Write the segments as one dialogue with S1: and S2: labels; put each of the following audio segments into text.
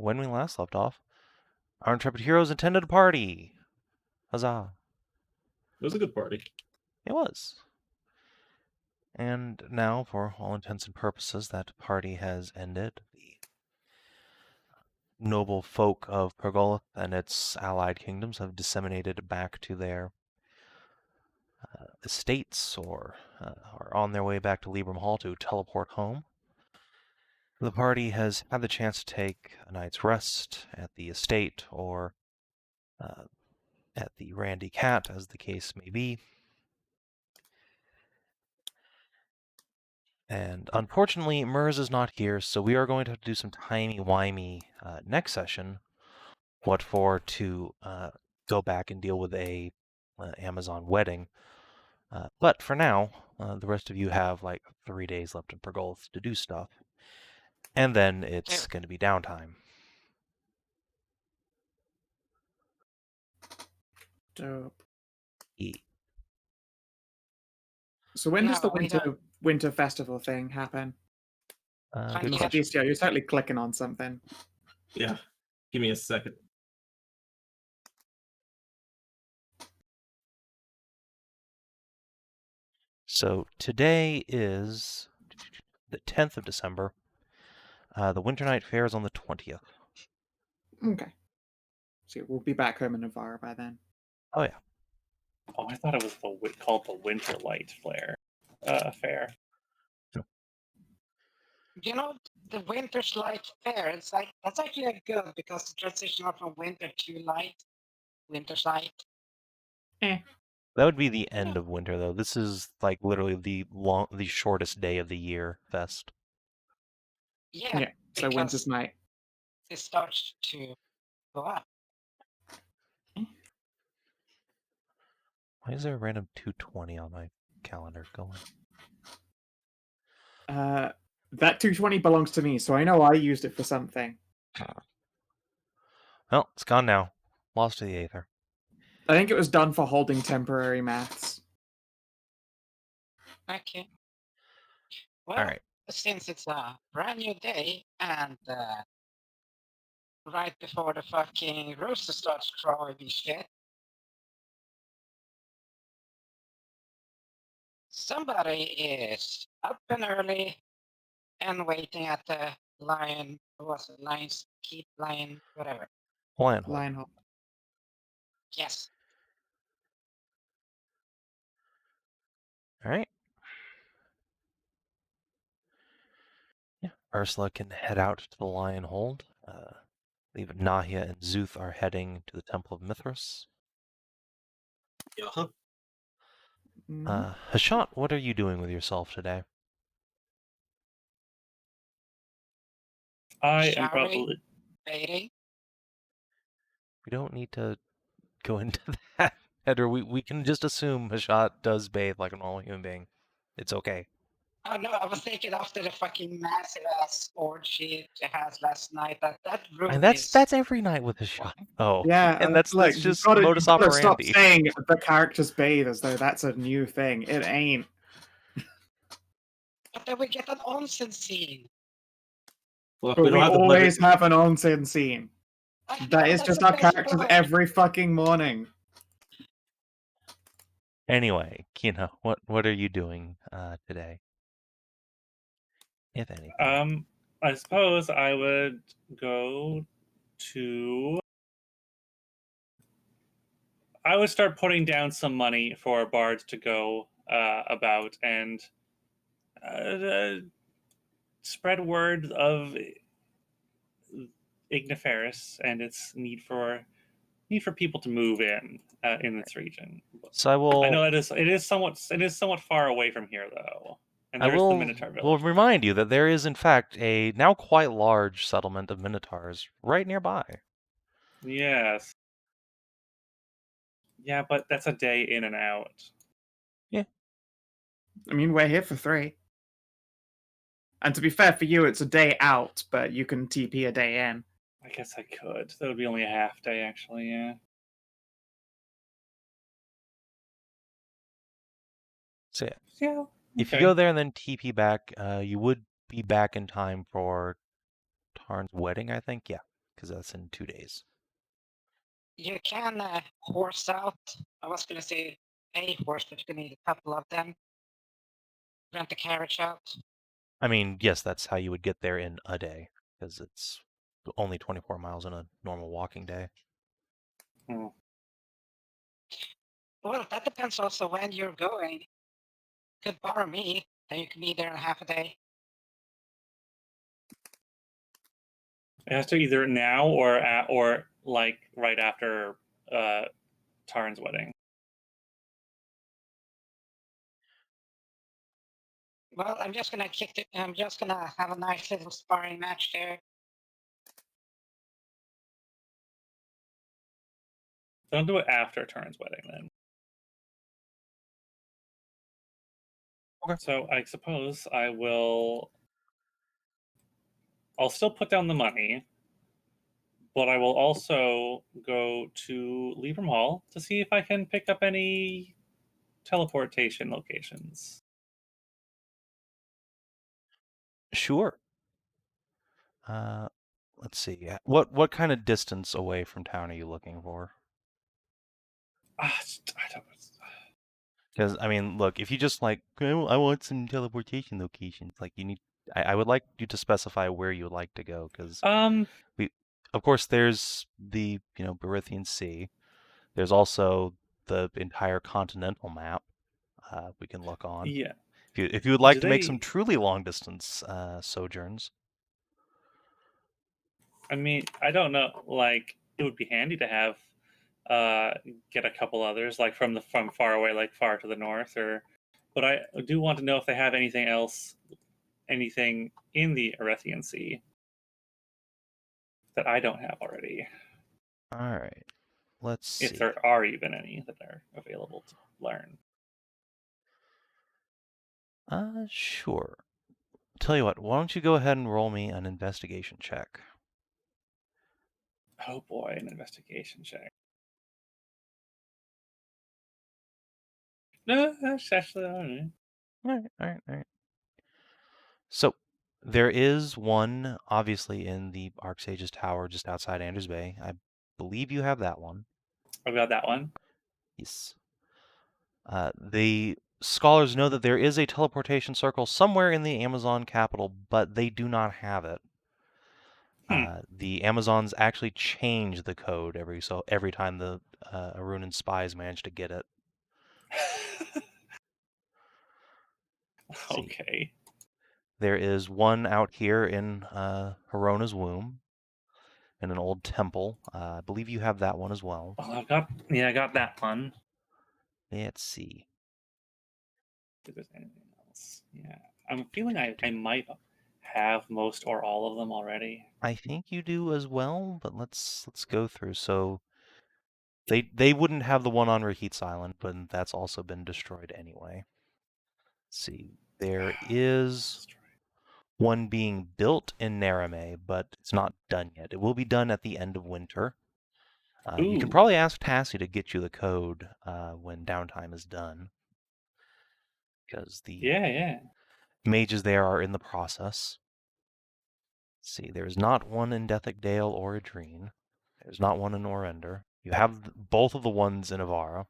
S1: when we last left off, our intrepid heroes attended a party. Huzzah.
S2: It was a good party.
S1: It was. And now, for all intents and purposes, that party has ended. The noble folk of Pergoleth and its allied kingdoms have disseminated back to their estates or are on their way back to Libram Hall to teleport home. The party has had the chance to take a night's rest at the estate or at the Randy Cat, as the case may be. And unfortunately, Merz is not here, so we are going to have to do some timey-wimey next session. What for to go back and deal with a Amazon wedding. But for now, the rest of you have like 3 days left in Pergoleth to do stuff. And then it's going to be downtime.
S3: Dope.
S1: Yeah.
S3: So when does the winter festival thing happen?
S1: Good question.
S3: Bestial, you're totally clicking on something.
S2: Yeah. Give me a second.
S1: So today is the 10th of December. The Winter Night Fair is on the 20th.
S3: Okay. So we'll be back home in Navarra by then.
S1: Oh, yeah.
S4: Oh, I thought it was called the Winter Light Fair.
S5: You know, the Winter's Light Fair, it's like, that's actually good because the transition from winter to light, winter's light.
S1: That would be the end of winter, though. This is like literally the shortest day of the year fest.
S5: Yeah,
S3: so winter's night.
S5: It starts to go up.
S1: Why is there a random 220 on my calendar going?
S3: That 220 belongs to me, so I know I used it for something.
S1: Well, it's gone now. Lost to the Aether.
S3: I think it was done for holding temporary maths.
S5: Okay. Well,
S1: all right.
S5: Since it's a brand new day and right before the fucking rooster starts crowing and shit, somebody is up and early and waiting at the lion, Lion's Keep, Lion, whatever.
S3: Lion Hall.
S5: Yes.
S1: All right. Yeah, Ursula can head out to the Lion Hold. Leave Nahia and Szooth are heading to the Temple of Mithras.
S2: Yeah.
S1: Hashat, what are you doing with yourself today?
S4: I am probably
S5: baiting.
S1: We don't need to go into that, Hedrah. We can just assume Hashat does bathe like a normal human being. It's okay.
S5: Oh no, I was thinking after the fucking massive ass orgy it has last night that room
S1: and that's every night with Hashat. Oh,
S3: yeah,
S1: and that's just modus operandi.
S3: Stop saying the characters bathe as though that's a new thing. It ain't.
S5: But then we get an onsen scene.
S2: Look,
S3: but we always have an onsen scene. That is just our characters every fucking morning.
S1: Anyway, Kina, what are you doing today? If anything.
S4: I suppose I would go to... I would start putting down some money for bards to go about and spread word of Igniferous and its need for people to move in this region.
S1: So
S4: I know it is somewhat far away from here though. And there's the Minotaur village.
S1: Will remind you that there is in fact a now quite large settlement of Minotaurs right nearby.
S4: Yes. Yeah, but that's a day in and out.
S1: Yeah.
S3: I mean, we're here for 3. And to be fair for you, it's a day out, but you can TP a day in.
S4: I guess I could. That would be only a half day, actually, yeah.
S1: So
S4: yeah.
S1: If you go there and then TP back, you would be back in time for Tarn's wedding, I think. Yeah, because that's in 2 days.
S5: You can horse out. I was gonna say a horse, but you're gonna need a couple of them. Rent a carriage out.
S1: I mean, yes, that's how you would get there in a day, because it's only 24 miles in a normal walking day.
S4: Hmm.
S5: Well, that depends also when you're going. Could borrow me, then you can be there in half a day.
S4: It has to either now or like right after Tarn's wedding.
S5: Well, I'm just gonna kick it. I'm just gonna have a nice little sparring match there.
S4: Don't do it after Tarn's wedding then.
S1: Okay.
S4: So I suppose I'll still put down the money, but I will also go to Lieberm Hall to see if I can pick up any teleportation locations.
S1: Sure. Let's see. What kind of distance away from town are you looking for?
S4: I don't.
S1: Because I mean, look, if you just like, "Oh, I want some teleportation locations, like you need, I would like you to specify where you would like to go, because of course, there's the Berythian Sea. There's also the entire continental map we can look on.
S4: Yeah.
S1: If you would like
S4: Do
S1: to make some
S4: they-
S1: truly long distance sojourns.
S4: I mean, I don't know. Like, it would be handy to have get a couple others, like from far away, like far to the north, But I do want to know if they have anything else, anything in the Erethian Sea that I don't have already.
S1: All right, let's see.
S4: If there are even any that are available to learn.
S1: Sure. Tell you what, why don't you go ahead and roll me an investigation check?
S4: Oh boy, an investigation check. No, that's actually all right.
S1: All right. So, there is one, obviously, in the Archsage's Tower just outside Andrews Bay. I believe you have that one.
S4: I've got that one.
S1: Yes. The scholars know that there is a teleportation circle somewhere in the Amazon capital, but they do not have it. The Amazons actually change the code every time the Arunan spies manage to get it.
S4: Okay.
S1: There is one out here in Herona's womb, in an old temple. I believe you have that one as well.
S4: Well, I got that one.
S1: Let's see.
S4: If there's anything else, yeah, I'm feeling I might have most or all of them already.
S1: I think you do as well, but let's go through. So they wouldn't have the one on Rahit's Island, but that's also been destroyed anyway. Let's see. There is one being built in Narame, but it's not done yet. It will be done at the end of winter. You can
S4: Ooh.
S1: probably ask Tassie to get you the code when downtime is done, because the
S4: Yeah.
S1: mages there are in the process. Let's see, there's not one in Dethick Dale or Adrene. There's not one in Orender. You have both of the ones in Avara.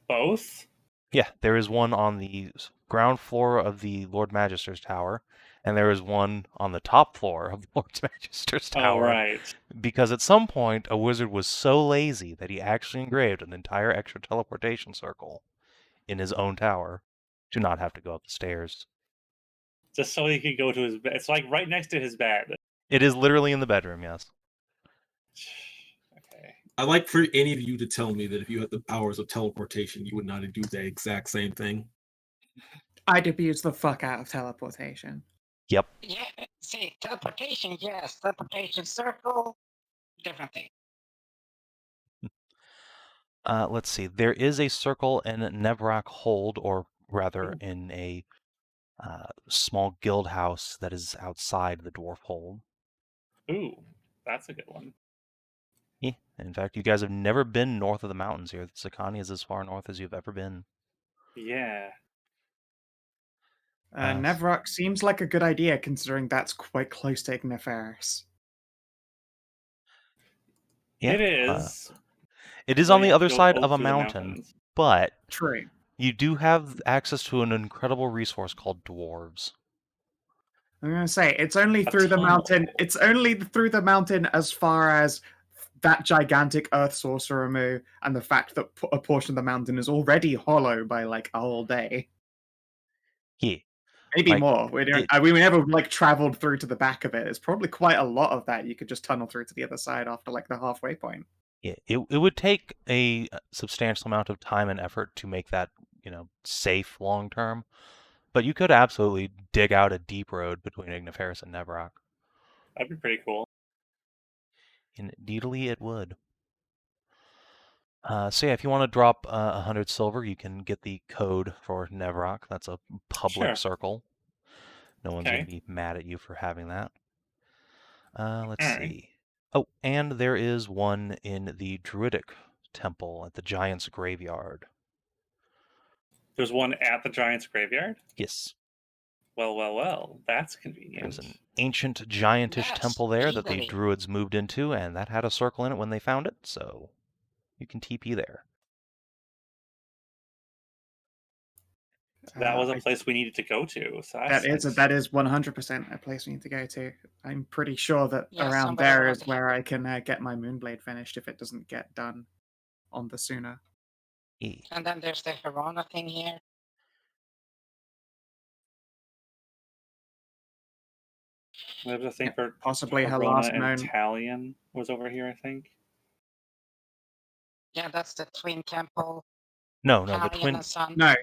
S4: Both?
S1: Yeah, there is one on the ground floor of the Lord Magister's Tower, and there is one on the top floor of the Lord Magister's Tower.
S4: Oh, right.
S1: Because at some point, a wizard was so lazy that he actually engraved an entire extra teleportation circle in his own tower to not have to go up the stairs.
S4: Just so he could go to his bed. It's like right next to his bed.
S1: It is literally in the bedroom, yes.
S4: Okay.
S2: I'd like for any of you to tell me that if you had the powers of teleportation, you would not do the exact same thing.
S3: I'd abuse the fuck out of teleportation.
S1: Yep.
S5: Yeah, see, teleportation, yes. Teleportation circle, different thing.
S1: Let's see. There is a circle in Nevrak Hold, or rather in a small guild house that is outside the Dwarf Hold.
S4: Ooh, that's a good one.
S1: Yeah. In fact, you guys have never been north of the mountains here. Sakani is as far north as you've ever been.
S4: Yeah.
S3: Nevrock seems like a good idea considering that's quite close to Igniferous.
S1: Yeah,
S4: It is.
S1: it is
S4: but
S1: on
S4: you
S1: the
S4: have
S1: other
S4: to go
S1: side of a
S4: through the
S1: mountain,
S4: mountains.
S1: but
S3: True.
S1: you do have access to an incredible resource called dwarves.
S3: I'm gonna say it's only
S4: A
S3: through the mountain.
S4: tunnel.
S3: It's only through the mountain as far as that gigantic Earth Sorcerer move, and the fact that a portion of the mountain is already hollow by like a whole day,
S1: Yeah,
S3: maybe
S1: Like,
S3: more. We never like traveled through to the back of it. It's probably quite a lot of that. You could just tunnel through to the other side after like the halfway point.
S1: yeah. It would take a substantial amount of time and effort to make that, safe long term. But you could absolutely dig out a deep road between Igniferous and Nevrock.
S4: That'd be pretty cool.
S1: Indeedly, it would. So yeah, if you want to drop 100 silver, you can get the code for Nevrock. That's a public
S4: Sure.
S1: circle. No one's going
S4: Okay.
S1: to be mad at you for having that. Let's
S4: All right.
S1: see. Oh, and there is one in the Druidic Temple at the Giant's Graveyard.
S4: There's one at the Giant's Graveyard?
S1: Yes,
S4: Well. That's convenient.
S1: there's an ancient giantish
S5: Yes,
S1: temple there that the
S5: legally.
S1: Druids moved into, and that had a circle in it when they found it, so you can TP there.
S4: That was a
S3: I-
S4: place we needed to go to. So
S3: that is 100% a place we need to go to. I'm pretty sure that
S5: Yeah,
S3: around
S5: somebody
S3: there
S5: wanted
S3: is
S5: to-
S3: where I can get my Moonblade finished if it doesn't get done on the sooner.
S1: E.
S5: And then there's the Verona thing here.
S4: There's a thing for
S3: Possibly her
S4: Verona
S3: last
S4: and
S3: known.
S4: Italian was over here, I think.
S5: Yeah, that's the Twin Temple.
S1: No, the
S5: Italian
S1: twin
S5: and Sun.
S3: No.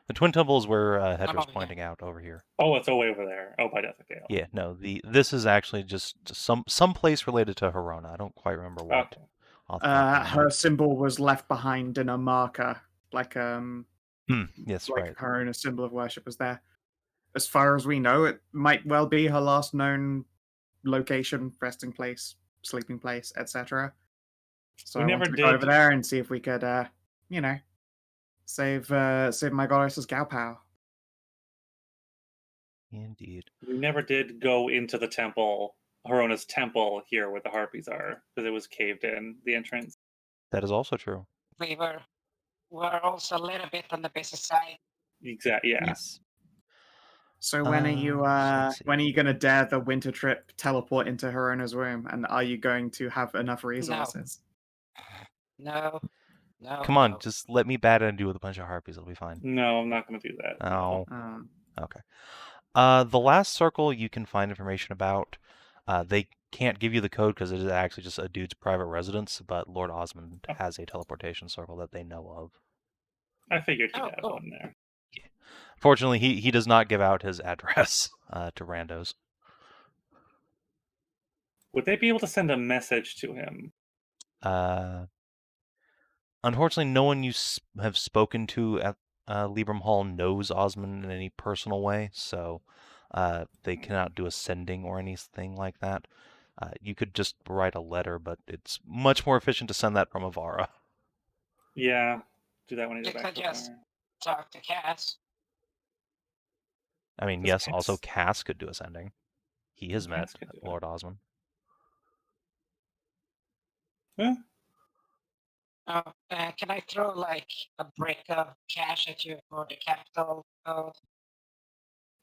S1: the twin temple is where Hedrah's
S5: over here.
S1: pointing out over here.
S4: Oh, it's way over there. Oh, by Deathgale.
S1: Yeah, no, this is actually just some place related to Herona. I don't quite remember what.
S4: Okay.
S1: off the top of my
S3: Her
S1: head.
S3: symbol was left behind in a marker, like
S1: Yes,
S3: like
S1: right.
S3: her own symbol of worship was there. As far as we know, it might well be her last known location, resting place, sleeping place, etc. So
S4: We
S3: I
S4: never
S3: wanted to go
S4: did-
S3: over there and see if we could, save my goddess's Gaopao.
S1: Indeed.
S4: We never did go into the temple, Herona's temple here where the harpies are, because it was caved in, the entrance.
S1: That is also true.
S5: We were also a little bit on the busy side.
S4: Exactly. Yeah.
S1: Yes.
S3: So when are you
S1: so let's see.
S3: gonna dare the winter trip teleport into Herona's womb, and are you going to have enough resources?
S5: No.
S1: Come on,
S5: no.
S1: just let me bat and do with a bunch of harpies. It'll be fine.
S4: No, I'm not going to do that.
S1: Oh,
S3: Um,
S1: okay. The last circle you can find information about. They can't give you the code because it is actually just a dude's private residence, but Lord Osmond
S4: Oh.
S1: has a teleportation circle that they know of.
S4: I figured he'd
S5: Oh,
S4: have
S5: cool.
S4: one there.
S1: Fortunately, he does not give out his address to randos.
S4: Would they be able to send a message to him?
S1: Unfortunately, no one you have spoken to at Libram Hall knows Osmond in any personal way, so they cannot do a sending or anything like that. You could just write a letter, but it's much more efficient to send that from Avara.
S4: Yeah. Do that when I
S5: You
S4: get back
S5: could
S4: to
S5: just-
S4: Avara.
S5: Talk to Cass.
S1: I mean,
S4: Does
S1: yes, also
S4: Cass-
S1: Cass could do a sending. He has met
S4: Cass could do it.
S1: Lord Osmond.
S4: Huh?
S5: Oh, can I throw like a brick of cash at you for the capital code?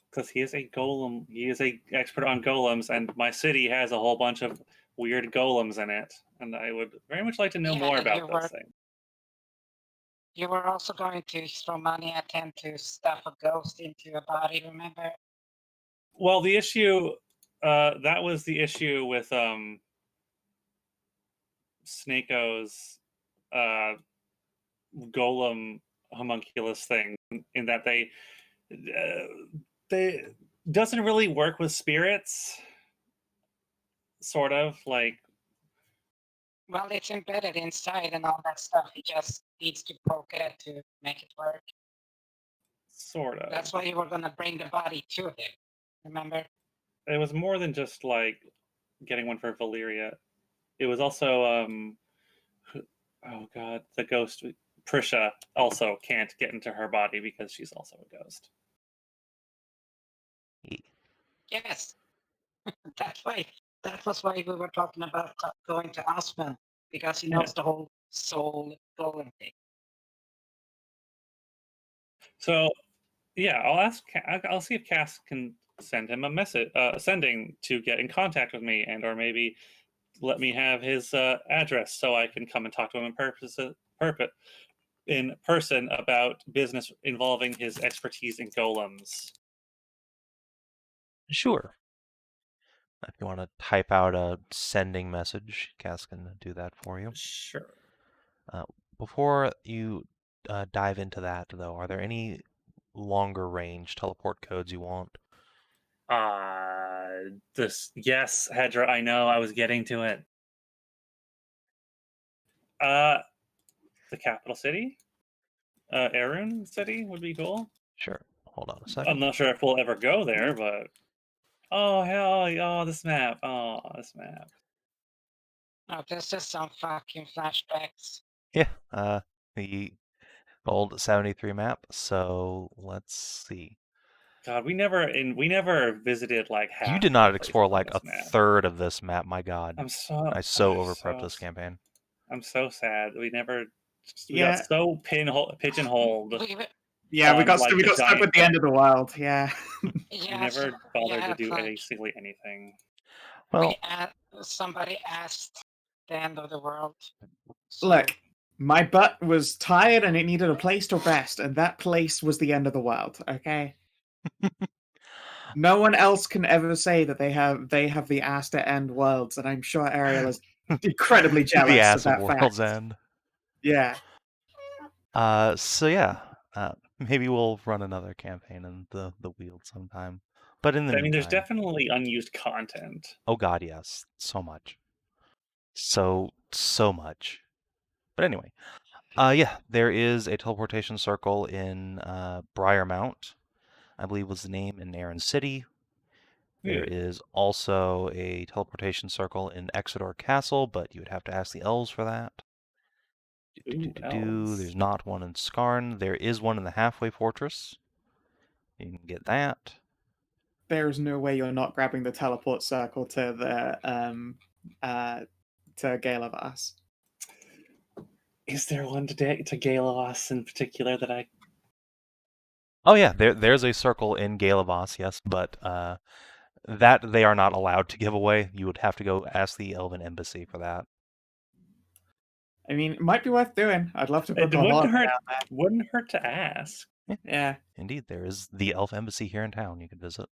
S4: Because he is a golem. He is a expert on golems, and my city has a whole bunch of weird golems in it, and I would very much like to know
S5: Yeah,
S4: more
S5: and
S4: about
S5: you
S4: those
S5: were-
S4: things.
S5: You were also going to throw money at him to stuff a ghost into a body, remember?
S4: Well, the issue that was the issue with Snakeo's golem homunculus thing, in that they doesn't really work with spirits. Sort of like
S5: Well, it's embedded inside and all that stuff. He just needs to poke it to make it work.
S4: sort of.
S5: That's why you were gonna bring the body to him. Remember?
S4: It was more than just like getting one for Valyria. It was also oh god, the ghost Prisha also can't get into her body because she's also a ghost.
S5: Yes. That was why we were talking about going to Osman because he
S4: Yeah.
S5: knows the whole soul golem thing.
S4: So, yeah, I'll ask. I'll see if Cass can send him a message, sending to get in contact with me, and or maybe let me have his address so I can come and talk to him in person about business involving his expertise in golems.
S1: Sure. If you want to type out a sending message, Cass can do that for you.
S4: Sure.
S1: Before you dive into that, though, are there any longer range teleport codes you want?
S4: Yes, Hedrah, I know, I was getting to it. The capital city? Erun City would be cool.
S1: Sure. Hold on a
S4: I'm
S1: second.
S4: not sure if we'll ever go there, but oh hell, oh this map. Oh, this map.
S5: Oh, this is some fucking flashbacks.
S1: Yeah, the old 73 map. So let's see.
S4: God, we never visited like half.
S1: You did
S4: the
S1: not
S4: places
S1: explore
S4: on
S1: like a
S4: this map.
S1: third of this map. My God,
S4: I'm so
S1: I so overprepped this campaign.
S4: I'm so sad. We never. We
S3: Yeah.
S4: got so pigeonholed.
S3: Yeah, we
S4: on,
S3: got
S4: like,
S3: we
S4: the
S3: got stuck
S4: giant
S3: with the end of the world. Yeah.
S4: We
S5: Yeah,
S4: never bothered to
S5: it's
S4: do
S5: like
S4: basically anything.
S1: Well,
S5: somebody asked the end of the world. So,
S3: Look, my butt was tired and it needed a place to rest, and that place was the end of the world. Okay. No one else can ever say that they have the ass to end worlds, and I'm sure Ariel is incredibly jealous
S1: the
S3: of
S1: ass
S3: that
S1: of
S3: fact.
S1: World's End.
S3: Yeah.
S1: So yeah, maybe we'll run another campaign in the Weald sometime. But in the
S4: I mean, there's
S1: meantime,
S4: definitely unused content.
S1: oh God, yes, so much, so much. But anyway, yeah, there is a teleportation circle in Briarmount, I believe was the name, in Eryn City. There is also a teleportation circle in Exeter Castle, but you would have to ask the elves for that.
S4: Elves.
S1: There's not one in Skarn. There is one in the Halfway Fortress. You can get that.
S3: There's no way you're not grabbing the teleport circle to the to Galavas.
S4: Is there one to Galavas in particular that I?
S1: Oh yeah, there's a circle in Galavas, yes, but that they are not allowed to give away. You would have to go ask the Elven Embassy for that.
S3: I mean, it might be worth doing. I'd love to book
S4: It
S3: a holiday down there.
S4: wouldn't hurt to ask.
S3: Yeah,
S1: Indeed, there is the Elf Embassy here in town you could visit.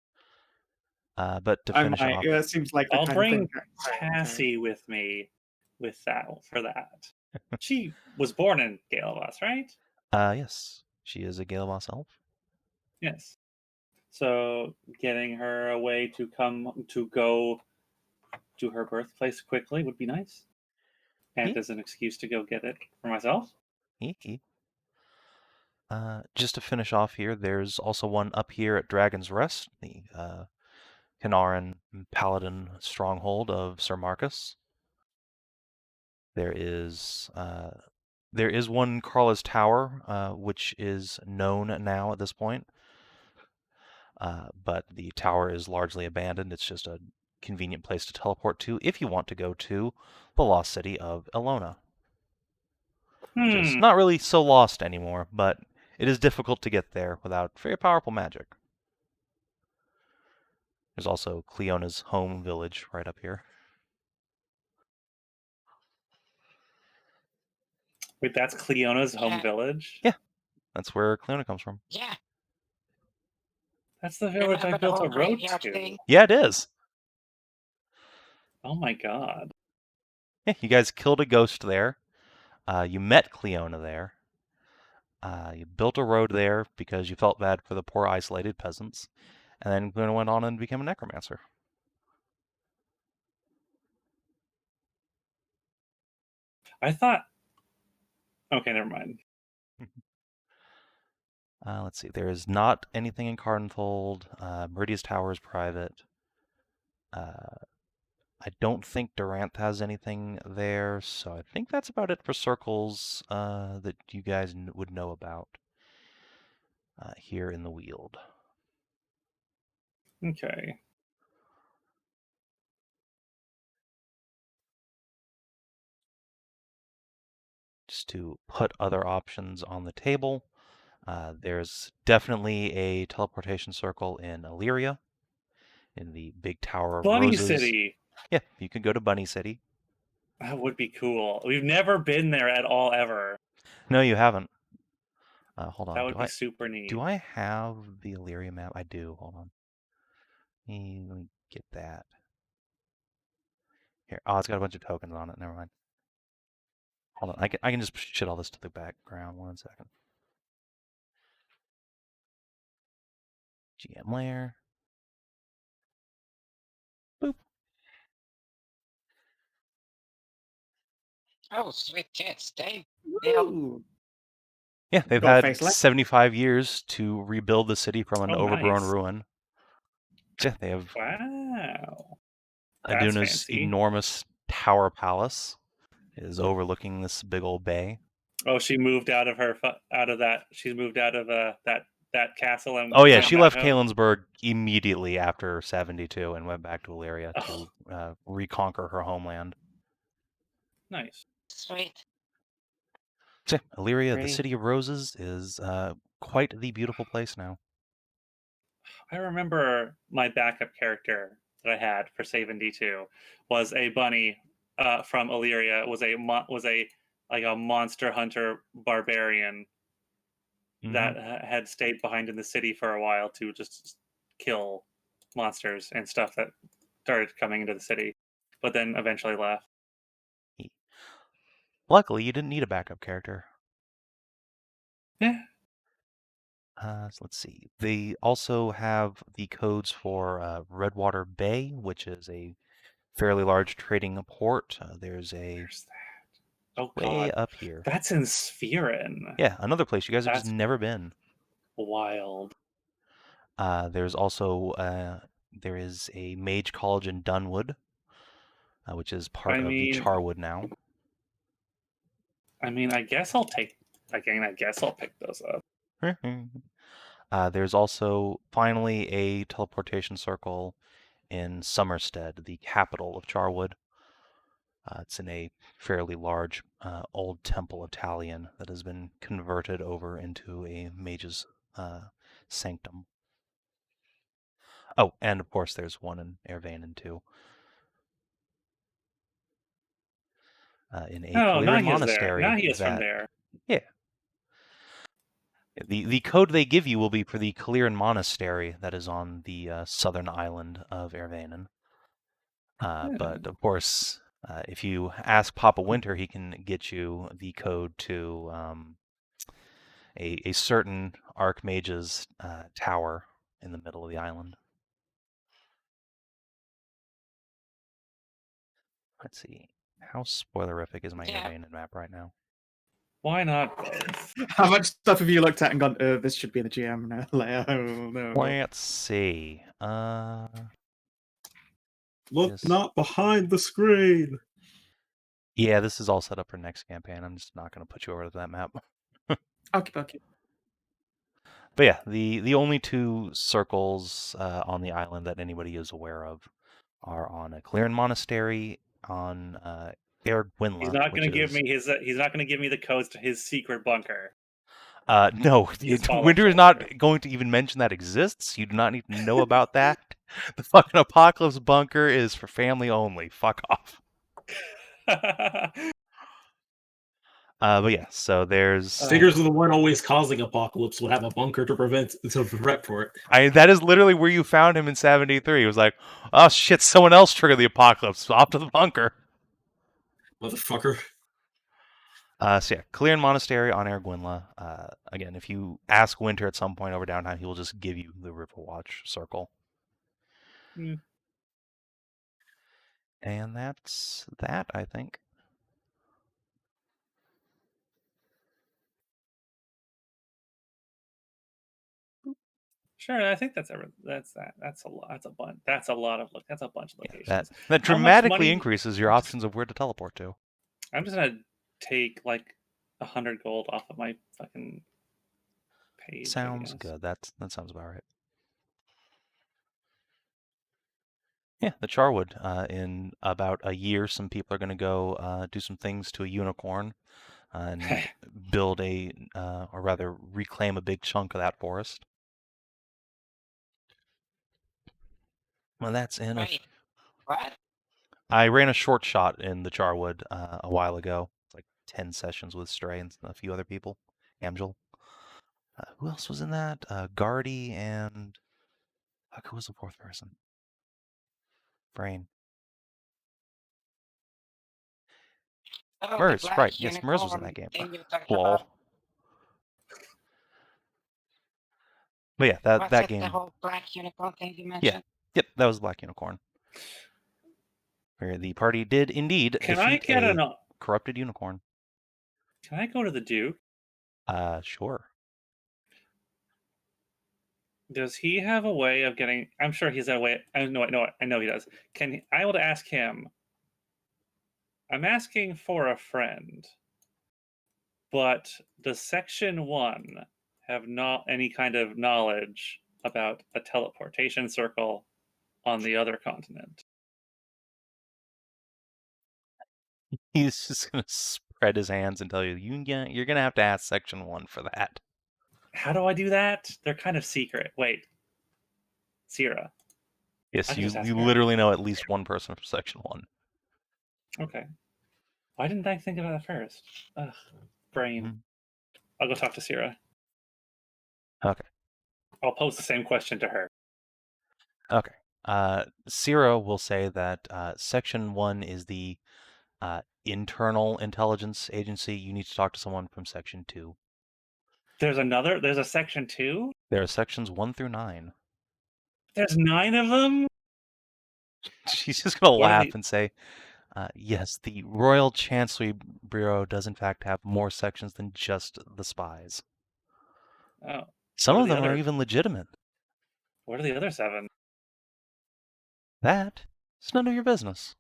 S1: But to
S3: I
S1: finish
S3: might.
S1: off,
S3: That seems like the
S4: I'll
S3: kind
S4: bring
S3: of thing.
S4: Cassie with me with that for that. She was born in Galavas, right?
S1: yes, she is a Galavas elf.
S4: Yes. So getting her away to go to her birthplace quickly would be nice. And as an excuse to go get it for myself.
S1: Just to finish off here, there's also one up here at Dragon's Rest, the Kinaran Paladin stronghold of Sir Marcus. There is one Karla's Tower, which is known now at this point. But the tower is largely abandoned. It's just a convenient place to teleport to if you want to go to the lost city of Elona. Which is not really so lost anymore, but it is difficult to get there without very powerful magic. There's also Cleona's home village right up here.
S4: Wait, that's Cleona's home village?
S1: Yeah, that's where Cleona comes from.
S5: Yeah.
S4: That's the village I built a road to.
S1: Yeah, it is.
S4: Oh my god.
S1: Yeah, you guys killed a ghost there. You met Cleona there. You built a road there because you felt bad for the poor isolated peasants. And then Cleona went on and became a necromancer.
S4: I thought... Okay, never mind.
S1: Let's see. There is not anything in Cardenfold. Meridia's Tower is private. I don't think Durant has anything there, so I think that's about it for circles that you guys would know about here in the Weald.
S4: Okay.
S1: just to put other options on the table, there's definitely a teleportation circle in Illyria, in the big Tower of
S4: Bunny
S1: Roses.
S4: City.
S1: Yeah, you can go to Bunny City.
S4: That would be cool. We've never been there at all ever.
S1: No, you haven't. Hold on.
S4: That would be super neat.
S1: Do I have the Illyria map? I do. Hold on. Let me get that. Here. Oh, it's got a bunch of tokens on it. Never mind. Hold on. I can just shit all this to the background. 1 second. GM layer. Boop.
S5: Oh, sweet tits. They
S3: Ooh.
S1: Yeah, they've
S3: Got a
S1: had
S3: facelift?
S1: 75 years to rebuild the city from an
S4: Oh,
S1: overgrown
S4: nice.
S1: ruin. Yeah, they have
S4: Wow. That's
S1: Aduna's
S4: fancy.
S1: enormous tower palace is overlooking this big old bay.
S4: Oh, she moved out of that. She's moved out of that castle and.
S1: Oh yeah,
S4: went
S1: she
S4: back
S1: left
S4: home.
S1: Kalensburg immediately after 72 and went back to Illyria
S4: Oh.
S1: to reconquer her homeland.
S4: Nice.
S5: sweet.
S1: So, Illyria, the
S3: Pretty.
S1: city of roses, is quite the beautiful place now.
S4: I remember my backup character that I had for Sav&D 2 was a bunny from Illyria. Was a monster hunter barbarian that had stayed behind in the city for a while to just kill monsters and stuff that started coming into the city, but then eventually left.
S1: Luckily, you didn't need a backup character.
S4: Yeah.
S1: So let's see. They also have the codes for Redwater Bay, which is a fairly large trading port. There's a
S4: Where's that? Oh
S1: way
S4: god,
S1: up here.
S4: that's in Spherin.
S1: Yeah, another place you guys have just
S4: That's
S1: never been.
S4: wild.
S1: There's also there is a mage college in Dunwood, which is part of the Charwood now.
S4: I mean, I guess I'll pick those up.
S1: There's also finally a teleportation circle in Somerstead, the capital of Charwood. It's in a fairly large old temple Italian that has been converted over into a mage's sanctum. Oh, and of course there's one in Ervanen too. In a Clearin monastery.
S4: Nahia's from there.
S1: Yeah. The code they give you will be for the Clearin monastery that is on the southern island of Ervanen. But of course, if you ask Papa Winter, he can get you the code to a certain Archmage's tower in the middle of the island. Let's see. How spoilerific is my Ervanen map right now?
S4: Why not both?
S3: How much stuff have you looked at and gone, this should be the GM layer? Oh, no.
S1: Let's see.
S2: Look not behind the screen.
S1: Yeah, this is all set up for next campaign. I'm just not going to put you over to that map.
S3: Okay.
S1: But yeah, the only two circles on the island that anybody is aware of are on a Clearin monastery, on Ergwinla.
S4: He's not going to give me He's not going to give me the codes to his secret bunker.
S1: No, Winter is not going to even mention that exists. You do not need to know about that. The fucking Apocalypse bunker is for family only. Fuck off. But yeah, so there's
S2: Figures of the one always causing apocalypse would have a bunker to prevent for it.
S1: That is literally where you found him in 73. He was like, "Oh shit, someone else triggered the apocalypse. Off to the bunker."
S2: Motherfucker.
S1: So yeah, Clearin Monastery on Ergwinla. Again, if you ask Winter at some point over Downtime, he will just give you the Riverwatch circle.
S4: Mm.
S1: And that's that, I think.
S4: Sure, I think that's that. That's a lot. That's a bunch. That's a bunch of locations.
S1: Yeah, that dramatically increases your options of where to teleport to.
S4: I'm just gonna take like 100 gold off of my fucking page.
S1: Sounds good. That sounds about right. Yeah, the Charwood. In about a year, some people are going to go do some things to a unicorn and build or rather reclaim a big chunk of that forest. Well, that's in.
S5: Wait, what?
S1: I ran a short shot in the Charwood a while ago. It's like 10 sessions with Stray and a few other people. Amjel. Who else was in that? Guardy and... who was the fourth person? Brain.
S5: Oh, the
S1: Merz,
S5: black
S1: right. Yes, Merz was in
S5: unicorn
S1: that game.
S5: thing you talked
S1: Lol.
S5: about.
S1: But yeah, that
S5: What's it,
S1: game.
S5: the whole black unicorn thing you
S1: Yeah.
S5: mentioned?
S1: Yep, that was Black Unicorn. Where the party did indeed
S4: Can I
S1: defeat
S4: get
S1: a corrupted unicorn.
S4: Can I go to the Duke?
S1: Sure.
S4: Does he have a way of getting? I'm sure he's a way. I know he does. I will ask him? I'm asking for a friend, but does Section 1 have not any kind of knowledge about a teleportation circle on the other continent?
S1: He's just going to spread his hands and tell you, you're going to have to ask Section 1 for that.
S4: How do I do that? They're kind of secret. Wait. Sierra.
S1: Yes,
S4: I can
S1: you
S4: just ask her.
S1: literally know at least one person from Section 1.
S4: Okay. Why didn't I think about that first? Ugh, brain.
S1: Mhm.
S4: I'll go talk to Sierra.
S1: Okay.
S4: I'll pose the same question to her.
S1: Okay. Sierra will say that Section 1 is the internal intelligence agency. You need to talk to someone from Section 2.
S4: There's a Section 2?
S1: There are Sections 1 through 9.
S4: There's 9 of them?
S1: She's just going to
S4: What are
S1: laugh
S4: the-
S1: and say, yes, the Royal Chancellery Bureau does in fact have more sections than just the spies.
S4: Oh.
S1: Some
S4: What are
S1: of
S4: the
S1: them are
S4: other-
S1: even legitimate.
S4: What are the other 7?
S1: That is none of your business.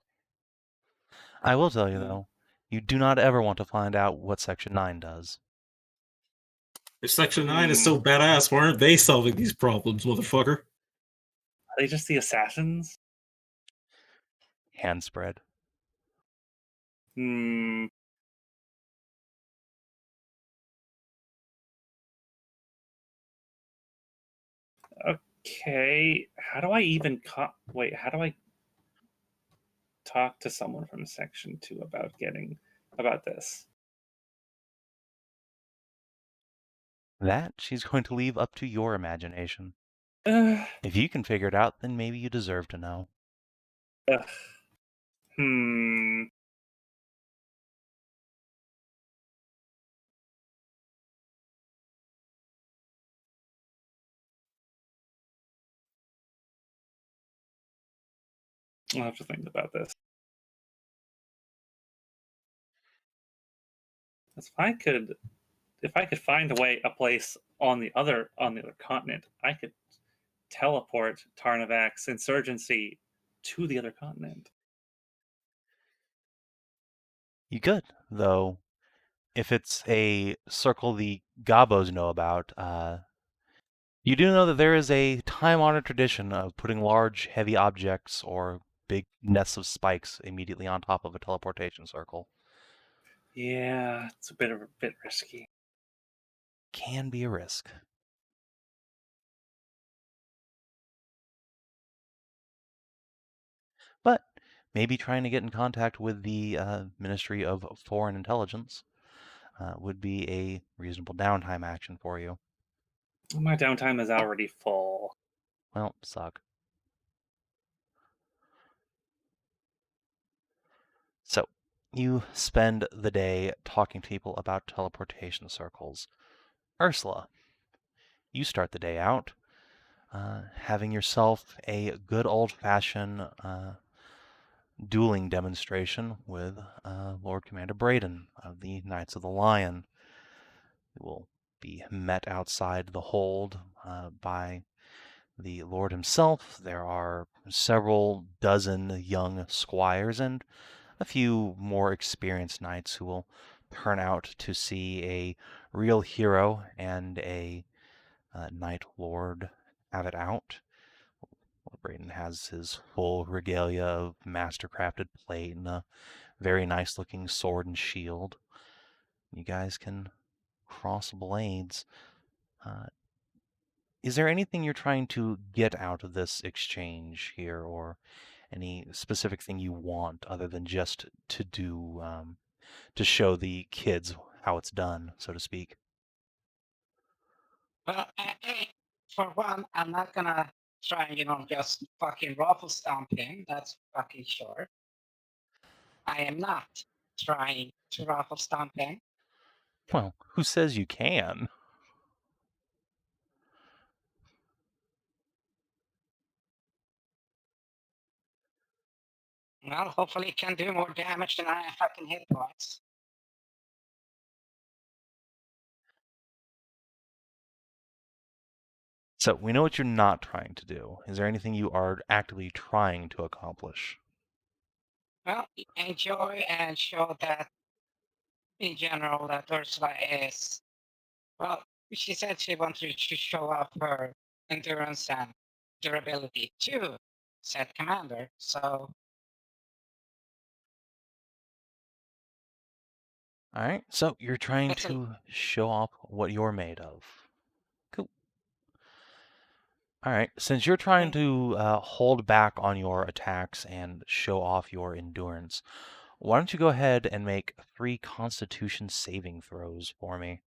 S1: I will tell you, though, you do not ever want to find out what Section 9 does.
S2: If Section 9 is so badass, why aren't they solving these problems, motherfucker?
S4: Are they just the assassins?
S1: Hand spread.
S4: Hmm. Okay. How do I even how do I talk to someone from Section 2 about this?
S1: That she's going to leave up to your imagination.
S4: Ugh.
S1: If you can figure it out, then maybe you deserve to know.
S4: Ugh. Hmm. I'll have to think about this. If I could find a place on the other continent, I could teleport Tarnavak's insurgency to the other continent.
S1: You could, though. If it's a circle the Gabos know about, you do know that there is a time-honored tradition of putting large, heavy objects or big nests of spikes immediately on top of a teleportation circle.
S4: Yeah, it's a bit risky.
S1: Can be a risk. But maybe trying to get in contact with the Ministry of Foreign Intelligence would be a reasonable downtime action for you.
S4: My downtime is already full.
S1: Well, suck. So, you spend the day talking to people about teleportation circles. Ursula, you start the day out having yourself a good old-fashioned dueling demonstration with Lord Commander Braden of the Knights of the Lion. You will be met outside the hold by the Lord himself. There are several dozen young squires and a few more experienced knights who will turn out to see a real hero and a Knight Lord have it out. Braden has his full regalia of mastercrafted plate and a very nice looking sword and shield. You guys can cross blades. Is there anything you're trying to get out of this exchange here, or any specific thing you want other than just to do to show the kids how it's done, so to speak?
S5: Well, for one, I'm not gonna try and, just fucking ruffle stomp him. That's fucking sure. I am not trying to ruffle stomp him.
S1: Well, who says you can?
S5: Well, hopefully it can do more damage than I fucking hit points.
S1: So we know what you're not trying to do. Is there anything you are actively trying to accomplish?
S5: Well, enjoy and show that, in general, that Ursula is, well, she said she wanted to show off her endurance and durability to said commander, so
S1: All right, so you're trying
S5: That's a-
S1: to show off what you're made of. Cool. All right, since you're trying to hold back on your attacks and show off your endurance, why don't you go ahead and make 3 Constitution saving throws for me?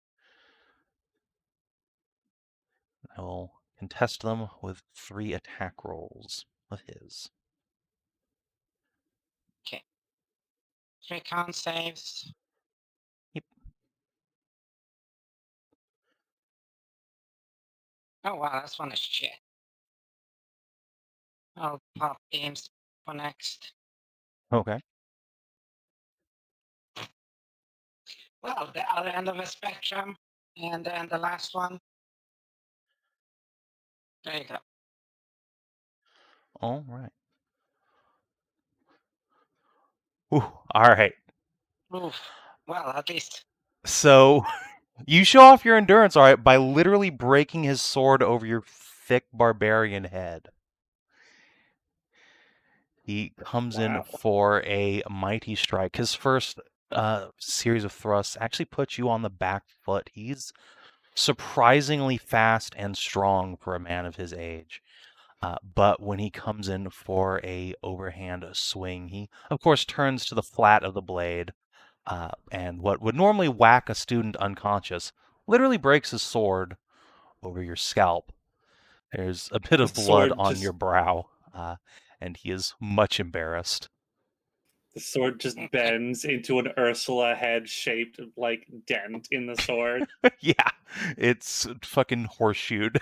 S1: I will contest them with 3 attack rolls of his.
S5: okay. 3 con saves.
S1: Yep.
S5: Oh wow, this one is shit. I'll pop games for next.
S1: Okay.
S5: Well, the other end of the spectrum, and then the last one. There you go.
S1: All right. Ooh, all right.
S5: Oof. Well, at least.
S1: So you show off your endurance, all right, by literally breaking his sword over your thick barbarian head. He comes in
S4: Wow.
S1: for a mighty strike. His first series of thrusts actually puts you on the back foot. He's surprisingly fast and strong for a man of his age. But when he comes in for a overhand swing, he, of course, turns to the flat of the blade. And what would normally whack a student unconscious literally breaks his sword over your scalp. There's a bit
S4: The
S1: of blood
S4: sword
S1: on
S4: just-
S1: your brow, and he is much embarrassed.
S4: The sword just bends into an Ursula head-shaped like dent in the sword.
S1: Yeah, it's fucking horseshoed.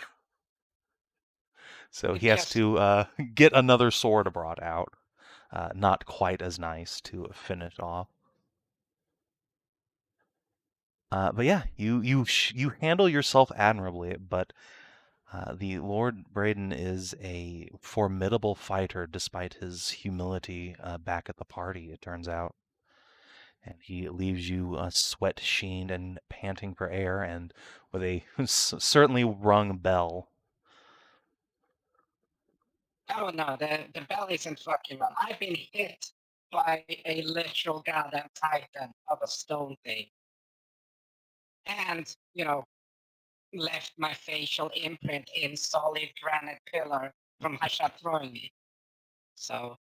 S1: So he has
S5: Just-
S1: to get another sword brought out. Not quite as nice to finish off. But yeah, you handle yourself admirably, but the Lord Braden is a formidable fighter despite his humility back at the party, it turns out. And he leaves you sweat-sheened and panting for air and with a certainly rung bell.
S5: Oh no, the bell isn't fucking wrong. I've been hit by a literal goddamn titan of a stone thing. And, left my facial imprint in solid granite pillar from Hashat throwing me. So,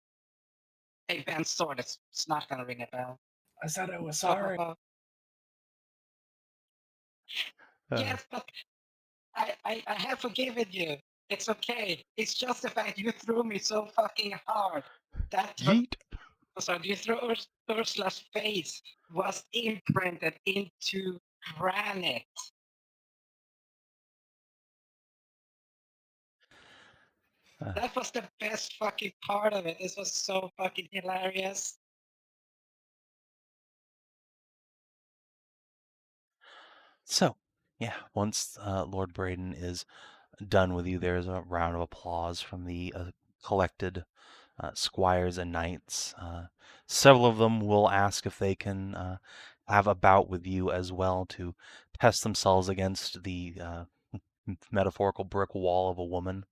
S5: a bent sword, it's not gonna ring a bell.
S4: I said I was sorry.
S5: Yes, but I have forgiven you. It's okay. It's just the fact you threw me so fucking hard. That
S1: Yeet.
S5: so you threw Ursula's face was imprinted into granite. That was the best fucking part of it. This was so fucking hilarious.
S1: So, yeah, once Lord Braden is done with you, there's a round of applause from the collected squires and knights. Several of them will ask if they can have a bout with you as well to test themselves against the metaphorical brick wall of a woman,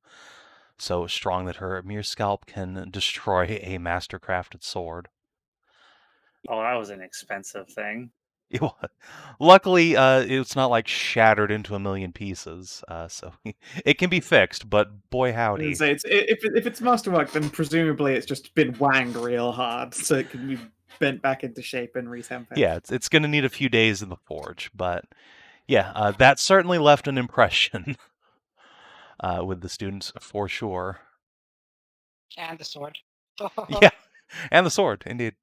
S1: so strong that her mere scalp can destroy a master-crafted sword.
S4: Oh, that was an expensive thing.
S1: Luckily, it's not like shattered into a million pieces, so it can be fixed. But boy, howdy!
S3: So if it's masterwork, then presumably it's just been wanged real hard, so it can be bent back into shape and retempered.
S1: Yeah, it's going to need a few days in the forge, but yeah, that certainly left an impression with the students for sure.
S5: And the sword.
S1: Yeah, and the sword, indeed.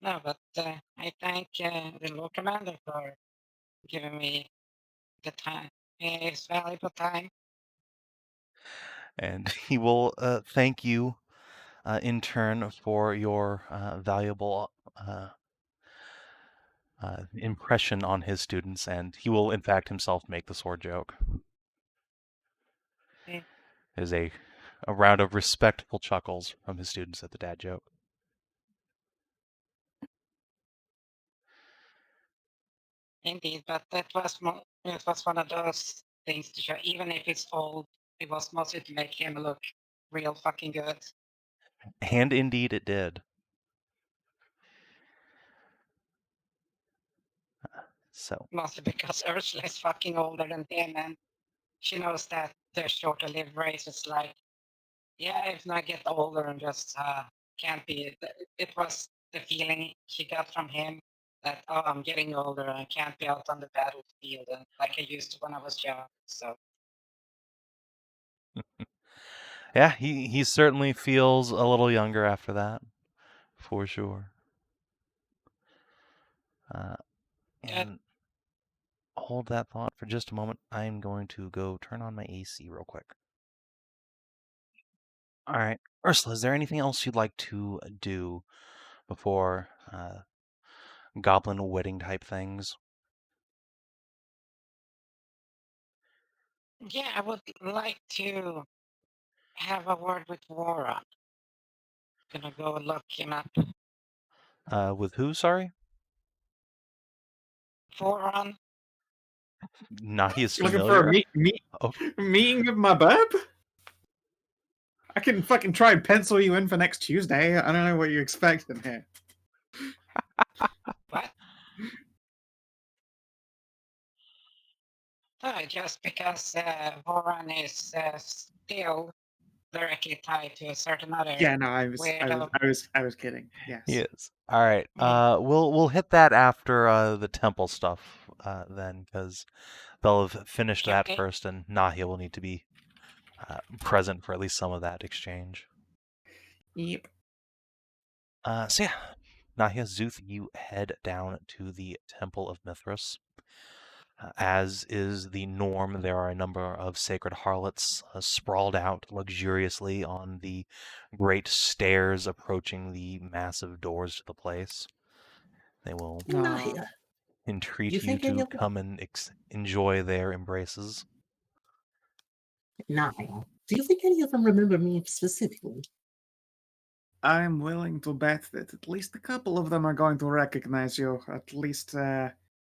S5: No, but I thank the Lord Commander for giving me the time, his valuable time.
S1: And he will thank you in turn for your valuable impression on his students, and he will in fact himself make the sword joke.
S5: Mm.
S1: There's a round of respectful chuckles from his students at the dad joke.
S5: Indeed, but it was one of those things to show, even if it's old, it was mostly to make him look real fucking good.
S1: And indeed it did. So
S5: Mostly because Ursula is fucking older than him, and she knows that they're shorter lived races. Like, yeah, if I get older and just can't be. It was the feeling she got from him that, oh, I'm getting older and I can't be out on the battlefield and like I used to when I was young. So
S1: yeah, he certainly feels a little younger after that, for sure. And hold that thought for just a moment. I'm going to go turn on my AC real quick. All right, Ursula, is there anything else you'd like to do before goblin wedding type things?
S5: yeah, I would like to have a word with Warlock. Gonna go look him up.
S1: With who, sorry?
S5: Voron.
S1: Nahia's
S3: You looking for a
S1: familiar? Oh,
S3: meeting with my bub? I can fucking try and pencil you in for next Tuesday. I don't know what you're expecting here.
S5: What? No, just because Voron is still directly tied to a certain other
S3: Yeah, no, I
S5: weirdo.
S3: was kidding. Yes.
S1: he is. All right.
S5: Mm.
S1: We'll hit that after the temple stuff then, because they'll have finished that
S5: Okay.
S1: first, and Nahia will need to be present for at least some of that exchange.
S3: Yep.
S1: So yeah, Nahia, Szooth, you head down to the Temple of Mithras. As is the norm, there are a number of sacred harlots sprawled out luxuriously on the great stairs approaching the massive doors to the place. They will
S6: Nahia,
S1: entreat
S6: you
S1: you
S6: think any
S1: to
S6: of them?
S1: come and enjoy their embraces.
S6: Nahia, do you think any of them remember me specifically?
S3: I'm willing to bet that at least a couple of them are going to recognize you, at least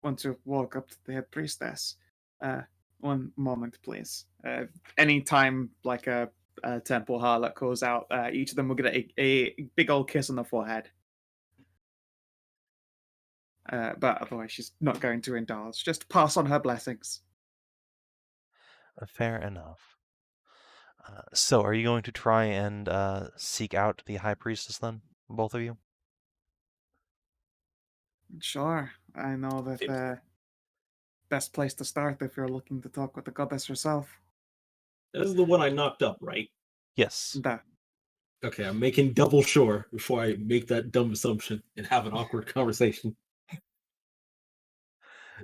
S3: once you walk up to the head priestess. One moment, please. Anytime like a temple harlot calls out, each of them will get a big old kiss on the forehead. But otherwise, she's not going to indulge. Just pass on her blessings.
S1: Fair enough. So, are you going to try and seek out the High Priestess then, both of you?
S3: Sure, I know that the best place to start if you're looking to talk with the goddess herself.
S2: This is the one I knocked up, right?
S1: Yes.
S3: Da.
S2: Okay, I'm making double sure before I make that dumb assumption and have an awkward conversation.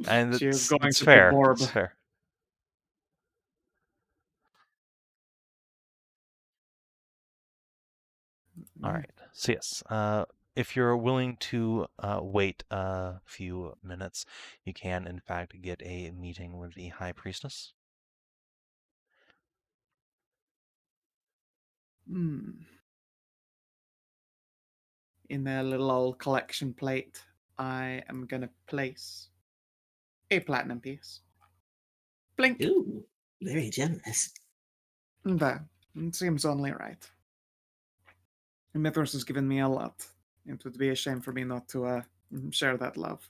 S1: And
S3: She is
S1: it's,
S3: going
S1: it's
S3: to
S1: fair.
S3: absorb.
S1: It's fair. All right. So yes, if you're willing to wait a few minutes, you can in fact get a meeting with the High Priestess.
S3: In their little old collection plate, I am going to place a platinum piece. Blink.
S6: Ooh, very generous.
S3: There. It seems only right. Mithras has given me a lot. It would be a shame for me not to share that love.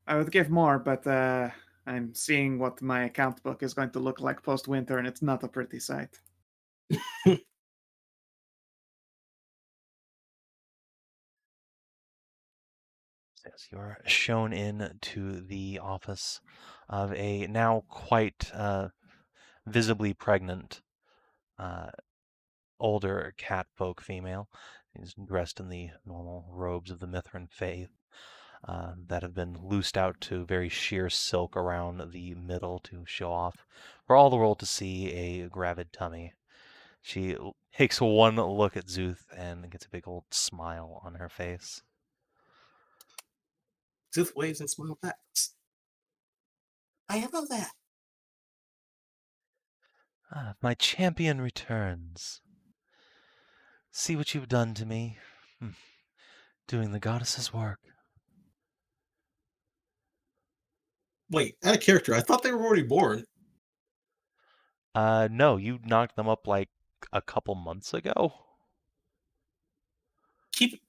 S3: I would give more, but I'm seeing what my account book is going to look like post-winter, and it's not a pretty sight.
S1: Yes, you're shown in to the office of a now quite visibly pregnant older catfolk female. She's dressed in the normal robes of the Mithrin faith that have been loosed out to very sheer silk around the middle to show off for all the world to see a gravid tummy. She takes one look at Szooth and gets a big old smile on her face.
S6: Szooth waves and smiles back. I have all that.
S1: My champion returns. See what you've done to me. Doing the goddess's work.
S2: Wait, out of character. I thought they were already born.
S1: No, you knocked them up like a couple months ago.
S2: Keep.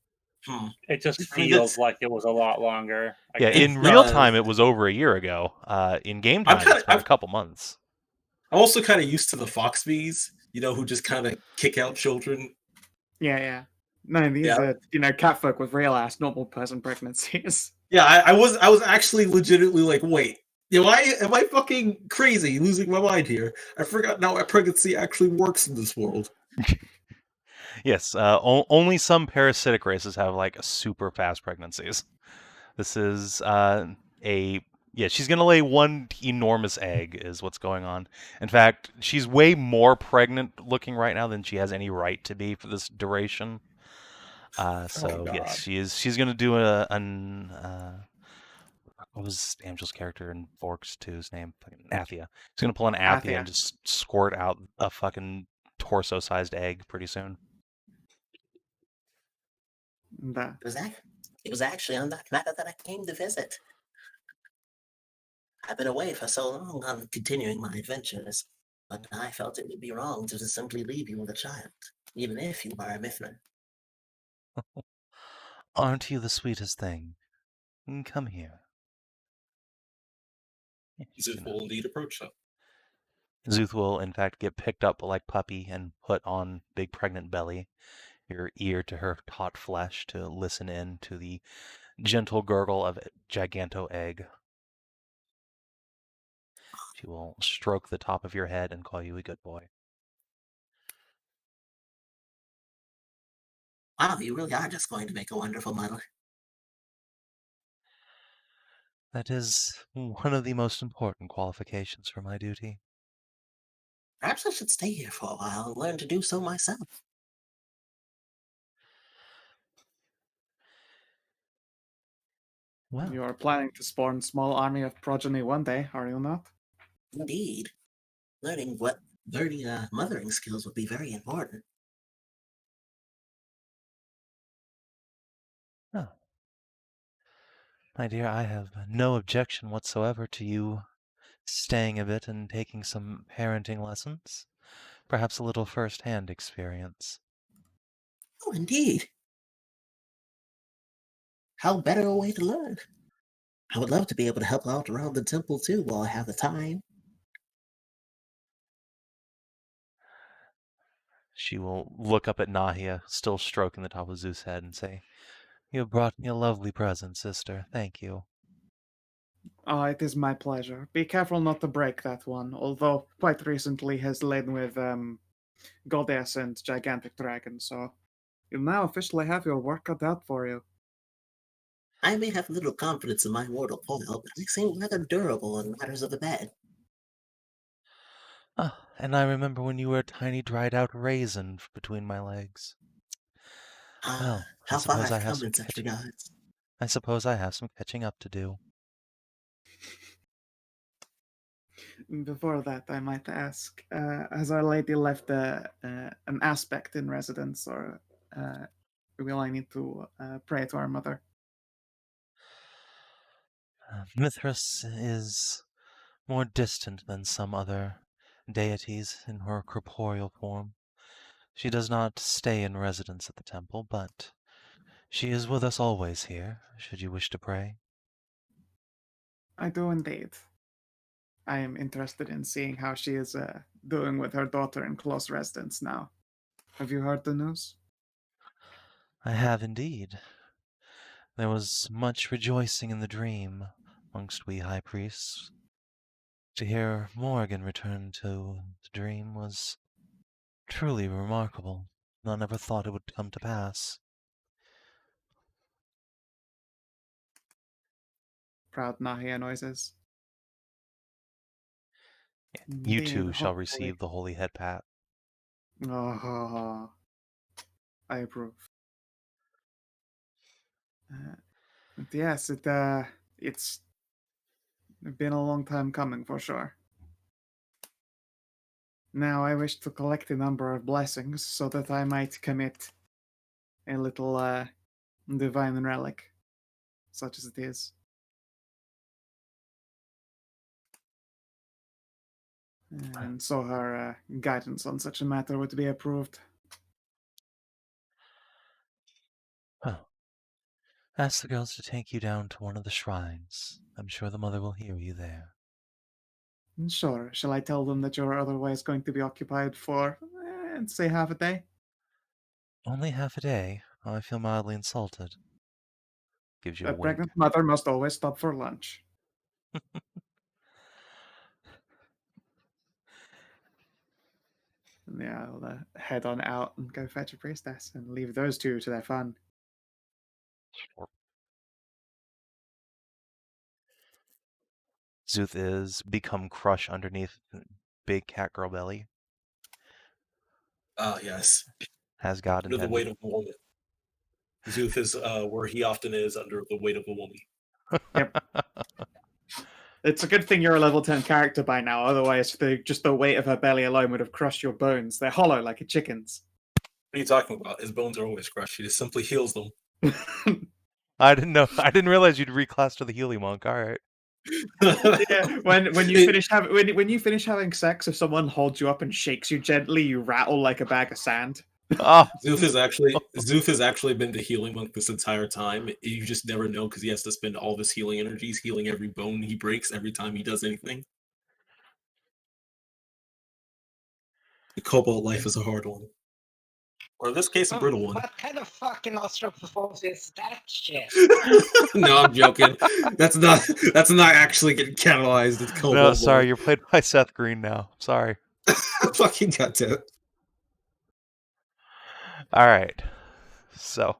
S4: It just
S2: I mean,
S4: feels
S2: that's-
S4: like it was a lot longer. I
S1: Yeah,
S4: guess.
S1: in real time it was over a year ago. In game time it's been a couple months.
S2: I'm also kind of used to the Foxbees, who just kind of kick out children.
S3: Yeah. No, these are, catfolk with real ass normal person pregnancies.
S2: Yeah, I was actually legitimately like, wait, am I fucking crazy, losing my mind here? I forgot now a pregnancy actually works in this world.
S1: Yes, only some parasitic races have like super fast pregnancies. This is she's gonna lay one enormous egg is what's going on. In fact, she's way more pregnant looking right now than she has any right to be for this duration. Yes, she's gonna do what was Angel's character in Forks 2's name? Fucking Nahia. She's gonna pull an Nahia and just squirt out a fucking torso-sized egg pretty soon.
S6: It was actually on that matter that I came to visit. I've been away for so long on continuing my adventures, but I felt it would be wrong to just simply leave you with a child, even if you are a Mithrin.
S1: Aren't you the sweetest thing? Come here.
S2: Szooth will indeed approach them.
S1: Szooth will, in fact, get picked up like puppy and put on big pregnant belly, your ear to her taut flesh to listen in to the gentle gurgle of giganto egg. She will stroke the top of your head and call you a good boy.
S6: Wow, you really are just going to make a wonderful mother.
S1: That is one of the most important qualifications for my duty.
S6: Perhaps I should stay here for a while and learn to do so myself.
S1: Well,
S3: You are planning to spawn small army of progeny one day, are you not?
S6: Indeed. Learning mothering skills would be very important.
S1: oh. My dear, I have no objection whatsoever to you staying a bit and taking some parenting lessons. Perhaps a little first-hand experience.
S6: Oh, indeed. How better a way to learn? I would love to be able to help out around the temple too while I have the time.
S1: She will look up at Nahia, still stroking the top of Szooth's head, and say, "You have brought me a lovely present, sister. Thank you."
S3: Oh, it is my pleasure. Be careful not to break that one, although quite recently has laden with goddess and gigantic dragon, so you'll now officially have your work cut out for you.
S6: I may have little confidence in my mortal coil, but I seem rather durable in matters of the bed.
S1: Ah, and I remember when you were a tiny dried-out raisin between my legs. Well,
S6: How far I've come in such regards.
S1: I suppose I have some catching up to do.
S3: Before that, I might ask, has Our Lady left an aspect in residence, or will I need to pray to our mother?
S1: Mithras is more distant than some other deities in her corporeal form. She does not stay in residence at the temple, but she is with us always here, should you wish to pray.
S3: I do indeed. I am interested in seeing how she is doing with her daughter in close residence now. Have you heard the news?
S1: I have indeed. There was much rejoicing in the dream amongst we high priests. To hear Morrigan return to the dream was truly remarkable. None ever thought it would come to pass.
S3: Proud Nahia noises.
S1: You
S3: Indeed,
S1: too shall
S3: hopefully.
S1: receive the holy head pat.
S3: Oh, I approve. But yes, it's been a long time coming for sure. Now I wish to collect a number of blessings so that I might commit a little divine relic, such as it is. And so her guidance on such a matter would be approved.
S1: Well, ask the girls to take you down to one of the shrines. I'm sure the mother will hear you there.
S3: Sure. Shall I tell them that you're otherwise going to be occupied for, say, half a day?
S1: Only half a day. I feel mildly insulted. Gives you a
S3: A
S1: wink.
S3: pregnant mother must always stop for lunch. And yeah, I'll head on out and go fetch a priestess and leave those two to their fun.
S1: Szooth is become crush underneath big cat girl belly.
S2: Ah, yes.
S1: Has God
S2: Under the
S1: intended.
S2: weight of a woman. Szooth is where he often is under the weight of a woman.
S3: Yep. It's a good thing you're a level 10 character by now, otherwise just the weight of her belly alone would have crushed your bones. They're hollow like a chicken's.
S2: What are you talking about? His bones are always crushed. He just simply heals them.
S1: I didn't know. I didn't realize you'd reclass to the Healy monk. All right.
S3: Yeah, when you finish when you finish having sex, if someone holds you up and shakes you gently, you rattle like a bag of sand.
S1: Oh,
S2: Szooth has actually been the healing monk this entire time. You just never know because he has to spend all of his healing energies healing every bone he breaks every time he does anything. The Kobold life is a hard one. Or in this case, a brittle one.
S5: What kind of fucking Astral performance is that shit?
S2: No, I'm joking. That's not actually getting canonized as Kobold.
S1: no, sorry. You're played by Seth Green now. Sorry.
S2: Fucking got to.
S1: All right. So,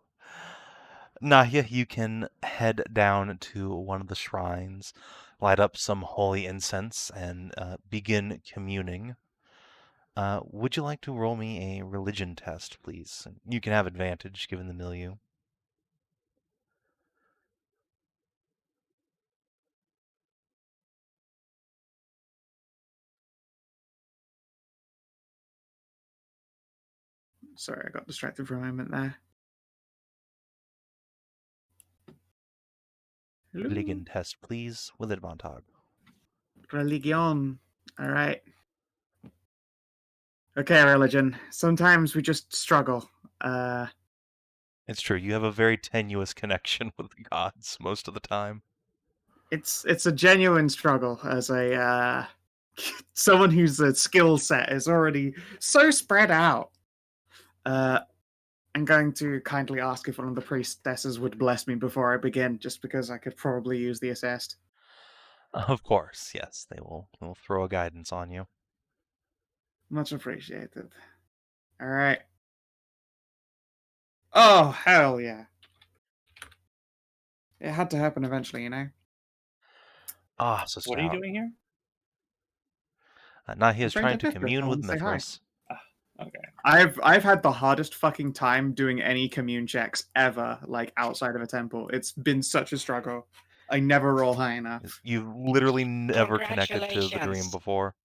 S1: Nahia, you can head down to one of the shrines, light up some holy incense, and begin communing. Would you like to roll me a religion test, please? You can have advantage given the milieu.
S3: Sorry, I got distracted for a moment there. Hello?
S1: Religion test, please, with advantage.
S3: Religion. All right. Okay, religion. Sometimes we just struggle.
S1: It's true. You have a very tenuous connection with the gods most of the time.
S3: It's a genuine struggle as a someone whose skill set is already so spread out. I'm going to kindly ask if one of the priestesses would bless me before I begin, just because I could probably use the assist.
S1: Of course, yes. They will throw a guidance on you.
S3: Much appreciated. All right. Oh, hell yeah. It had to happen eventually, you know?
S1: Ah, so
S4: What are you doing here?
S1: Nahia is
S3: I'm
S1: trying to
S3: Mithras.
S1: commune
S3: I
S1: with
S3: want to say hi.
S1: Mithras.
S4: Okay.
S3: I've had the hardest fucking time doing any commune checks ever, like outside of a temple. It's been such a struggle. I never roll high enough.
S1: You've literally never connected to the dream
S5: Congratulations.
S1: before.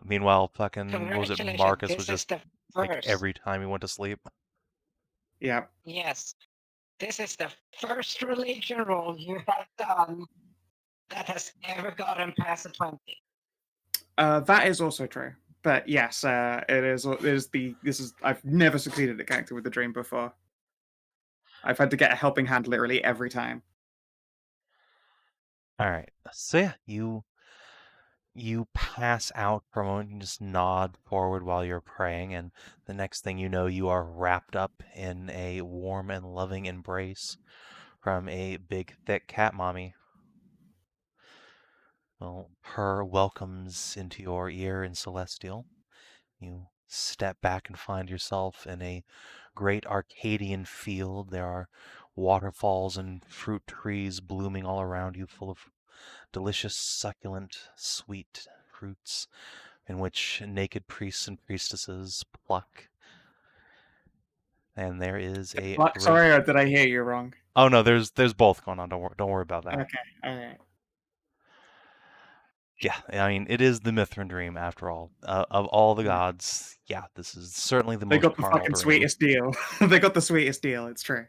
S1: Meanwhile, fucking, what was it,
S5: Congratulations.
S1: Marcus
S5: This
S1: was
S5: is
S1: just
S5: the
S1: like
S5: first.
S1: every time he went to sleep.
S3: Yeah.
S5: Yes. This is the first religion roll you have done that has ever gotten past a 20.
S3: That is also true. But yes, it is. I've never succeeded at connecting with the dream before. I've had to get a helping hand literally every time.
S1: All right. So yeah, you pass out for a moment and just nod forward while you're praying, and the next thing you know, you are wrapped up in a warm and loving embrace from a big, thick cat mommy. Well, her welcomes into your ear in Celestial. You step back and find yourself in a great Arcadian field. There are waterfalls and fruit trees blooming all around you, full of delicious, succulent, sweet fruits in which naked priests and priestesses pluck. And there is a great...
S3: Sorry, or did I hear you wrong?
S1: Oh no, there's both going on. Don't worry about that.
S3: Okay, all right.
S1: Yeah, I mean, it is the Mithrin dream after all. Of all the gods, yeah, this is certainly the
S3: They
S1: most
S3: got the
S1: carnal
S3: fucking
S1: dream.
S3: sweetest deal. They got the sweetest deal. It's true.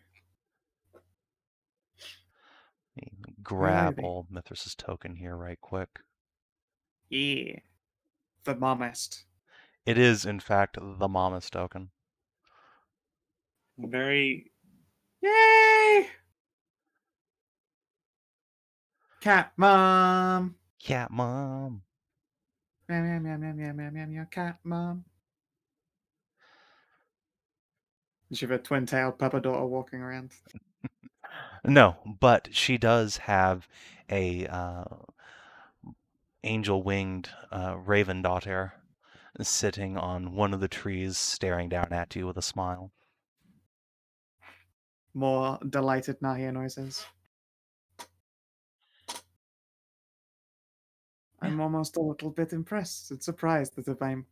S1: Grab old Mithras' token here right quick.
S3: Yeah. The mommest.
S1: It is, in fact, the Mama's token.
S4: Very.
S3: Yay! Cat mom.
S1: Cat mom.
S3: Meow, meow, meow, meow, meow, meow, meow, meow, cat mom. Does she have a twin-tailed papa daughter walking around?
S1: No, but she does have a angel-winged raven daughter sitting on one of the trees staring down at you with a smile.
S3: More delighted Nahia noises. I'm almost a little bit impressed and surprised that I'm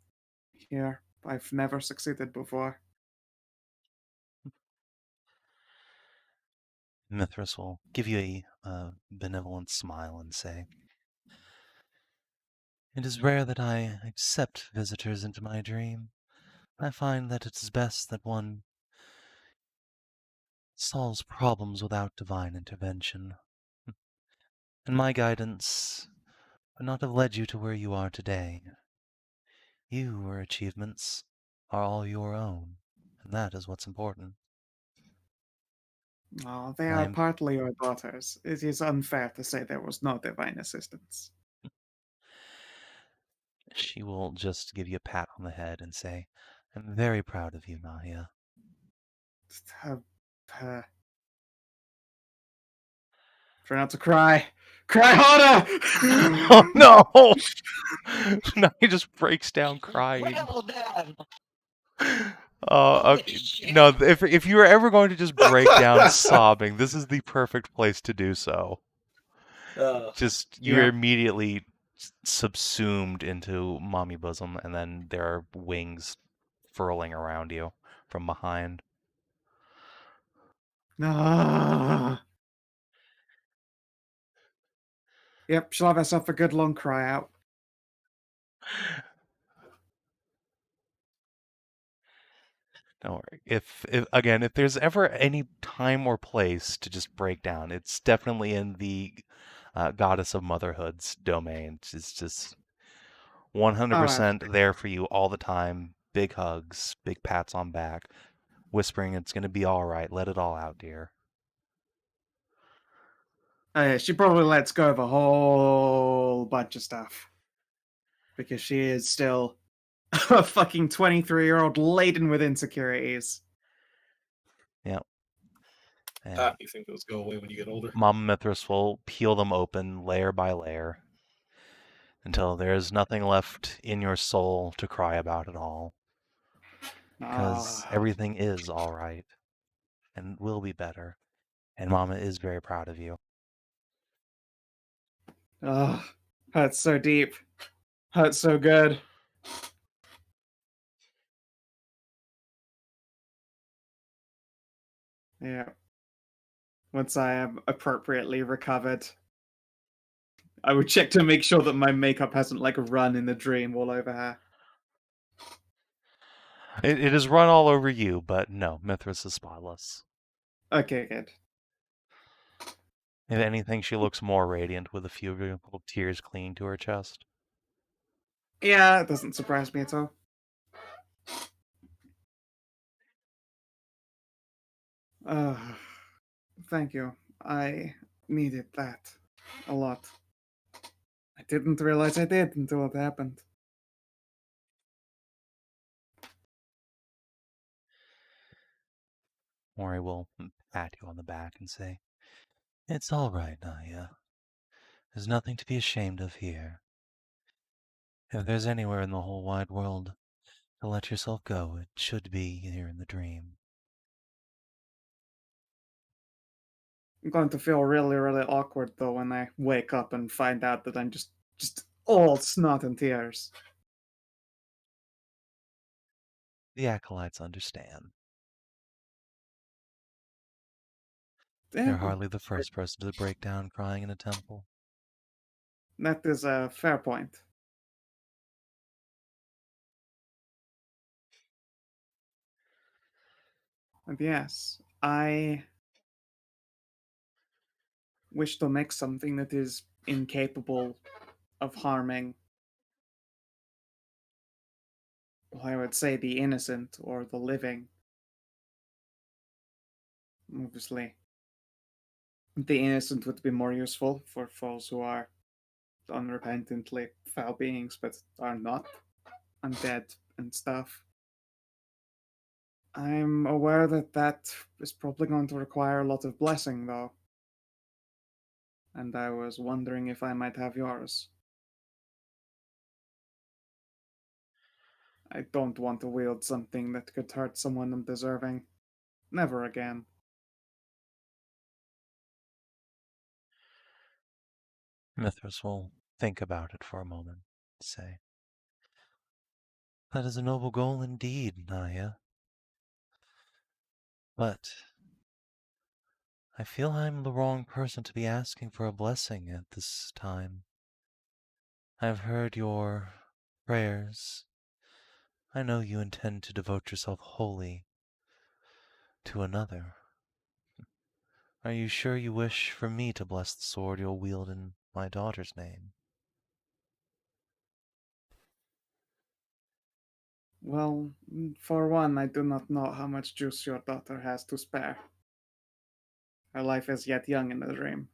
S3: here. I've never succeeded before.
S1: Mithras will give you a benevolent smile and say, "It is rare that I accept visitors into my dream. I find that it is best that one solves problems without divine intervention. And my guidance would not have led you to where you are today. Your achievements are all your own, and that is what's important."
S3: Oh, they are partly your daughters. It is unfair to say there was no divine assistance.
S1: She will just give you a pat on the head and say, "I'm very proud of you, Nahia."
S3: Try not to cry. Cry harder!
S1: Oh no! Nahia just breaks down crying.
S5: Well done.
S1: Okay. No, if you were ever going to just break down sobbing, this is the perfect place to do so. Just you're immediately subsumed into mommy bosom, and then there are wings furling around you from behind.
S3: Yep, she'll have herself a good long cry out.
S1: Don't worry. If there's ever any time or place to just break down, it's definitely in the goddess of motherhood's domain. It's just 100% there for you all the time. Big hugs, big pats on back, whispering, "It's going to be all right. Let it all out, dear."
S3: Oh, yeah, she probably lets go of a whole bunch of stuff. Because she is still a fucking 23-year-old laden with insecurities.
S1: Yep.
S2: You think those go away when you get older?
S1: Mama Mithras will peel them open layer by layer until there's nothing left in your soul to cry about at all. Because everything is all right and will be better. And Mama is very proud of you.
S3: Oh, hurts so deep. Hurts so good. Yeah. Once I am appropriately recovered, I would check to make sure that my makeup hasn't like run in the dream all over her.
S1: It is run all over you, but no, Mithras is spotless.
S3: Okay, good.
S1: If anything, she looks more radiant with a few little tears clinging to her chest.
S3: Yeah, it doesn't surprise me at all. Thank you. I needed that a lot. I didn't realize I did until it happened.
S1: Mori will pat you on the back and say, "It's all right, Nahia. There's nothing to be ashamed of here. If there's anywhere in the whole wide world to let yourself go, it should be here in the dream."
S3: I'm going to feel really, really awkward though when I wake up and find out that I'm just all snot and tears.
S1: The acolytes understand.
S3: Yeah,
S1: You're hardly the first person to break down crying in a temple.
S3: that is a fair point. And yes, I wish to make something that is incapable of harming, well, I would say, the innocent or the living. Obviously, the innocent would be more useful for foes who are unrepentantly foul beings but are not undead and stuff. I'm aware that that is probably going to require a lot of blessing, though. And I was wondering if I might have yours. I don't want to wield something that could hurt someone undeserving. Never again.
S1: Mithras will think about it for a moment and say, "That is a noble goal indeed, Nahia. But I feel I'm the wrong person to be asking for a blessing at this time. I've heard your prayers. I know you intend to devote yourself wholly to another. Are you sure you wish for me to bless the sword you'll wield in my daughter's name?"
S3: Well, for one, I do not know how much juice your daughter has to spare. Her life is yet young in the dream.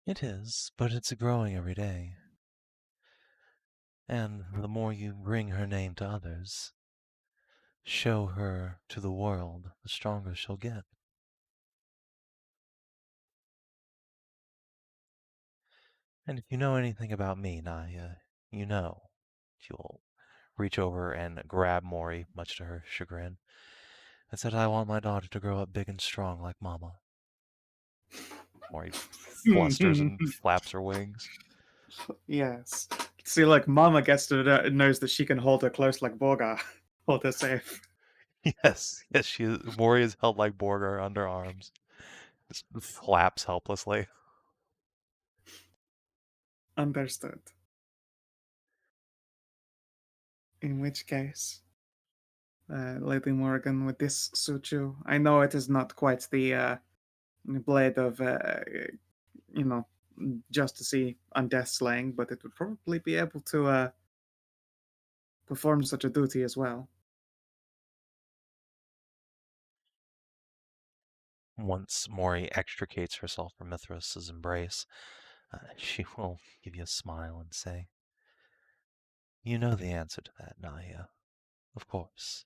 S1: It is, but it's growing every day. And the more you bring her name to others, show her to the world, the stronger she'll get. And if you know anything about me, Nahia, you know you'll reach over and grab Mori, much to her chagrin, and said, "I want my daughter to grow up big and strong like Mama." Mori flusters and flaps her wings.
S3: Yes. See, like, Mama gets to knows that she can hold her close like Borga. Hold her safe.
S1: Yes, Mori is held like Borger under arms. Just flaps helplessly.
S3: Understood. In which case, Lady Morgan, would this suit you? I know it is not quite the blade of, you know, justicey and death slaying, but it would probably be able to perform such a duty as well.
S1: Once Mori extricates herself from Mithras's embrace, she will give you a smile and say, "You know the answer to that, Nahia. Of course.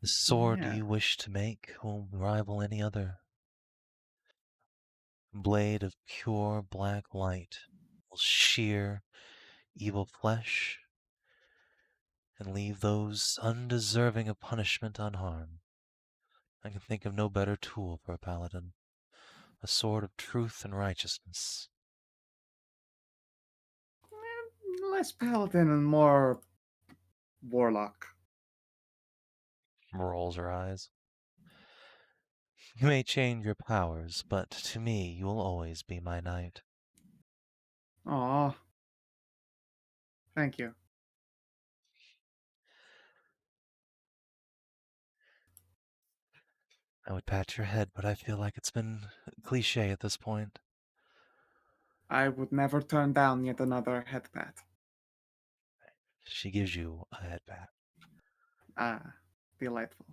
S1: The sword
S3: Yeah.
S1: you wish to make will rival any other. A blade of pure black light will shear evil flesh and leave those undeserving of punishment unharmed. I can think of no better tool for a paladin. A sword of truth and righteousness."
S3: Less paladin and more warlock.
S1: Rolls her eyes. "You may change your powers, but to me you will always be my knight."
S3: Aw. Thank you.
S1: I would pat your head, but I feel like it's been cliche at this point.
S3: I would never turn down yet another head pat.
S1: She gives you a head pat.
S3: Ah, delightful.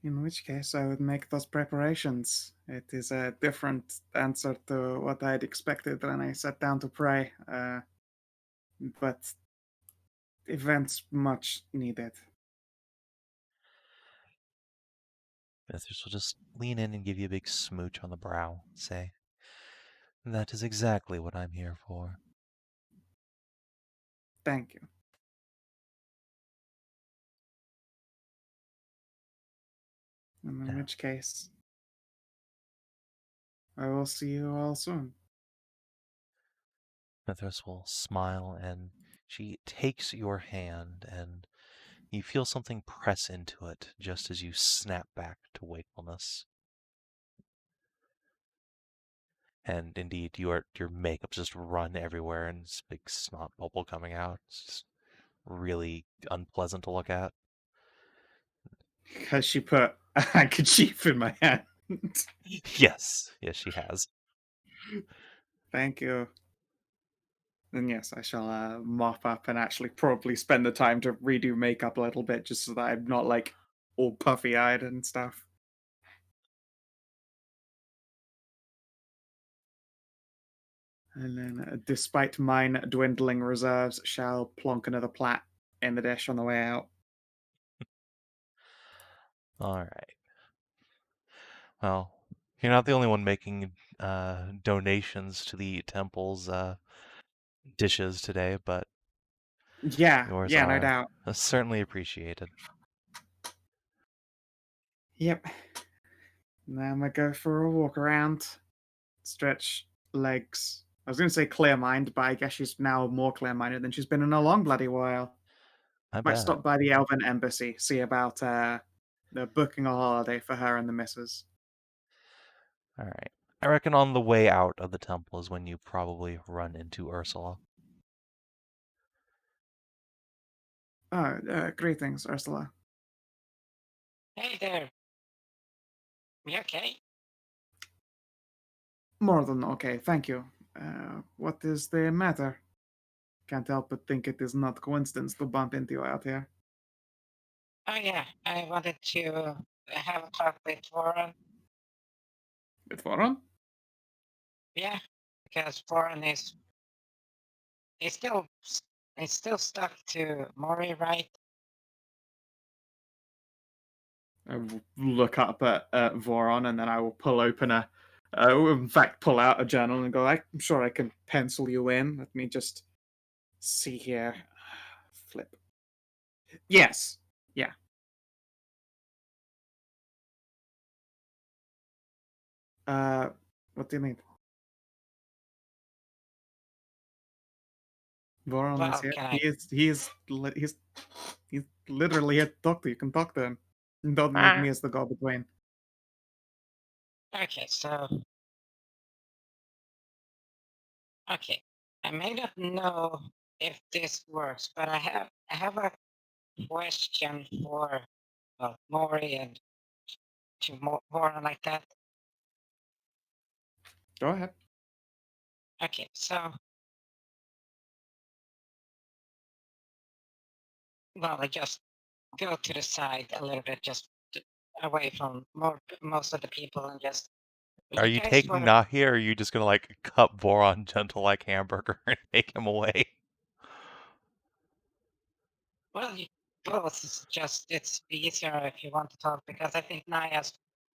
S3: In which case, I would make those preparations. It is a different answer to what I'd expected when I sat down to pray, but events much needed.
S1: Kinathis will just lean in and give you a big smooch on the brow. Say, that is exactly what I'm here for.
S3: Thank you. And in
S1: Yeah.
S3: which case, I will see you all soon.
S1: Kinathis will smile and she takes your hand and you feel something press into it just as you snap back to wakefulness. And indeed, your makeup's just run everywhere and this big snot bubble coming out. It's just really unpleasant to look at.
S3: Has she put a handkerchief in my hand?
S1: Yes, she has.
S3: Thank you. Then yes, I shall mop up and actually probably spend the time to redo makeup a little bit just so that I'm not like all puffy eyed and stuff. And then, despite mine dwindling reserves, shall plonk another plat in the dish on the way out.
S1: All right. Well, you're not the only one making donations to the temple's dishes today, but
S3: Yeah,
S1: yours
S3: no
S1: are
S3: doubt.
S1: certainly appreciated.
S3: Yep. Now I'm gonna go for a walk around, stretch legs. I was gonna say clear mind, but I guess she's now more clear minded than she's been in a long bloody while.
S1: I
S3: Might
S1: bet.
S3: stop by the Elven Embassy, see about the booking a holiday for her and the missus.
S1: All right. I reckon on the way out of the temple is when you probably run into Ursula.
S3: Oh, greetings, Ursula.
S5: Hey there. You okay?
S3: More than okay, thank you. What is the matter? Can't help but think it is not coincidence to bump into you out here.
S5: Oh yeah, I wanted to have a talk with Warren.
S3: With Voron?
S5: Yeah, because Warren is he's still he's still stuck to Mori, right?
S3: I will look up at Voron and then I will pull open in fact, pull out a journal and go, I'm sure I can pencil you in. Let me just see here. Flip. Yes. Yeah. What do you mean? Voron is
S5: Well,
S3: here.
S5: can I?
S3: He's literally here to talk to you. You can talk to him. You don't need me as the go-between.
S5: Okay, so okay, I may not know if this works, but I have a question for Mori and to Warren like that.
S3: Go ahead.
S5: Okay, so well, I just go to the side a little bit, just away from most of the people, and just
S1: Are
S5: you
S1: you
S5: guys
S1: taking
S5: were
S1: Nahia, or are you just gonna like cut Boron gentle like hamburger and take him away?
S5: well, you both. It's just it's easier if you want to talk because I think Naya's.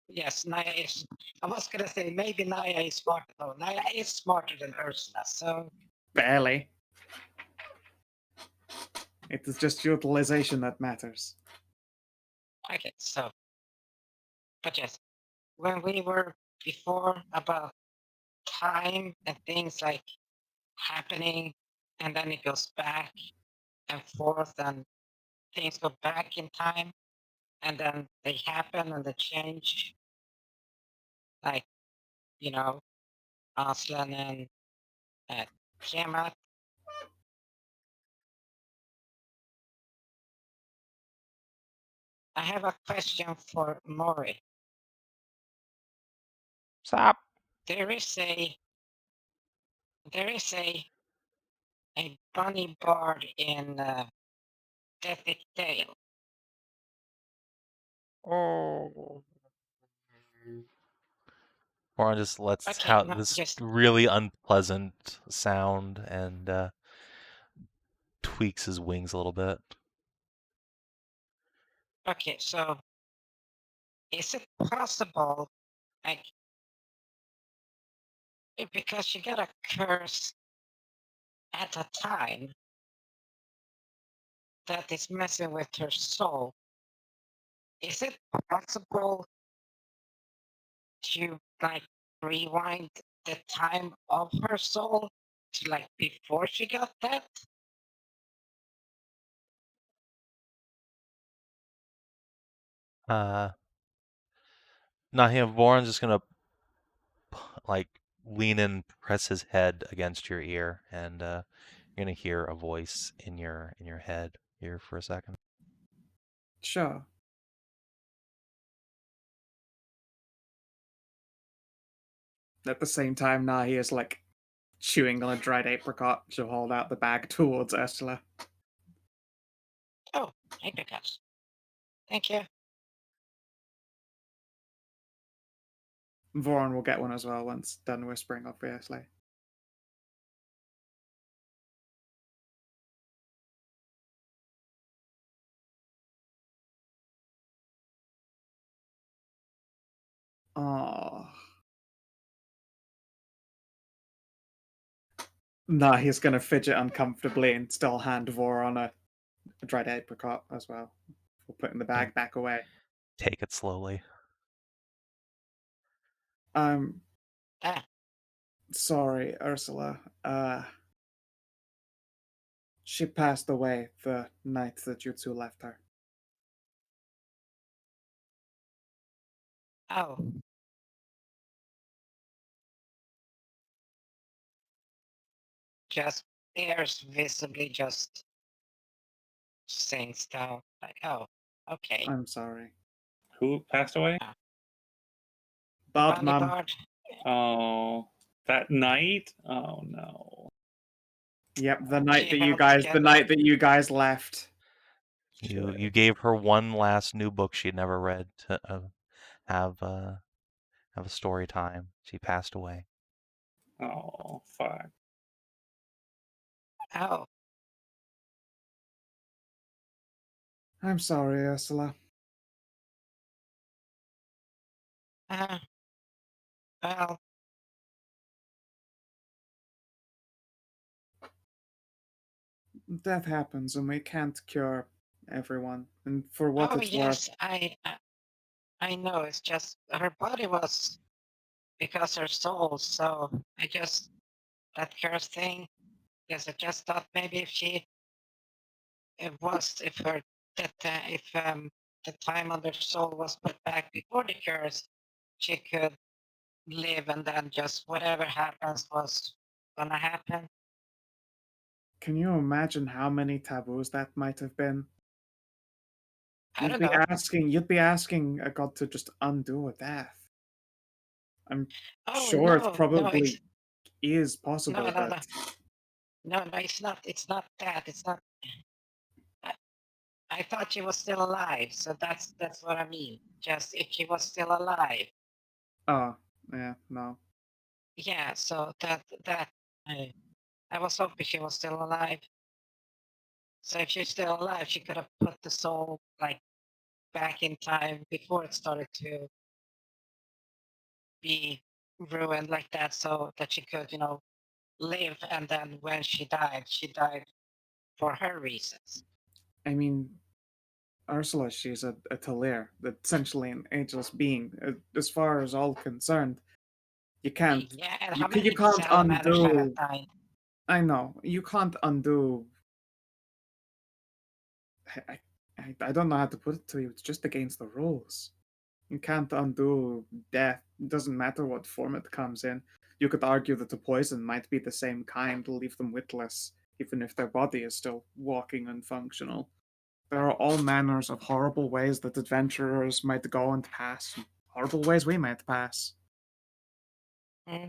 S5: Yes, Naya is. I was gonna say maybe Naya is smarter though. Naya is smarter than Ursula, so
S3: Barely. It is just utilization that matters.
S5: okay. So, but yes, when we were before about time and things like happening, and then it goes back and forth, and things go back in time, and then they happen and they change, like you know, Aslan and Tiamat. I have a question for Mori.
S1: Stop.
S5: There is a bunny bard in Deathwick Dale.
S1: Oh. Warren just lets
S5: Okay,
S1: out
S5: no,
S1: this
S5: just
S1: really unpleasant sound and tweaks his wings a little bit.
S5: okay. So, is it possible, like, because she got a curse at a time that is messing with her soul? Is it possible to like rewind the time of her soul to like before she got that?
S1: Nahia, Warren's just gonna like lean in, press his head against your ear, and you're gonna hear a voice in your head here for a second.
S3: Sure. At the same time, Nahia is like chewing on a dried apricot to hold out the bag towards Ursula.
S5: Oh, apricots. Thank you.
S3: Voron will get one as well once done whispering, obviously. Oh. Nah, he's gonna fidget uncomfortably and still hand Voron a dried apricot as well. We'll put in the bag back away.
S1: Take it slowly.
S3: I'm
S5: Ah,
S3: sorry, Ursula. She passed away the night that you two left her.
S5: oh. Just ears visibly just sinks down. Like, oh, okay.
S3: I'm sorry.
S4: Who passed away?
S3: Bad
S5: Bunny
S3: mum.
S5: bard.
S4: Oh, that night? Oh no.
S3: Yep, the night
S5: She
S3: that you
S5: held
S3: guys the
S5: together.
S3: night that you guys left.
S1: You gave her one last new book she'd never read to have a story time. She passed away.
S4: Oh, fuck.
S5: Oh,
S3: I'm sorry, Ursula.
S5: well,
S3: Death happens and we can't cure everyone. And for what
S5: oh
S3: it's
S5: yes,
S3: worth,
S5: I know. It's just her body was because her soul. So I just that curse thing. Yes, I just thought maybe if she if her that if the time on her soul was put back before the curse, she could live and then just whatever happens was gonna happen.
S3: can you imagine how many taboos that might have been?
S5: I don't know.
S3: You'd be asking a god to just undo a death. I'm
S5: Oh
S3: sure it
S5: no,
S3: probably is
S5: no,
S3: possible,
S5: no, no,
S3: but
S5: no, it's not. It's not that. It's not. I thought she was still alive, so that's what I mean. Just if she was still alive,
S3: oh, yeah, no.
S5: yeah. So that I was hoping she was still alive. So if she's still alive, she could have put the soul like back in time before it started to be ruined like that, so that she could, live. And then when she died for her reasons.
S3: I mean, Ursula, she's a Talir, essentially an ageless being. As far as all concerned, you can't
S5: Yeah, and
S3: you,
S5: how
S3: you
S5: many
S3: can't
S5: salamanders have
S3: undo.
S5: died?
S3: I know you can't undo. I don't know how to put it to you. It's just against the rules. You can't undo death. It doesn't matter what form it comes in. You could argue that the poison might be the same kind, leave them witless, even if their body is still walking and functional. There are all manners of horrible ways that adventurers might go and pass, and horrible ways we might pass.
S5: Well,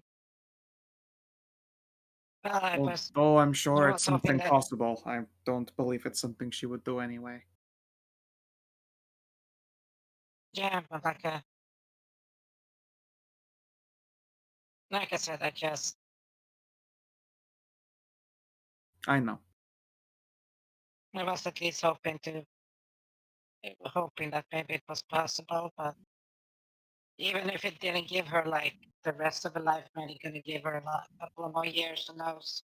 S5: I was
S3: Although I'm sure
S5: I
S3: it's
S5: was hoping
S3: something
S5: that-
S3: possible, I don't believe it's something she would do anyway.
S5: yeah, but like I said,
S3: I know.
S5: I was at least hoping that maybe it was possible, but even if it didn't give her like the rest of her life, maybe gonna give her a couple of more years, who knows?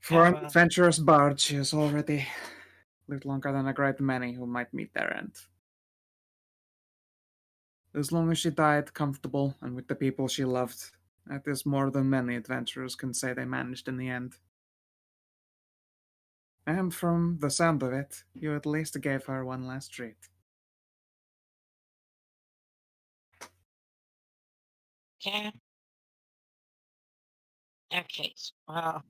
S3: For
S5: Yeah,
S3: an
S5: well.
S3: adventurous bard, she has already lived longer than a great many who might meet their end. As long as she died comfortable and with the people she loved, that is more than many adventurers can say they managed in the end. And from the sound of it, you at least gave her one last treat.
S5: Yeah. Okay, well.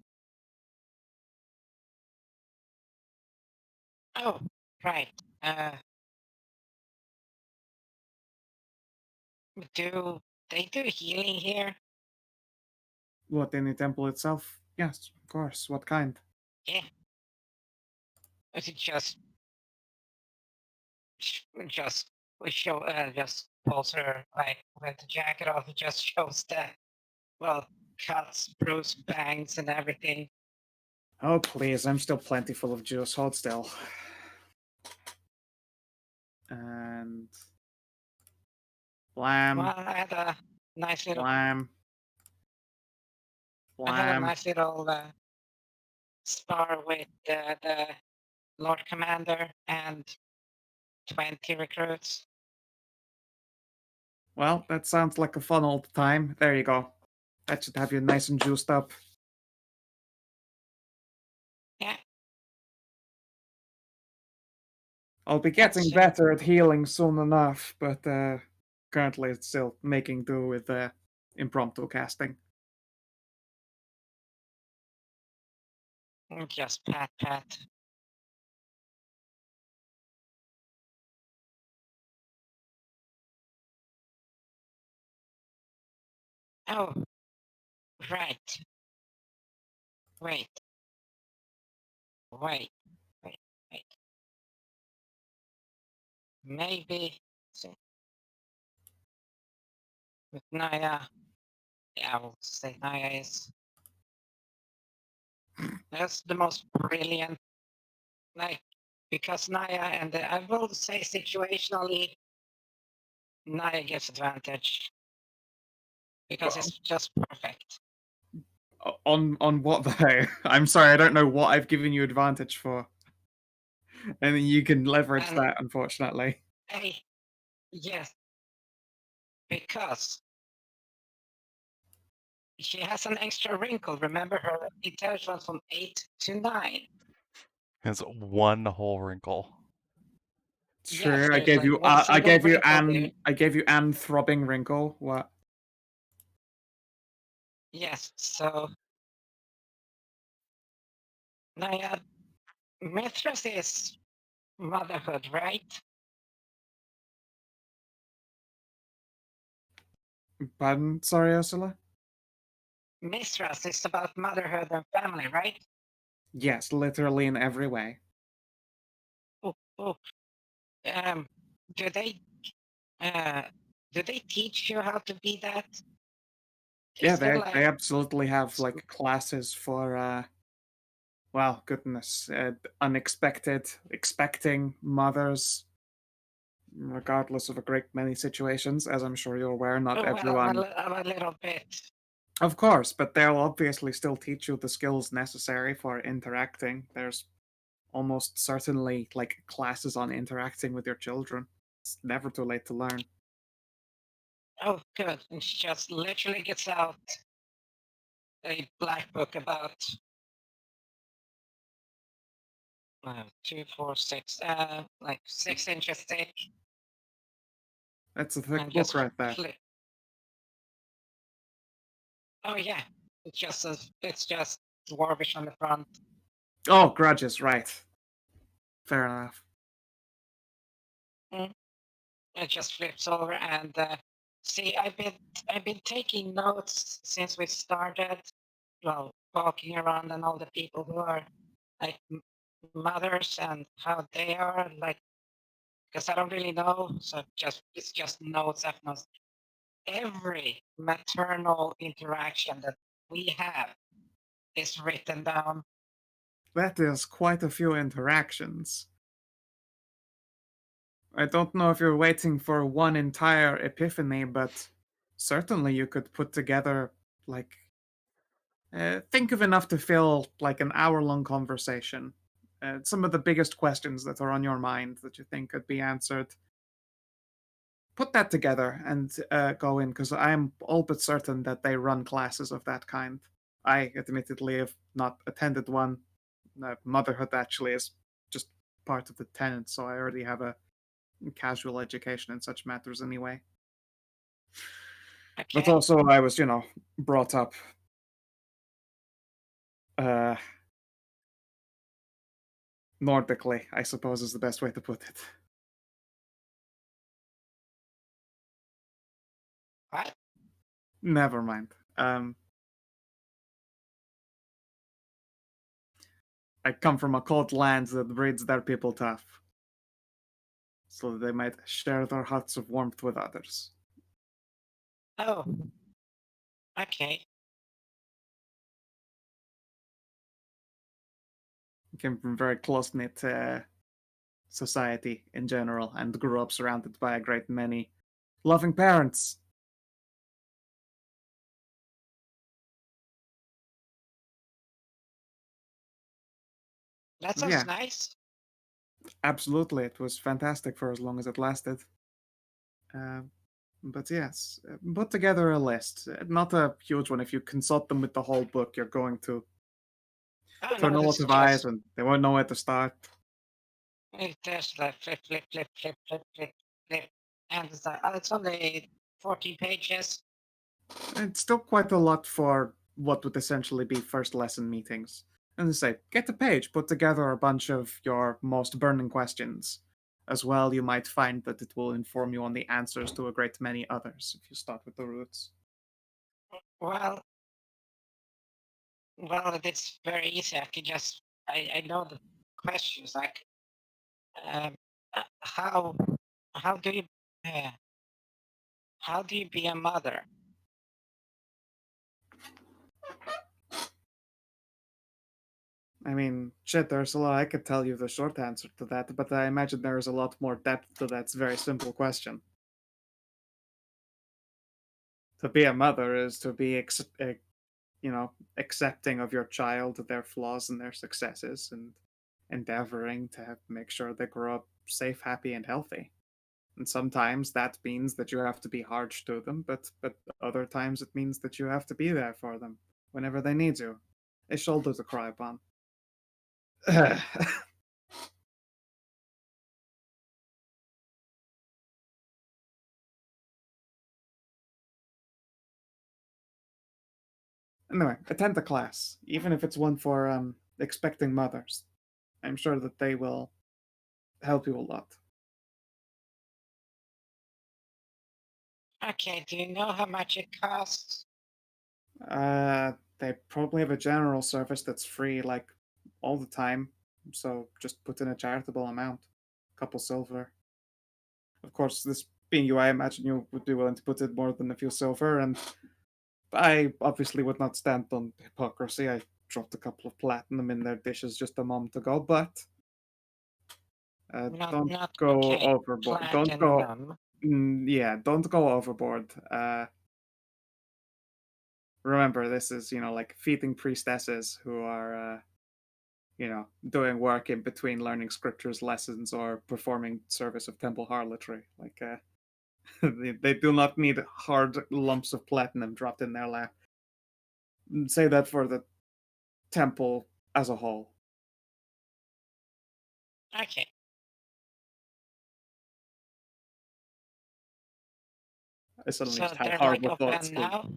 S5: Oh, right. Do they do healing here?
S3: What, in the temple itself? Yes, of course. What kind?
S5: Yeah. Is it just we show just pulls her like with the jacket off? It just shows the cuts, bruised bangs, and everything.
S3: Oh, please, I'm still plentiful of juice. Hold still. And... Blam.
S5: Well, I had a nice little.
S3: Blam.
S5: I had a
S3: Blam.
S5: nice little spar with the Lord Commander and 20 recruits.
S3: Well, that sounds like a fun old time. There you go. That should have you nice and juiced up.
S5: Yeah.
S3: I'll be getting
S5: That's,
S3: better at healing soon enough, but currently it's still making do with impromptu casting.
S5: Just pat. Oh, right. Wait. Maybe with Nahia. Yeah, I will say Nahia is. That's the most brilliant. Like, because Nahia and I will say situationally, Nahia gets advantage. Because it's just perfect.
S3: On what though? I'm sorry, I don't know what I've given you advantage for. And then you can leverage that, unfortunately.
S5: Hey, yes. Because she has an extra wrinkle. Remember, her intelligence from 8 to 9.
S1: It's one whole wrinkle.
S3: Sure,
S5: Yes,
S3: I
S5: there's
S3: gave
S5: like
S3: you
S5: one
S3: I
S5: single
S3: gave you
S5: wrinkle there.
S3: I gave you an throbbing wrinkle. What?
S5: Yes, so Nahia, Mistress is motherhood, right?
S3: Pardon? Sorry, Ursula?
S5: Mistress is about motherhood and family, right?
S3: Yes, literally in every way.
S5: Oh. Do they teach you how to be that?
S3: Yeah,
S5: Is there
S3: they absolutely have like classes for well, goodness, expecting mothers, regardless of a great many situations, as I'm sure you're aware, not everyone.
S5: a little bit.
S3: Of course, but they'll obviously still teach you the skills necessary for interacting. There's almost certainly like classes on interacting with your children. It's never too late to learn.
S5: Oh, good. And she just literally gets out a black book about 2, 4, 6, like 6 inches thick.
S3: That's a thick
S5: And
S3: book
S5: just
S3: right there.
S5: Oh yeah, it's just dwarvish on the front.
S3: Oh, grudges, right. Fair enough.
S5: It just flips over and see. I've been taking notes since we started. Well, walking around and all the people who are like mothers and how they are like. Because I don't really know, so it's just notes. I've notes. Every maternal interaction that we have is written down.
S3: That is quite a few interactions. I don't know if you're waiting for one entire epiphany, but certainly you could put together, like, think of enough to fill like an hour-long conversation. Some of the biggest questions that are on your mind that you think could be answered. Put that together and go in, because I'm all but certain that they run classes of that kind. I admittedly have not attended one. Motherhood actually is just part of the tenant, so I already have a casual education in such matters anyway. But
S5: Okay.
S3: also, I was, brought up Nordically, I suppose is the best way to put it.
S5: What?
S3: Never mind. I come from a cold land that breeds their people tough, so that they might share their hearts of warmth with others.
S5: Oh. Okay.
S3: I came from a very close-knit society in general, and grew up surrounded by a great many loving parents.
S5: That sounds
S3: Yeah,
S5: nice.
S3: absolutely. It was fantastic for as long as it lasted. But yes, put together a list. Not a huge one. If you consult them with the whole book, you're going to
S5: Oh
S3: turn
S5: no,
S3: a
S5: this
S3: lot
S5: is
S3: of eyes
S5: just
S3: and they won't know where to start.
S5: it's just like flip, flip, flip, flip, flip, flip, flip, and it's only 14 pages.
S3: It's still quite a lot for what would essentially be first lesson meetings. And to say, get a page, put together a bunch of your most burning questions. As well, you might find that it will inform you on the answers to a great many others if you start with the roots.
S5: Well, it's very easy. I can just I know the questions like um, uh, how how do you uh, how do you be a mother?
S3: I mean, shit, Ursula, I could tell you the short answer to that, but I imagine there is a lot more depth to that very simple question. To be a mother is to be, accepting of your child, their flaws and their successes, and endeavoring to make sure they grow up safe, happy, and healthy. And sometimes that means that you have to be harsh to them, but other times it means that you have to be there for them whenever they need you. A shoulder to cry upon. Anyway, attend the class, even if it's one for expecting mothers. I'm sure that they will help you a lot.
S5: Okay, do you know how much it costs?
S3: They probably have a general service that's free, like all the time. So just put in a charitable amount, a couple silver. Of course, this being you, I imagine you would be willing to put in more than a few silver, and I obviously would not stand on hypocrisy. I dropped a couple of platinum in their dishes just a moment ago, but don't
S5: Not
S3: go
S5: okay.
S3: overboard. Don't go.
S5: Platinum.
S3: Yeah, don't go overboard. Remember, this is like feeding priestesses who are doing work in between learning scriptures lessons or performing service of temple harlotry. Like, they do not need hard lumps of platinum dropped in their lap. Say that for the temple as a whole.
S5: Okay.
S3: I suddenly
S5: So
S3: just had
S5: they're like
S3: horrible thoughts.
S5: open now?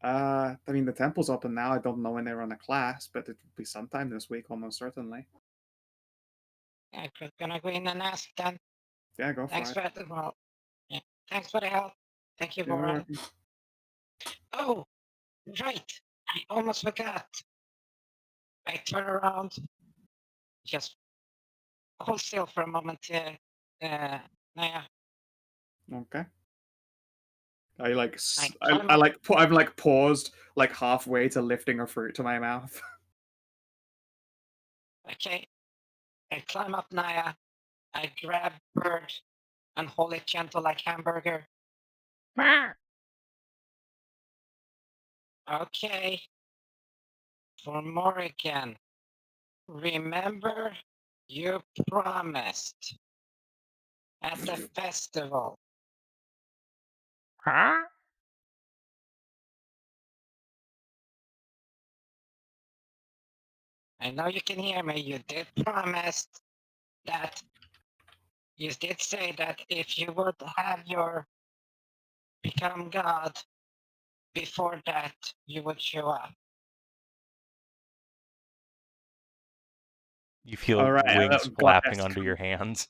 S3: I mean, the temple's open now. I don't know when they run a class, but it will be sometime this week, almost certainly.
S5: I'm gonna go in and ask then.
S3: Yeah, go
S5: Thanks
S3: for it.
S5: for the well, yeah. Thanks for the help. Thank you,
S3: You're
S5: Warren.
S3: welcome.
S5: Oh, right. I almost forgot. I turn around. Just hold still for a moment. Nahia.
S3: Okay. I like
S5: I'm
S3: I've paused like halfway to lifting a fruit to my mouth.
S5: Okay. I climb up Nahia. I grab bird and hold it gentle like hamburger. Okay. For Morrigan. Remember you promised at the festival. I know you can hear me. You did promise that. You did say that if you would have your become God before that, you would show up.
S1: You feel
S3: All right,
S1: wings
S3: God
S1: flapping
S3: has
S1: under your hands.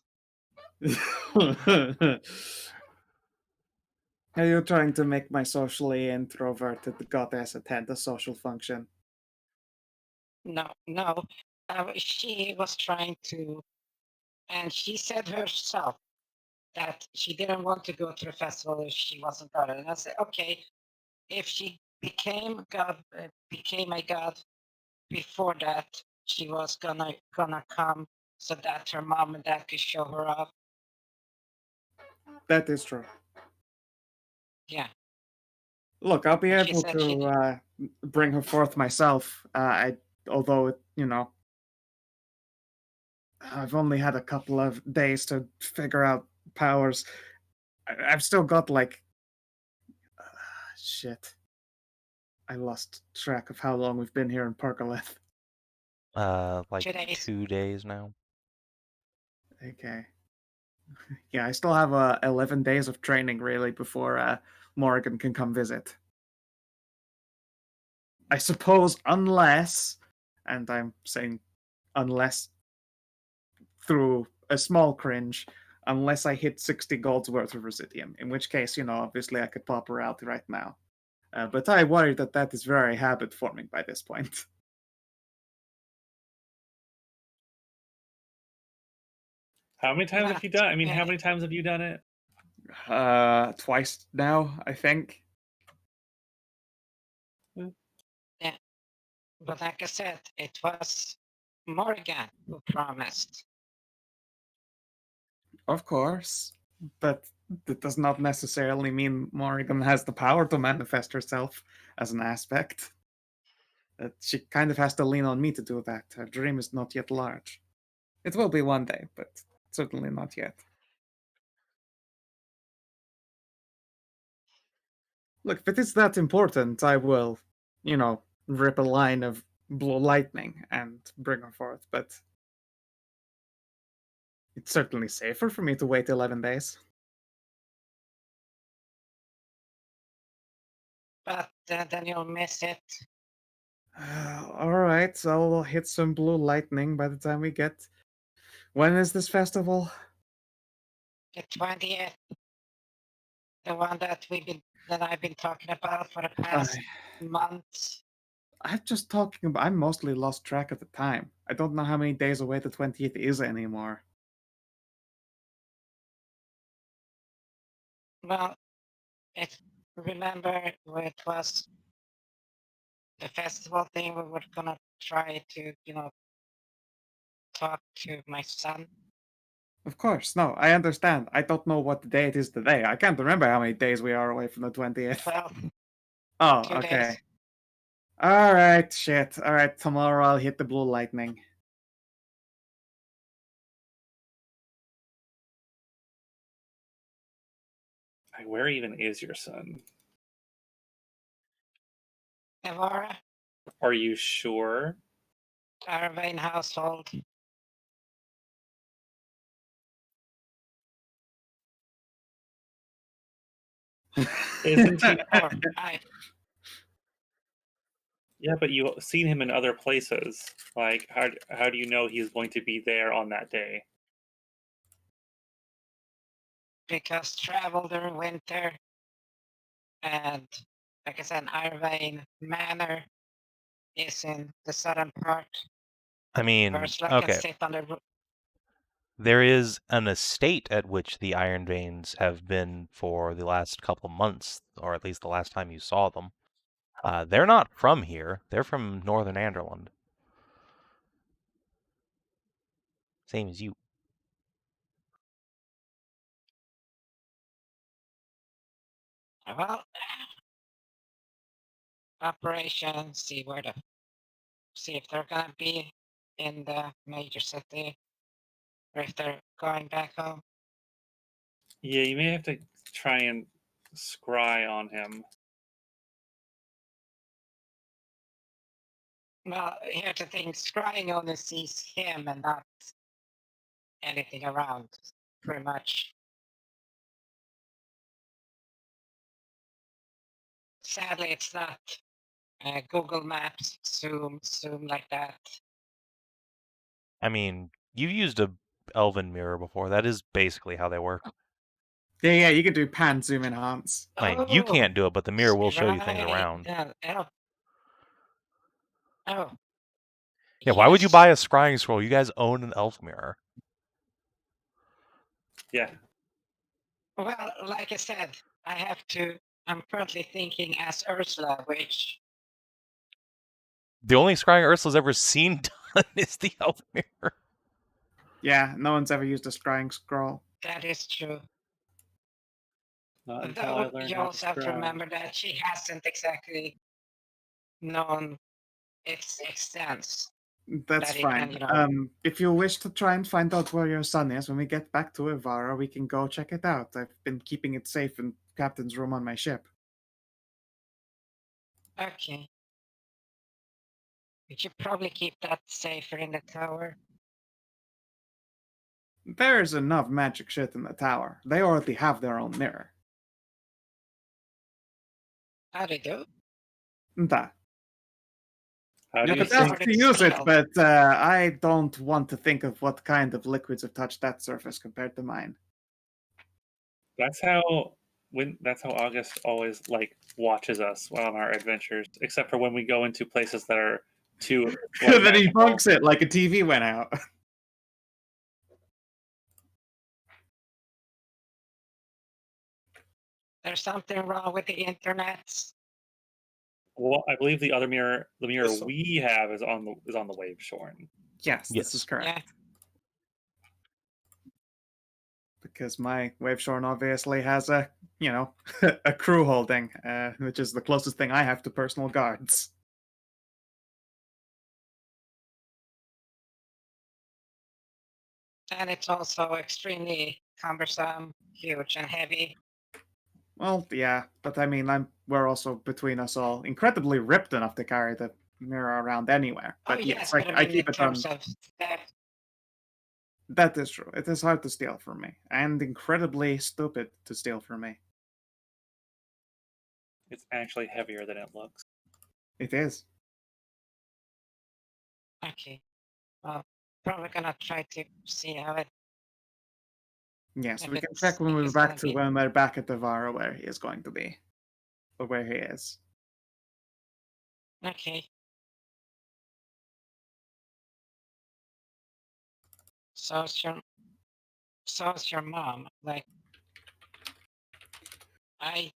S3: Are you trying to make my socially introverted goddess attend a social function?
S5: No. She was trying to, and she said herself that she didn't want to go to the festival if she wasn't God. And I said, okay, if she became God, became a God before that, she was gonna come so that her mom and dad could show her up.
S3: That is true.
S5: Yeah.
S3: Look, I'll be
S5: And she
S3: able
S5: said she did.
S3: to bring her forth myself. Although I've only had a couple of days to figure out powers. I've still got like shit. I lost track of how long we've been here in Percoleth.
S1: Like
S5: 2 days.
S1: 2 days now.
S3: Okay. Yeah, I still have 11 days of training really before Morrigan can come visit. I suppose unless, and I'm saying unless through a small cringe, unless I hit 60 gold's worth of Residium, in which case, obviously I could pop her out right now. But I worry that that is very habit forming by this point.
S4: How many times have you done? I mean, how many times have you done it?
S3: Twice now, I think.
S5: Yeah. But like I said, it was Morgan who promised.
S3: Of course. But that does not necessarily mean Morrigan has the power to manifest herself as an aspect. She kind of has to lean on me to do that. Her dream is not yet large. It will be one day, but certainly not yet. Look, if it is that important, I will, rip a line of blue lightning and bring her forth, but it's certainly safer for me to wait 11 days.
S5: But then you'll miss it.
S3: Alright, so we'll hit some blue lightning by the time we get... When is this festival?
S5: The 20th. The one that I've been talking about for the past months.
S3: I'm mostly lost track of the time. I don't know how many days away the 20th is anymore.
S5: Well, remember it was the festival thing. We were gonna try to, talk to my son.
S3: Of course, no, I understand. I don't know what day it is today. I can't remember how many days we are away from the 20th.
S5: 12.
S3: Oh,
S5: 2
S3: okay.
S5: days.
S3: Alright, shit. Alright, tomorrow I'll hit the blue lightning.
S4: Where even is your son?
S5: Evara,
S4: Are you sure?
S5: our main household.
S4: Isn't he? Yeah, but you've seen him in other places. Like, how do you know he's going to be there on that day?
S5: Because travel during winter, and like I said, Irvine Manor is in the southern part.
S1: I mean,
S5: Ursula can
S1: okay.
S5: sit on the roof.
S1: There is an estate at which the Iron Veins have been for the last couple months, or at least the last time you saw them. They're not from here. They're from Northern Anderland. Same as you.
S5: Well, operation, see if they're gonna be in the major city, or if they're going back home.
S4: Yeah, you may have to try and scry on him.
S5: Well, here's the thing: scrying only sees him and not anything around, pretty much. Sadly, it's not Google Maps, zoom like that.
S1: I mean, you've used a Elven mirror before. That is basically how they work.
S3: Yeah, you can do pan zoom enhance.
S1: I mean, you can't do it, but the mirror will show you things
S5: Scry,
S1: around.
S5: Oh.
S1: Yeah, why would you
S5: Yes.
S1: buy a scrying scroll? You guys own an elf mirror.
S4: Yeah.
S5: Well, like I said, I'm currently thinking as Ursula, which
S1: The only scrying Ursula's ever seen done is the elf mirror.
S3: Yeah, no one's ever used a scrying scroll.
S5: that is true.
S4: Not until I
S5: Though
S4: learned
S5: you
S4: how to
S5: also have to
S4: scry.
S5: remember that she hasn't exactly known its extents.
S3: That's
S5: That it
S3: fine.
S5: can,
S3: If you wish to try and find out where your son is when we get back to Ivara, we can go check it out. I've been keeping it safe in captain's room on my ship.
S5: Okay. We should probably keep that safer in the tower.
S3: There's enough magic shit in the tower. They already have their own mirror.
S5: How do you do?
S3: That.
S4: How do
S3: You
S4: you
S3: could ask
S4: think?
S3: to use it,
S5: Scale.
S3: but I don't want to think of what kind of liquids have touched that surface compared to mine.
S4: That's how August always watches us on our adventures, except for when we go into places that are too.
S3: Then he
S4: magical.
S3: bunks it like a TV went out.
S5: There's something wrong with the internet.
S4: Well, I believe the mirror
S2: This one.
S4: we have is on the wave shorn.
S3: Yes, this
S1: Yes.
S3: is correct.
S5: Yeah.
S3: Because my Waveshorn obviously has a, a crew holding, which is the closest thing I have to personal guards.
S5: And it's also extremely cumbersome, huge, and heavy.
S3: Well, yeah, but I mean, we're also between us all incredibly ripped enough to carry the mirror around anywhere. But yes,
S5: but
S3: I
S5: in
S3: keep it on.
S5: terms of theft,
S3: That is true. It is hard to steal from me, and incredibly stupid to steal from me.
S4: It's actually heavier than it looks.
S3: It is.
S5: okay. Well, probably gonna try to see how it.
S3: Yes,
S5: If
S3: we can
S5: it's-
S3: check when
S5: if
S3: we're
S5: it's
S3: back
S5: gonna
S3: to
S5: be-
S3: when we're back at the Vara where he is going to be, or where he is.
S5: Okay. So it's your mom. Like, I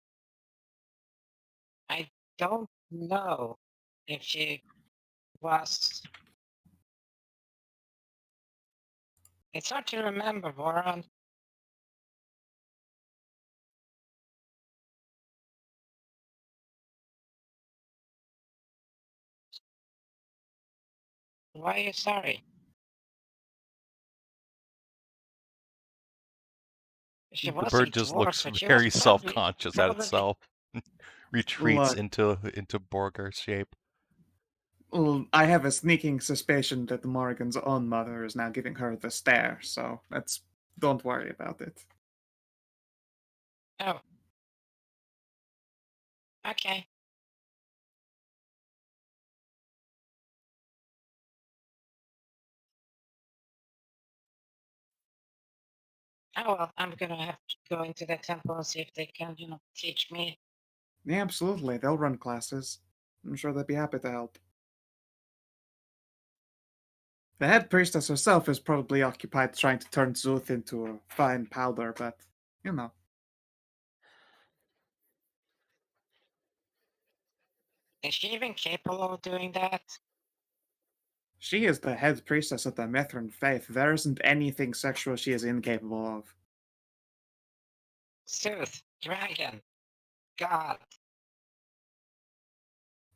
S5: don't know if she was. It's hard to remember, Warren. Why are you sorry? She
S1: The
S5: was a
S1: bird just
S5: dwarf,
S1: looks
S5: but she
S1: very
S5: was probably-
S1: self-conscious at
S5: probably-
S1: itself. Retreats
S3: Look.
S1: into Borgar shape.
S3: Well, I have a sneaking suspicion that Morrigan's own mother is now giving her the stare, so don't worry about it.
S5: Oh. Okay. Oh well, I'm gonna have to go into the temple and see if they can, teach me.
S3: Yeah, absolutely. They'll run classes. I'm sure they'd be happy to help. The head priestess herself is probably occupied trying to turn Szooth into a fine powder, but,
S5: Is she even capable of doing that?
S3: She is the head priestess of the Mithran faith. There isn't anything sexual she is incapable of.
S5: Szooth, dragon, god.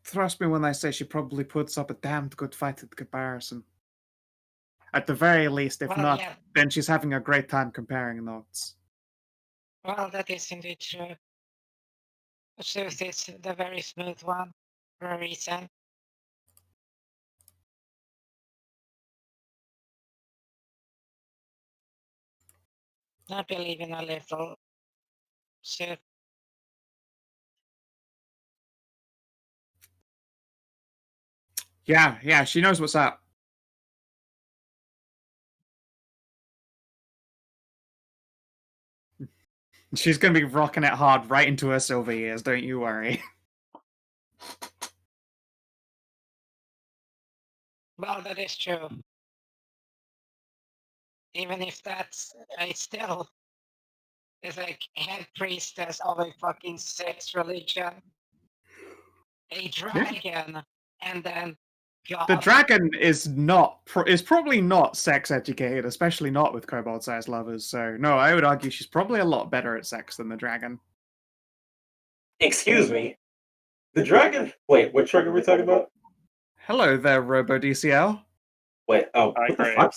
S3: Trust me when I say she probably puts up a damned good fight in comparison. At the very least, if
S5: Well,
S3: not,
S5: yeah.
S3: then she's having a great time comparing notes.
S5: Well, that is indeed true. Szooth is the very smooth one, for a reason. I believe in a little Szooth.
S3: Yeah, she knows what's up. She's gonna be rocking it hard right into her silver years, don't you worry.
S5: Well, that is true. Even if that's still is like head priestess of a fucking sex religion, a dragon, and then God.
S3: The dragon is probably not sex educated, especially not with kobold-sized lovers. So no, I would argue she's probably a lot better at sex than the dragon.
S2: Excuse me. The dragon? Wait, which dragon are we talking about?
S3: Hello there, Robo DCL.
S2: Wait, oh,
S4: Hi,
S2: what the
S4: Graves.
S2: fuck?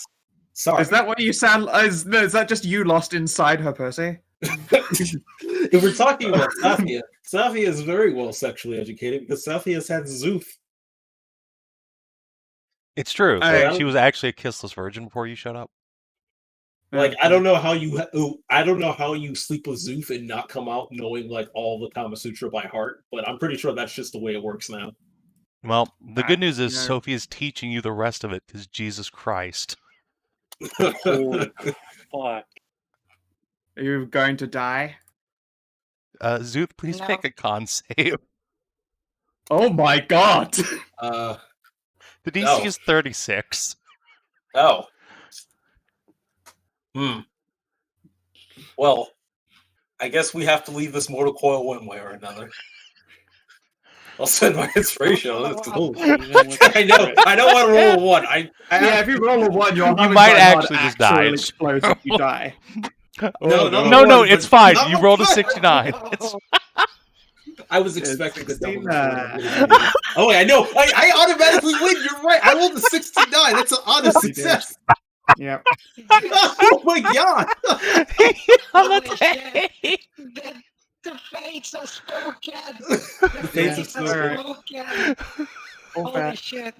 S2: Sorry.
S3: Is that what you sound? Is that just you lost inside her, Percy?
S2: If we're talking about Safia, Safia is very well sexually educated because Safia has had Szooth.
S1: It's true.
S3: Hey.
S1: She was actually a kissless virgin before you showed up.
S2: Like, I don't know how you sleep with Szooth and not come out knowing like all the Kama Sutra by heart, but I'm pretty sure that's just the way it works now.
S1: Well, the good news is
S3: Yeah.
S1: Sophie is teaching you the rest of it because Jesus Christ.
S4: Holy fuck.
S3: Are you going to die?
S1: Szooth, please
S5: No.
S1: make a con save.
S3: Oh my god!
S1: The DC
S2: No.
S1: is 36.
S2: Oh. Well, I guess we have to leave this mortal coil one way or another. I'll send my inspiration on this.
S5: Wow.
S2: I don't want to roll a 1.
S3: Yeah, if you roll a 1, your
S1: You might actually just die.
S3: will explode if you die.
S1: No, it's fine. You rolled a 69. It's
S2: I was expecting the double.
S3: 69.
S2: Oh, wait, I know. I automatically win. You're right. I rolled a 69. That's an honest success.
S3: Yep.
S2: Oh my god.
S5: Holy shit. The fates are spoken. The
S2: fates are
S5: spoken. Holy shit.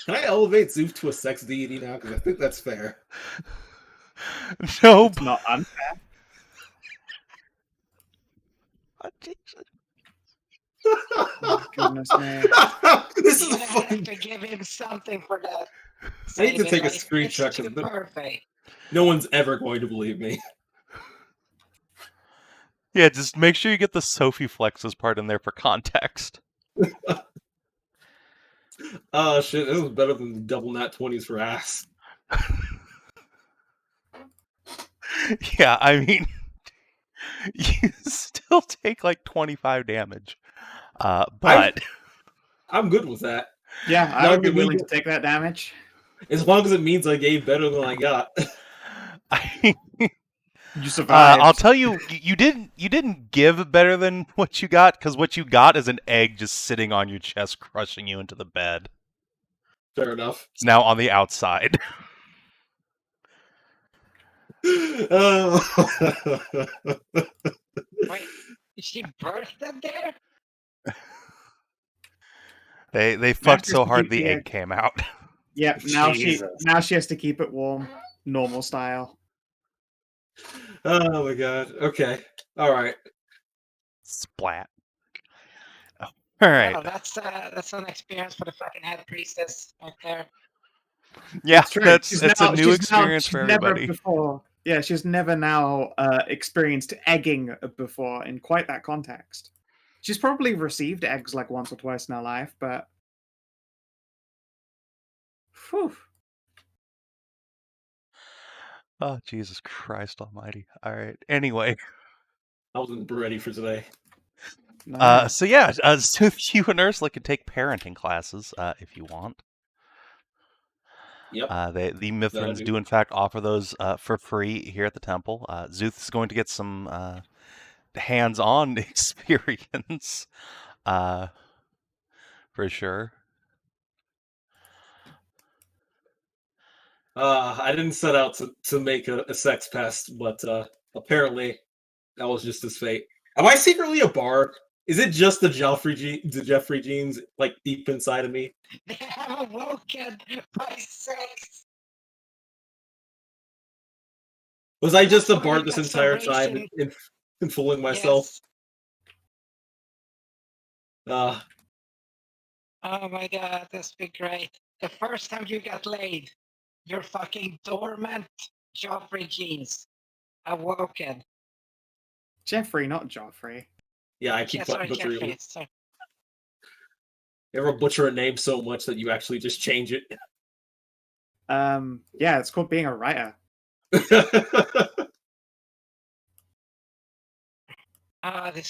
S2: Can I elevate Szooth to a sex deity now? Because I think that's fair.
S1: Nope.
S3: It's not unfair. Oh, goodness me.
S2: This is
S5: You
S2: a
S5: have
S2: fucking.
S5: to give him something for that.
S2: I need to take a
S5: Savin,
S2: screenshot
S5: it's too
S2: because
S5: perfect.
S2: no one's ever going to believe me.
S1: Yeah, just make sure you get the Sophie flexes part in there for context.
S2: Oh shit, this was better than the double nat 20s for ass.
S1: Yeah, I mean, you still take like 25 damage. But
S2: I'm good with that.
S3: Yeah, I
S2: No,
S3: would be
S2: we
S3: willing
S2: need
S3: to take that damage.
S2: As long as it means I gave better than I got.
S3: You survived.
S1: I'll tell you, you didn't give better than what you got, because what you got is an egg just sitting on your chest, crushing you into the bed.
S2: Fair enough.
S1: It's now on the outside.
S5: Wait, is she birthed them there?
S1: They fucked
S3: just
S1: so
S3: to
S1: hard
S3: keep
S1: the
S3: the
S1: egg
S3: egg.
S1: came out.
S3: Yep, now
S2: Jesus.
S3: she has to keep it warm, normal style.
S2: Oh my god. Okay. Alright.
S1: Splat. All right.
S5: Well, that's an experience for the fucking head priestess right there.
S1: Yeah,
S3: True.
S1: that's
S3: She's
S1: it's
S3: now-
S1: a new
S3: she's now-
S1: experience
S3: she's
S1: for
S3: never
S1: everybody.
S3: before Yeah, she's never now experienced egging before in quite that context. She's probably received eggs like once or twice in her life, but. Whew.
S1: Oh, Jesus Christ almighty. All right. Anyway.
S2: I wasn't ready for today.
S3: No.
S1: So yeah, so you and Ursula can take parenting classes if you want.
S2: Yep.
S1: The Mithrans do in fact offer those for free here at the temple. Szooth is going to get some hands-on experience for sure.
S2: I didn't set out to make a sex pest, but apparently that was just his fate. Am I secretly a bard? Is it just the Jeffrey genes like deep inside of me?
S5: They have awoken by sex.
S2: Was I just a
S5: That's why
S2: bard
S5: you
S2: this
S5: got
S2: entire
S5: some
S2: time
S5: racing-
S2: in fooling myself?
S5: Yes. Oh my god, this would be great. The first time you got laid, your fucking dormant Joffrey genes awoken.
S3: Jeffrey, not Joffrey.
S2: Yeah, I keep
S5: Yeah, sorry,
S2: butchering
S5: Jeffrey.
S2: it.
S5: Sorry.
S2: You ever butcher a name so much that you actually just change it?
S3: Yeah, it's called being a writer.
S5: This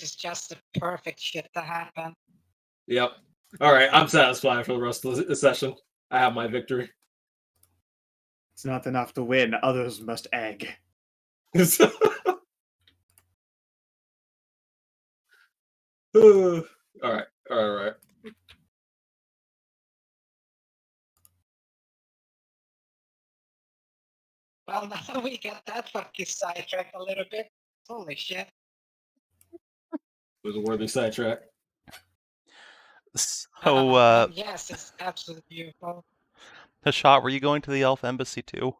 S5: is just the perfect shit to happen.
S2: Yep. All right, I'm satisfied for the rest of the session. I have my victory.
S3: It's not enough to win, others must egg.
S2: All right.
S5: Well, now we got that fucking sidetracked a little bit. Holy shit.
S2: It was a worthy sidetrack.
S1: So,
S5: yes, it's absolutely beautiful.
S1: Hashat, were you going to the elf embassy too?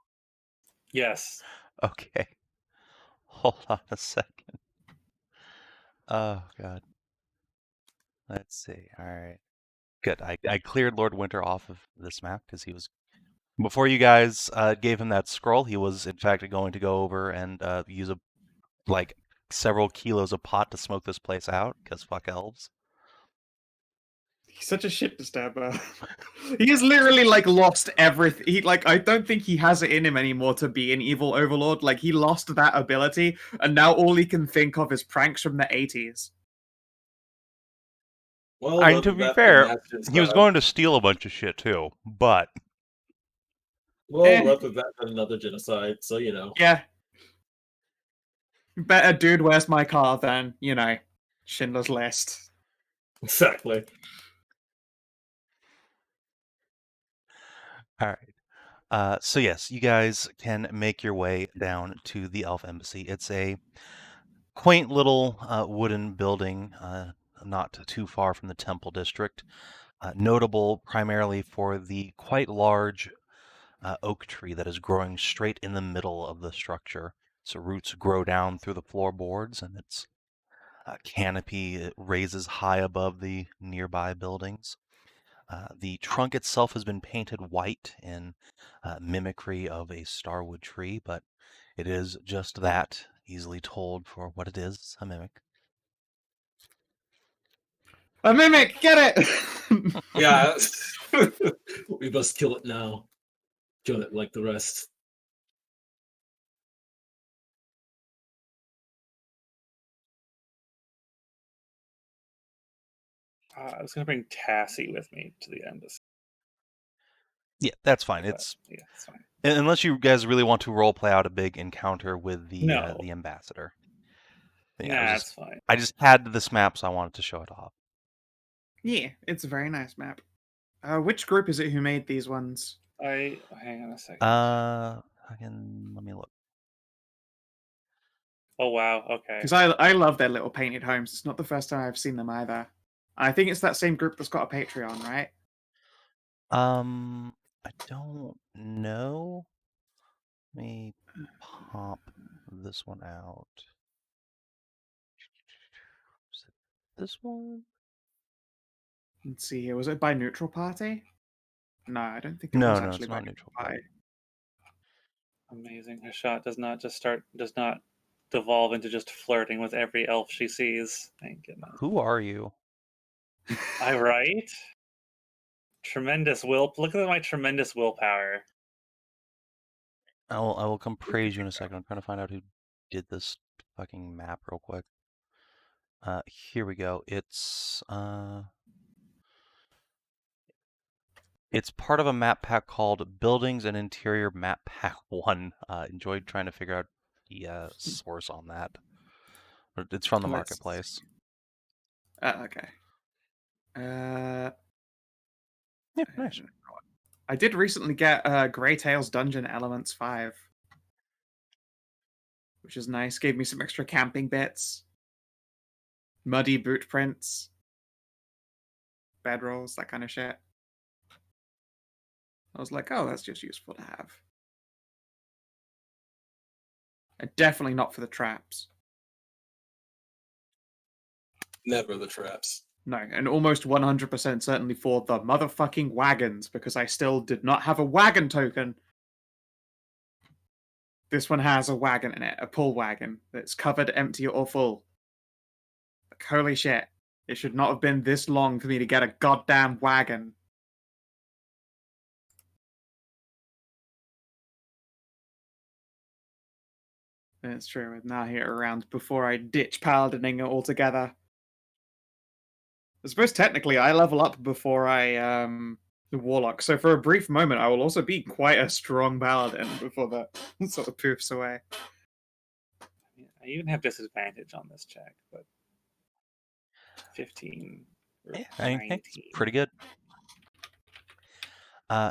S4: Yes.
S1: Okay. Hold on a second. Oh god. Let's see. All right. Good. I cleared Lord Winter off of this map because he was before you guys gave him that scroll. He was in fact going to go over and use like several kilos of pot to smoke this place out because fuck elves.
S3: He's such a shit disturber. He's literally like lost everything. He like I don't think he has it in him anymore to be an evil overlord. Like he lost that ability, and now all he can think of is pranks from the 80s.
S2: Well,
S1: I mean, to be fair, he was
S2: bad.
S1: going to steal a bunch of shit too, but
S2: Well, rather that than another genocide, so you know.
S3: Yeah. Better dude, where's my car than, Schindler's List.
S2: Exactly.
S1: all right. So yes, you guys can make your way down to the elf embassy. It's a quaint little wooden building, not too far from the temple district. Notable primarily for the quite large oak tree that is growing straight in the middle of the structure. Its roots grow down through the floorboards, and its canopy raises high above the nearby buildings. The trunk itself has been painted white in mimicry of a starwood tree, but it is just that, easily told for what it is, a mimic.
S3: A mimic, get it!
S2: Yeah. We must kill it now. Kill it like the rest.
S4: I was going to bring Tassie with me to the embassy.
S1: Yeah, that's fine. It's
S4: fine.
S1: Unless you guys really want to role play out a big encounter with the ambassador. Yeah,
S4: it's fine.
S1: I just had this map, so I wanted to show it off.
S3: Yeah, it's a very nice map. Which group is it who made these ones?
S4: Hang on a second.
S1: Let me look.
S4: Oh wow, okay.
S3: Because I love their little painted homes. It's not the first time I've seen them either. I think it's that same group that's got a Patreon, right?
S1: I don't know. Let me pop this one out. Is it this one?
S3: Let's see here. Was it by Neutral Party? No, I don't think it
S1: No,
S3: was
S1: no,
S3: actually
S1: it's
S3: by
S1: not Neutral Party.
S4: Amazing. Hashat does not devolve into just flirting with every elf she sees. Thank goodness.
S1: Who are you?
S4: I right? Tremendous will. Look at my tremendous willpower.
S1: I will come praise you in a second. I'm trying to find out who did this fucking map real quick. Here we go. It's part of a map pack called Buildings and Interior Map Pack 1. Enjoyed trying to figure out the source on that. It's from the
S3: Let's-
S1: marketplace.
S3: Okay.
S1: Yeah, nice.
S3: I did recently get Grey Tales Dungeon Elements 5, which is nice. Gave me some extra camping bits, muddy boot prints, bedrolls, that kind of shit. I was like, oh, that's just useful to have. And definitely not for the traps.
S2: Never the traps.
S3: No, and almost 100% certainly for the motherfucking wagons, because I still did not have a wagon token. This one has a wagon in it, a pull wagon, that's covered, empty, or full. Like, holy shit. It should not have been this long for me to get a goddamn wagon. It's true, with Nahia around before I ditch Paladining altogether. I suppose technically I level up before I the Warlock, so for a brief moment I will also be quite a strong Paladin before that sort of poofs away.
S4: I even have disadvantage on this check, but 15.
S1: Yeah, I mean,
S4: 19.
S1: it's pretty good.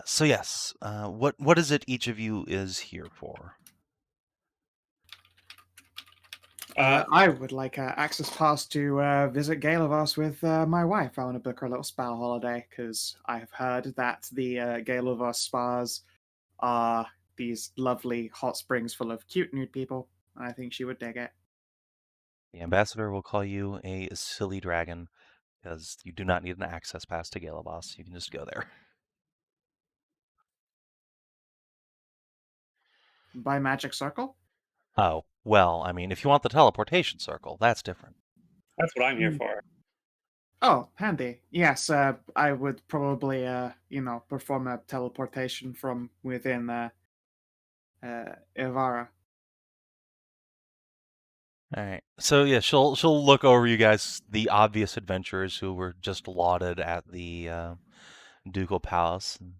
S1: So yes, what is it each of you is here for?
S3: I would like access pass to visit Gaelovas with my wife. I want to book her a little spa holiday because I have heard that the Gaelovas spas are these lovely hot springs full of cute nude people. I think she would dig it.
S1: The ambassador will call you a silly dragon because you do not need an access pass to Gaelovas. You can just go there.
S3: By Magic Circle?
S1: Oh, well, I mean, if you want the teleportation circle, that's different.
S4: That's what I'm here for.
S3: Oh, handy. Yes, I would probably, perform a teleportation from within Ivara.
S1: All right. So yeah, she'll look over you guys, the obvious adventurers who were just lauded at the ducal palace, and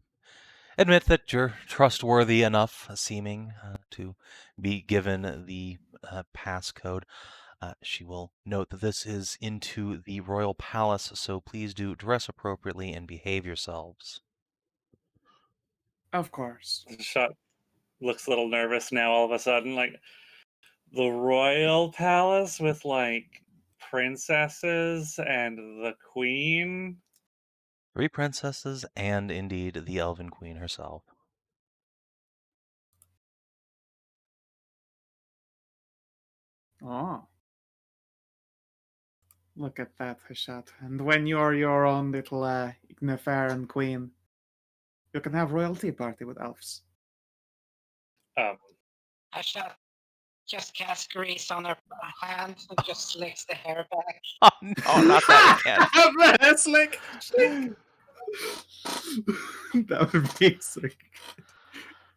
S1: admit that you're trustworthy enough seeming to be given the passcode. She will note that this is into the royal palace, so please do dress appropriately and behave yourselves.
S3: Of course.
S4: Shot looks a little nervous now all of a sudden. Like, the royal palace with, like, princesses and the queen?
S1: 3 princesses and indeed the Elven Queen herself.
S3: Oh. Look at that, Hashat. And when you're your own little Igniferan queen, you can have royalty party with elves.
S5: Hashat just cast grease on her hand and just slicks the hair back.
S1: Oh no, not that again.
S3: That's like... that would be sick.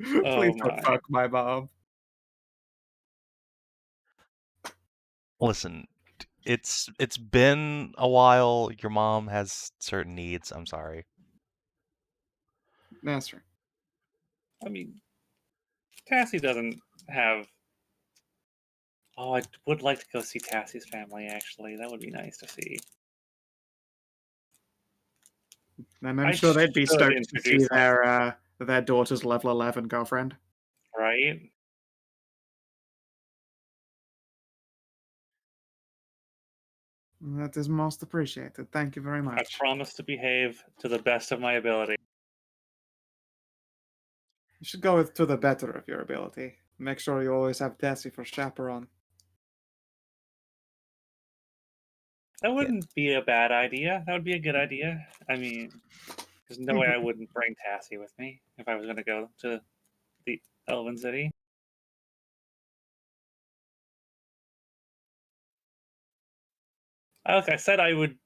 S3: Please don't
S4: my.
S3: fuck my mom.
S1: Listen, it's been a while. Your mom has certain needs. I'm sorry.
S3: That's true.
S4: I mean, Tassie doesn't have... Oh, I would like to go see Tassie's family, actually. That would be nice to see.
S3: And I'm
S4: I
S3: sure they'd be
S4: should
S3: stoked to see
S4: introduce
S3: their daughter's level 11 girlfriend.
S4: Right?
S3: That is most appreciated. Thank you very
S4: I
S3: much.
S4: promise to behave to the best of my ability.
S3: You should go with to the better of your ability. Make sure you always have Tessie for chaperone.
S4: That wouldn't be a bad idea. That would be a good idea. I mean, there's no way I wouldn't bring Tassie with me if I was going to go to the Elven City. Like I said, I would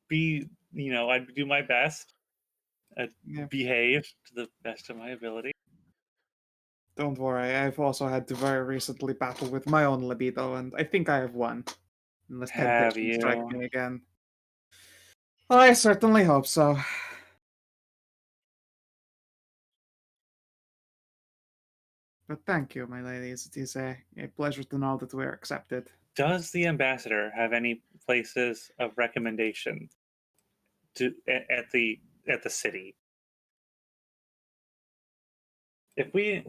S4: be, I'd do my best,
S3: Yeah.
S4: behave to the best of my ability.
S3: Don't worry, I've also had to very recently battle with my own libido, and I think I have won. Unless
S4: Have
S3: temptation strike
S4: you?
S3: me again. I certainly hope so. But thank you, my ladies. It is a pleasure to know that we're accepted.
S4: Does the ambassador have any places of recommendation at the city? If we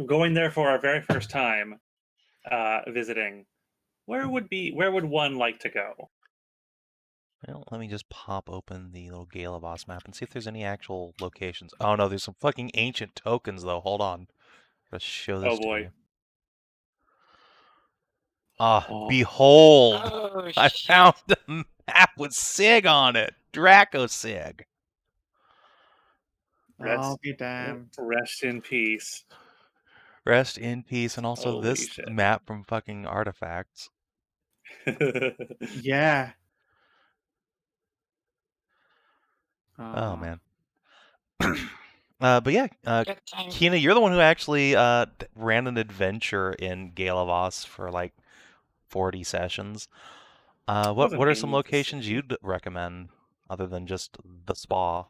S4: going there for our very first time visiting, where would one like to go?
S1: Well, let me just pop open the little Galabos map and see if there's any actual locations. Oh no, there's some fucking ancient tokens though. Hold on. Let's show this
S4: Oh
S1: to
S4: boy.
S1: you. Ah,
S4: Oh.
S1: behold!
S5: Oh,
S1: I
S5: shit.
S1: found a map with Sig on it. Draco Sig.
S3: I'll be damned.
S4: Rest in peace.
S1: Rest in peace, and also
S4: Holy
S1: this
S4: shit.
S1: map from fucking Artifacts.
S3: Yeah.
S1: Oh man. But yeah,
S5: Good time.
S1: Kina, you're the one who actually ran an adventure in Galavos for like 40 sessions. What
S4: Wasn't
S1: are some
S4: aiming to
S1: locations
S4: see.
S1: you'd recommend other than just the spa?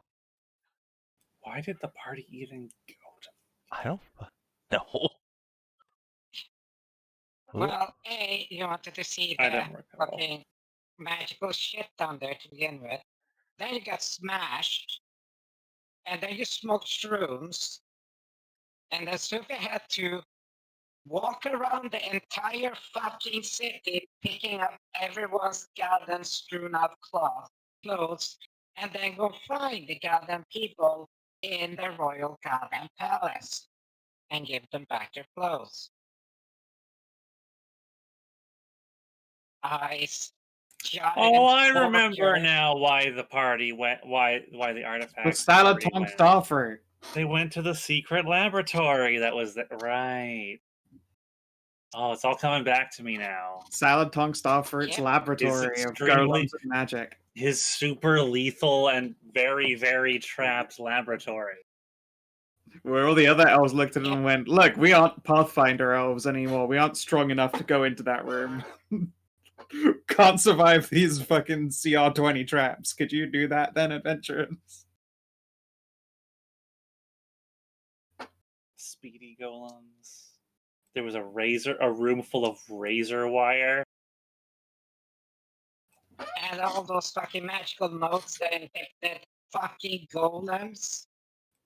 S4: Why did the party even go to?
S1: I don't know.
S5: Well, A, you wanted to see
S4: I
S5: the
S4: don't recall.
S5: fucking magical shit down there to begin with. Then you got smashed. And then you smoked shrooms. And then Szooth had to walk around the entire fucking city picking up everyone's goddamn strewn out clothes and then go find the goddamn people in the royal goddamn palace and give them back their clothes.
S4: Oh, I remember now why the party went. Why the
S3: The
S4: artifact
S3: salad
S4: party
S3: tongue
S4: went.
S3: staffer.
S4: They went to the secret laboratory. That was right. Oh, it's all coming back to me now.
S3: Salad tongue staffer's
S5: Yep.
S3: laboratory of
S4: extremely-
S3: golems and magic.
S4: His super lethal and very, very trapped laboratory.
S3: Where all the other elves looked at it and went, look, we aren't Pathfinder elves anymore. We aren't strong enough to go into that room. Can't survive these fucking CR20 traps. Could you do that then, adventurers?
S4: Speedy golems. There was a room full of razor wire.
S5: And all those fucking magical notes that infected fucking golems.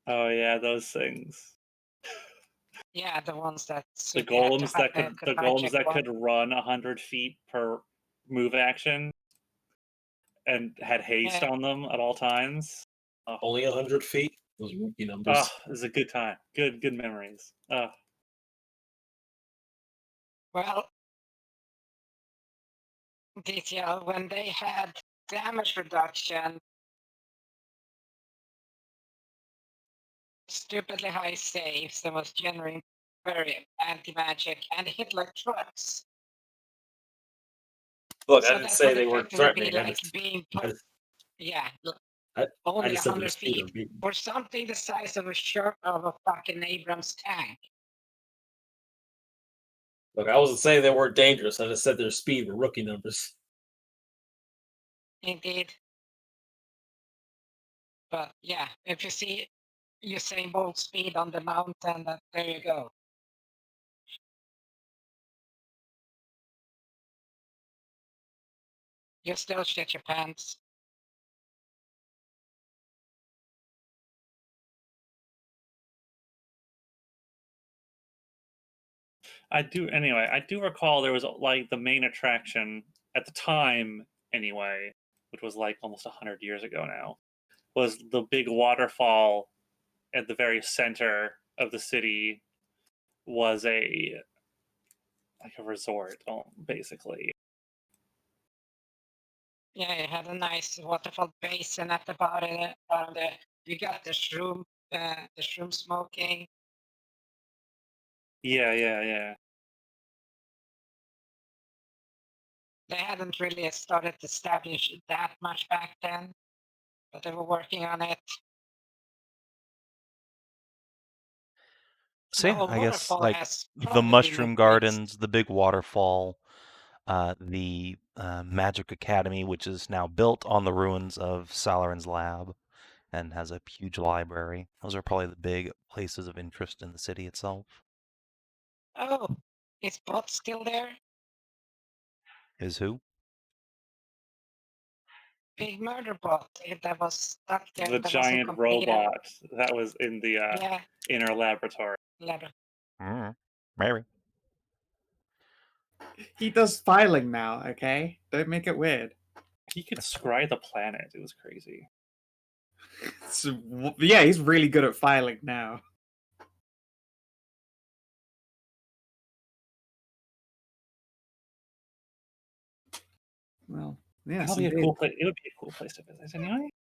S4: Oh yeah, those things.
S5: Yeah, the ones that
S4: The
S5: Szooth had to
S4: golems that
S5: could
S4: could
S5: hijack
S4: run 100 feet per move action and had haste
S5: Yeah.
S4: on them at all times.
S2: Only 100 feet. Those rookie numbers.
S4: Oh, it was a good time. Good memories.
S5: Well, detail when they had damage reduction, stupidly high saves, and was generating very anti-magic and hit like trucks.
S2: Look,
S5: So
S2: I didn't
S5: that
S2: say
S5: would
S2: they weren't
S5: effectively be
S2: threatening.
S5: like being
S2: I
S5: put,
S2: just-
S5: yeah,
S2: I
S5: only
S2: just said their
S5: 100
S2: speed
S5: feet
S2: or beating.
S5: for something the size of a fucking Abrams tank.
S2: Look, I wasn't saying they weren't dangerous. I just said their speed were rookie numbers.
S5: Indeed. But yeah, if you see Usain Bolt speed on the mountain, there you go. You still shit your pants.
S4: I do recall there was like the main attraction at the time anyway, which was like almost 100 years ago now, was the big waterfall at the very center of the city. Was a resort, basically.
S5: Yeah, it had a nice waterfall basin at the bottom. You got the shroom smoking.
S4: Yeah.
S5: they hadn't really started to establish that much back then, but they were working on it.
S1: So
S5: The
S1: yeah,
S5: whole
S1: I guess
S5: waterfall
S1: like
S5: has
S1: the
S5: probably been
S1: mushroom
S5: increased.
S1: gardens, the big waterfall, the Magic Academy, which is now built on the ruins of Salarin's lab and has a huge library. Those are probably the big places of interest in the city itself.
S5: Oh, is Bot still there?
S1: Is who?
S5: Big murder bot that was stuck there.
S4: The
S5: that wasn't
S4: giant
S5: completed.
S4: robot that was in the
S5: Yeah,
S4: inner laboratory.
S5: ladder.
S1: Maybe.
S3: He does filing now, okay? Don't make it weird.
S4: He could scry the planet. It was crazy.
S3: So, yeah, he's really good at filing now. Well, yes,
S4: That'll be a
S3: indeed.
S4: cool place. It would be a cool place to visit anyway.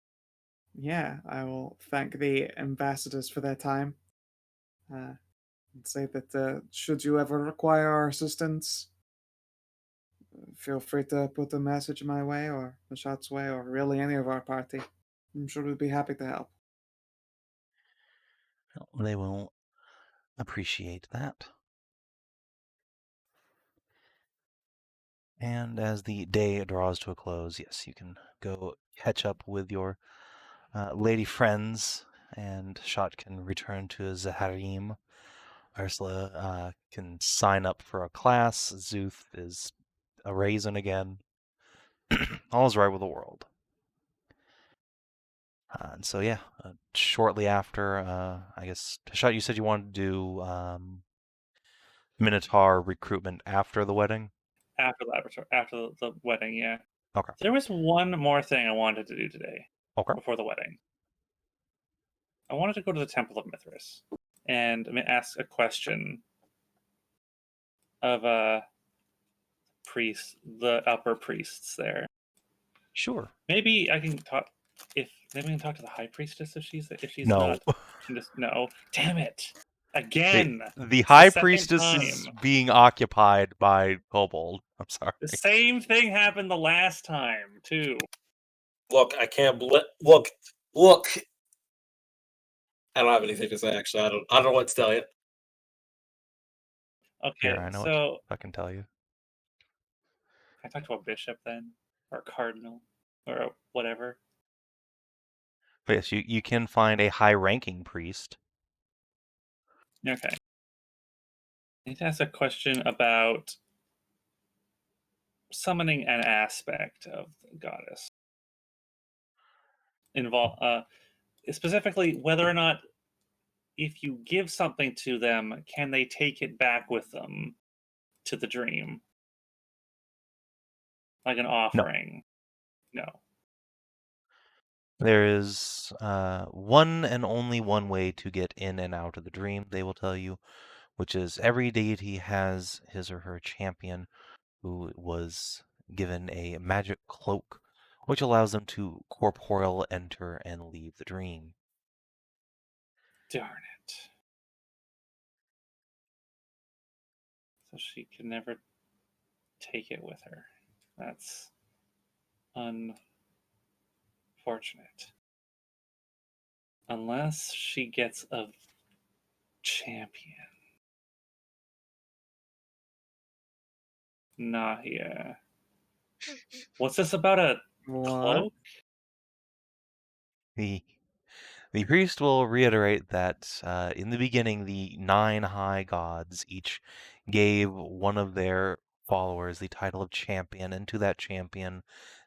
S3: Yeah, I will thank the ambassadors for their time. And say that should you ever require our assistance, feel free to put a message my way or Hashat's way or really any of our party. I'm sure we'd be happy to help.
S1: They will appreciate that. And as the day draws to a close, yes, you can go catch up with your lady friends, and Shot can return to Zaharim. Ursula can sign up for a class. Szooth is a raisin again. All's right with the world. And so, yeah, shortly after, I guess, Shot, you said you wanted to do Minotaur recruitment after the wedding?
S4: After the wedding, yeah.
S1: Okay.
S4: There was one more thing I wanted to do today
S1: Okay.
S4: before the wedding. I wanted to go to the Temple of Mithras and ask a question of the upper priests there.
S1: Sure.
S4: Maybe I can talk maybe I can talk to the high priestess if she's
S1: No.
S4: not. No. Damn it. Again.
S1: The high
S4: second
S1: priestess is
S4: time.
S1: being occupied by Kobold. I'm sorry.
S4: The same thing happened the last time too.
S2: Look, I can't look. I don't have anything to say. Actually, I don't know what to tell you.
S4: Okay,
S1: Here, I know what
S4: so
S1: I can tell you.
S4: can I talk to a bishop then? Or a cardinal? Or whatever?
S1: But yes, you can find a high-ranking priest.
S4: Okay. I need to ask a question about summoning an aspect of the goddess. Specifically, whether or not if you give something to them, can they take it back with them to the dream? Like an offering? No.
S1: There is one and only one way to get in and out of the dream, they will tell you, which is every deity has his or her champion who was given a magic cloak, which allows them to corporeal enter and leave the dream.
S4: Darn it. So she can never take it with her. That's unfortunate. Unless she gets a champion. Nahia. What's this about a cloak?
S1: The priest will reiterate that in the beginning, the 9 high gods each gave one of their followers the title of champion, and to that champion,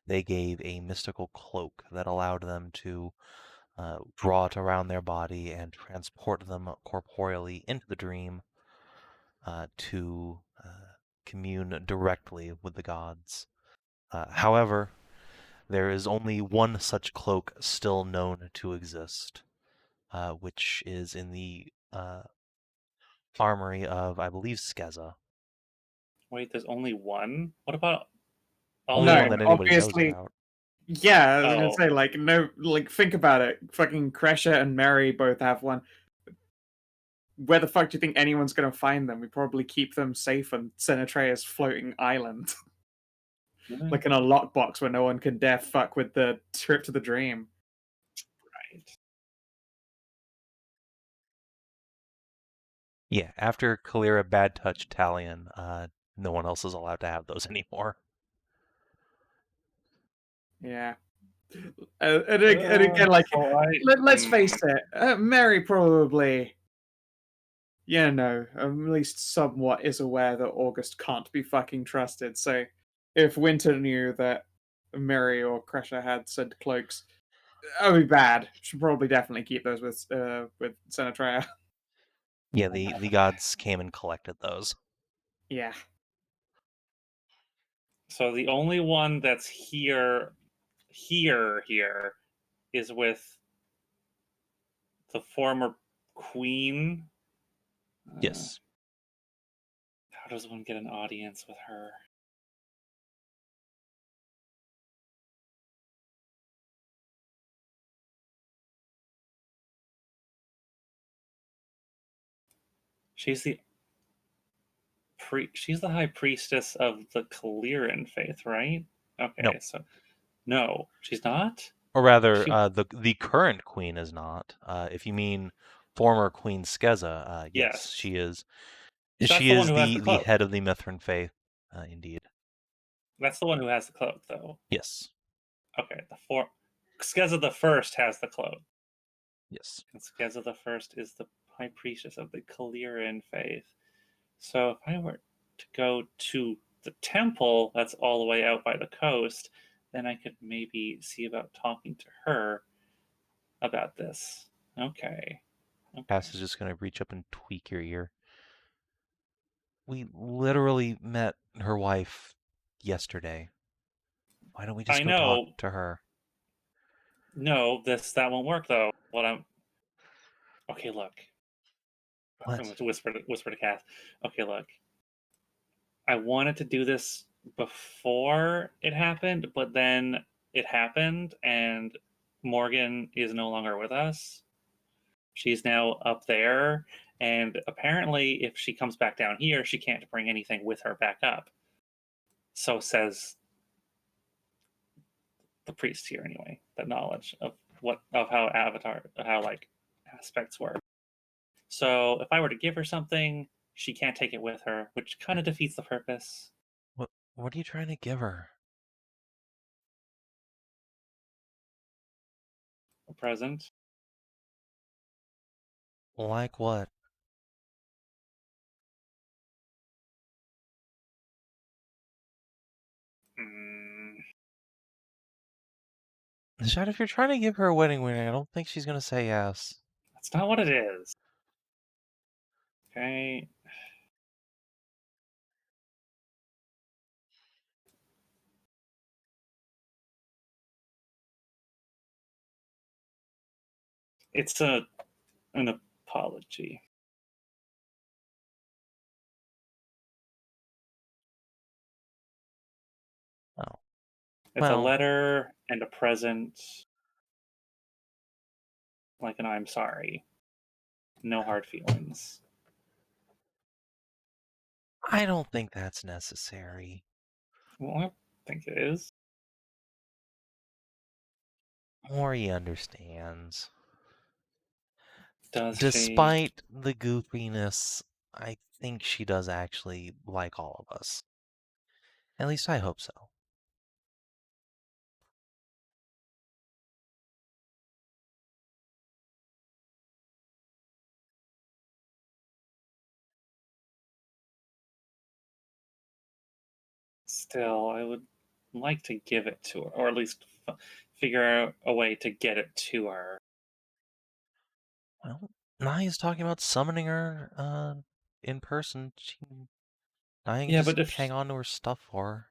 S1: they gave a mystical cloak that allowed them to draw it around their body and transport them corporeally into the dream to commune directly with the gods. However, there is only one such cloak still known to exist, which is in the armory of, I believe, Skeza.
S4: Wait, there's only one? What about all
S1: Only
S4: the
S1: one
S3: No,
S1: that anybody knows
S3: obviously.
S1: about.
S3: Yeah, I was gonna
S4: Oh.
S3: say, like, no, like, think about it. Fucking Kresha and Mary both have one. Where the fuck do you think anyone's gonna find them? We probably keep them safe on Senatrea's floating island. like in a lockbox where no one can dare fuck with the trip to the dream.
S4: Right.
S1: Yeah, after Kalira Bad Touch Talion, no one else is allowed to have those anymore.
S3: Yeah. And again, like, let's face it, Mary probably, at least somewhat is aware that August can't be fucking trusted. So if Winter knew that Mary or Crusher had said cloaks, that would be bad. Should probably definitely keep those with Senatrea.
S1: Yeah, the gods came and collected those.
S3: Yeah.
S4: So the only one that's here is with the former queen.
S1: Yes.
S4: How does one get an audience with her? She's the high priestess of the Kaliran faith, right? Okay,
S1: No.
S4: so no, she's not.
S1: Or rather,
S4: She-
S1: the current queen is not. If you mean former Queen Skeza, yes,
S4: Yes.
S1: she is.
S4: That's
S1: She
S4: the one
S1: is
S4: who has
S1: the
S4: the cloak.
S1: head of the Mithrin faith, indeed.
S4: That's the one who has the cloak, though.
S1: Yes.
S4: Okay, Skeza the First has the cloak.
S1: Yes.
S4: And Skeza the First is the high priestess of the Kaliran faith. So if I were to go to the temple that's all the way out by the coast, then I could maybe see about talking to her about this. Okay.
S1: Cass is just going to reach up and tweak your ear. We literally met her wife yesterday. Why don't we just
S4: I
S1: go
S4: know.
S1: talk to her?
S4: No, that won't work though. Okay, look.
S1: What?
S4: I'm going to whisper to Kath. Okay, look. I wanted to do this before it happened, but then it happened, and Morgan is no longer with us. She's now up there, and apparently, if she comes back down here, she can't bring anything with her back up. So says the priest here, anyway. The knowledge of how like aspects work. So if I were to give her something, she can't take it with her, which kind of defeats the purpose.
S1: What are you trying to give her?
S4: A present.
S1: Like what? Shad, if you're trying to give her a wedding ring, I don't think she's going to say yes.
S4: That's not what it is. Okay. It's an apology.
S1: Oh.
S4: It's a
S1: Well,
S4: letter and a present, like an I'm sorry. No hard feelings.
S1: I don't think that's necessary.
S4: Well, I think it is.
S1: Mori understands.
S4: Does she?
S1: Despite the goofiness, I think she does actually like all of us. At least I hope so.
S4: Still, I would like to give it to her, or at least figure out a way to get it to her.
S1: Well, Nahia's talking about summoning her in person. Nahia can
S4: Yeah,
S1: just
S4: but if
S1: hang on to her stuff for her.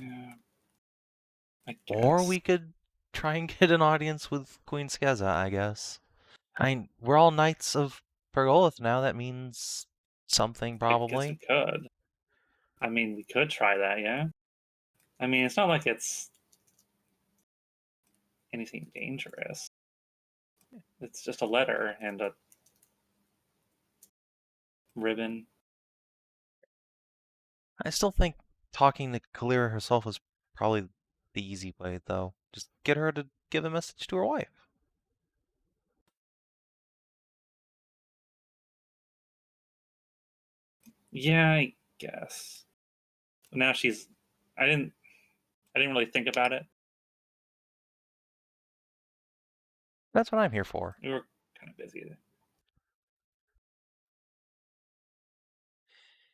S4: yeah, I
S1: Or
S4: guess.
S1: we could try and get an audience with Queen Skeza, I guess. We're all Knights of Pergolith now. That means something,
S4: I guess
S1: probably.
S4: we could. I mean, we could try that, yeah. I mean, it's not like it's anything dangerous. It's just a letter and a ribbon.
S1: I still think talking to Kalira herself was probably the easy way, though. Just get her to give a message to her wife.
S4: Yeah, I guess. Now she's. I didn't really think about it.
S1: That's what I'm here for.
S4: We were kind of busy.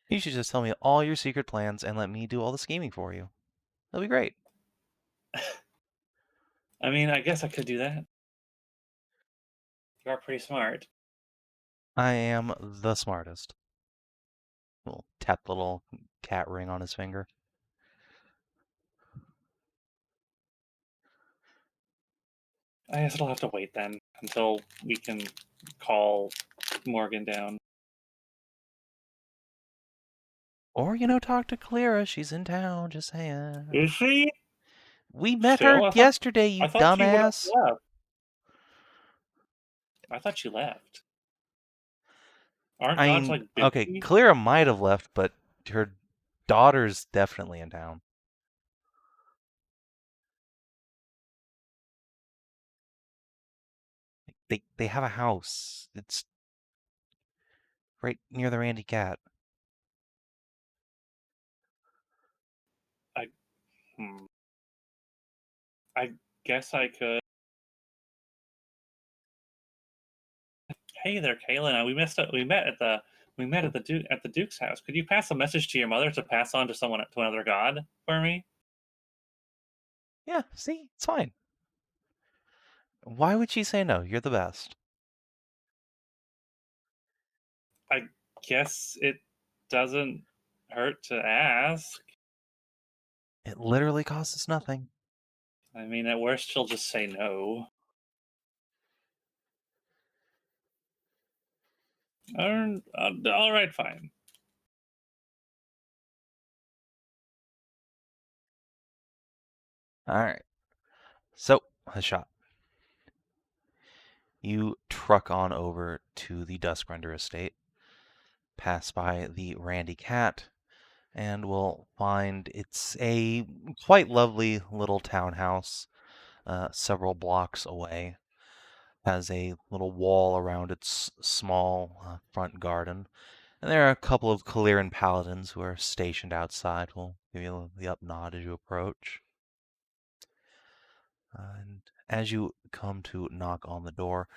S1: You should just tell me all your secret plans and let me do all the scheming for you. That'll be great.
S4: I mean, I guess I could do that. You are pretty smart.
S1: I am the smartest. We'll tap the little cat ring on his finger.
S4: I guess it'll have to wait then until we can call Morgan down.
S1: Or, talk to Kalira. She's in town, just saying.
S4: Is she?
S1: We met
S4: Still?
S1: her yesterday, you
S4: I thought she would have
S1: dumbass.
S4: left. I thought she left. Aren't gods like busy?
S1: Okay, Kalira might have left, but her daughter's definitely in town. They have a house. It's right near the Randy Cat.
S4: I guess I could. Hey there, Kaylin. We met at the Duke's house. Could you pass a message to your mother to pass on to another god for me?
S1: Yeah, see? It's fine. Why would she say no? You're the best.
S4: I guess it doesn't hurt to ask.
S1: It literally costs us nothing.
S4: I mean, at worst, she'll just say no. All right, fine.
S1: All right. So, Hashat, you truck on over to the Duskrender estate, pass by the Randy Cat, and will find it's a quite lovely little townhouse, several blocks away. Has a little wall around its small front garden. And there are a couple of Kaliran paladins who are stationed outside. We'll give you the up nod as you approach. And as you come to knock on the door,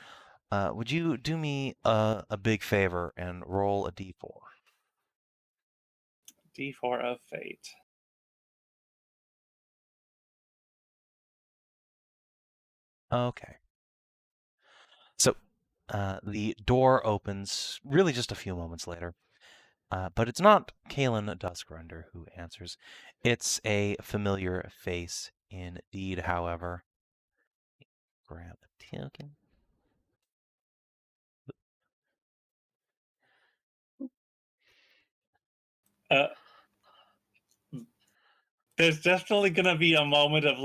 S1: would you do me a big favor and roll a d4?
S4: D4 of fate.
S1: Okay. So the door opens really just a few moments later. But it's not Kalen Duskrender who answers. It's a familiar face indeed, however. Grab a token.
S4: There's definitely gonna be a moment of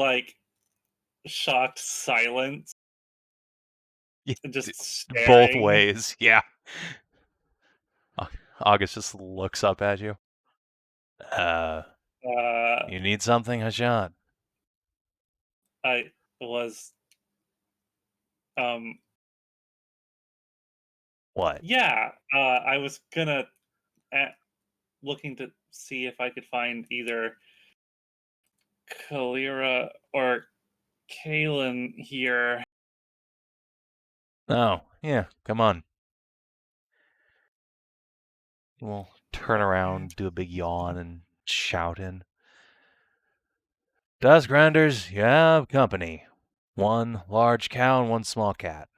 S4: shocked silence.
S1: Yeah,
S4: Just
S1: both
S4: staring.
S1: ways, yeah. August just looks up at you. You need something, Hashat?
S4: I was
S1: What?
S4: yeah, I was gonna looking to see if I could find either Kalira or Kalen here.
S1: Oh, yeah, come on. We'll turn around, do a big yawn, and shout in. Duskrenders, you have company. One large cow and one small cat.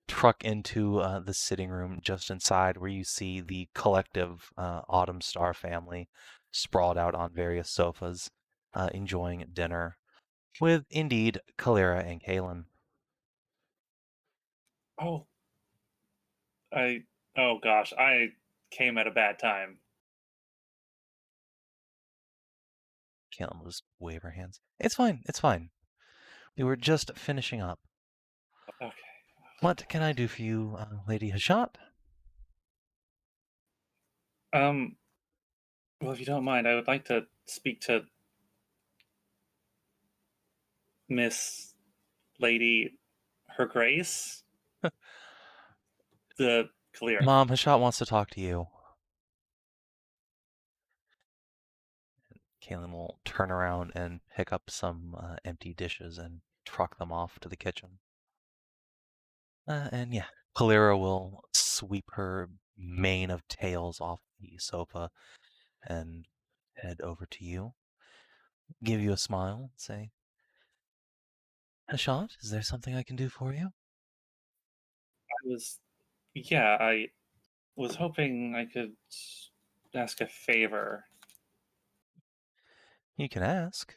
S1: Truck into the sitting room just inside where you see the collective Autumn Star family sprawled out on various sofas, enjoying dinner with, indeed, Kalira and Kalen.
S4: Oh gosh, I came at a bad time.
S1: Kalen will just wave her hands. It's fine, it's fine. We were just finishing up.
S4: Okay.
S1: What can I do for you, Lady Hashat?
S4: Well, if you don't mind, I would like to speak to Miss Lady Her Grace, the Clear.
S1: Mom, Hashat wants to talk to you. Kaylin will turn around and pick up some empty dishes and truck them off to the kitchen. And yeah, Kalira will sweep her mane of tails off the sofa and head over to you, give you a smile, and say, Hashat, is there something I can do for you?
S4: I was hoping I could ask a favor.
S1: You can ask.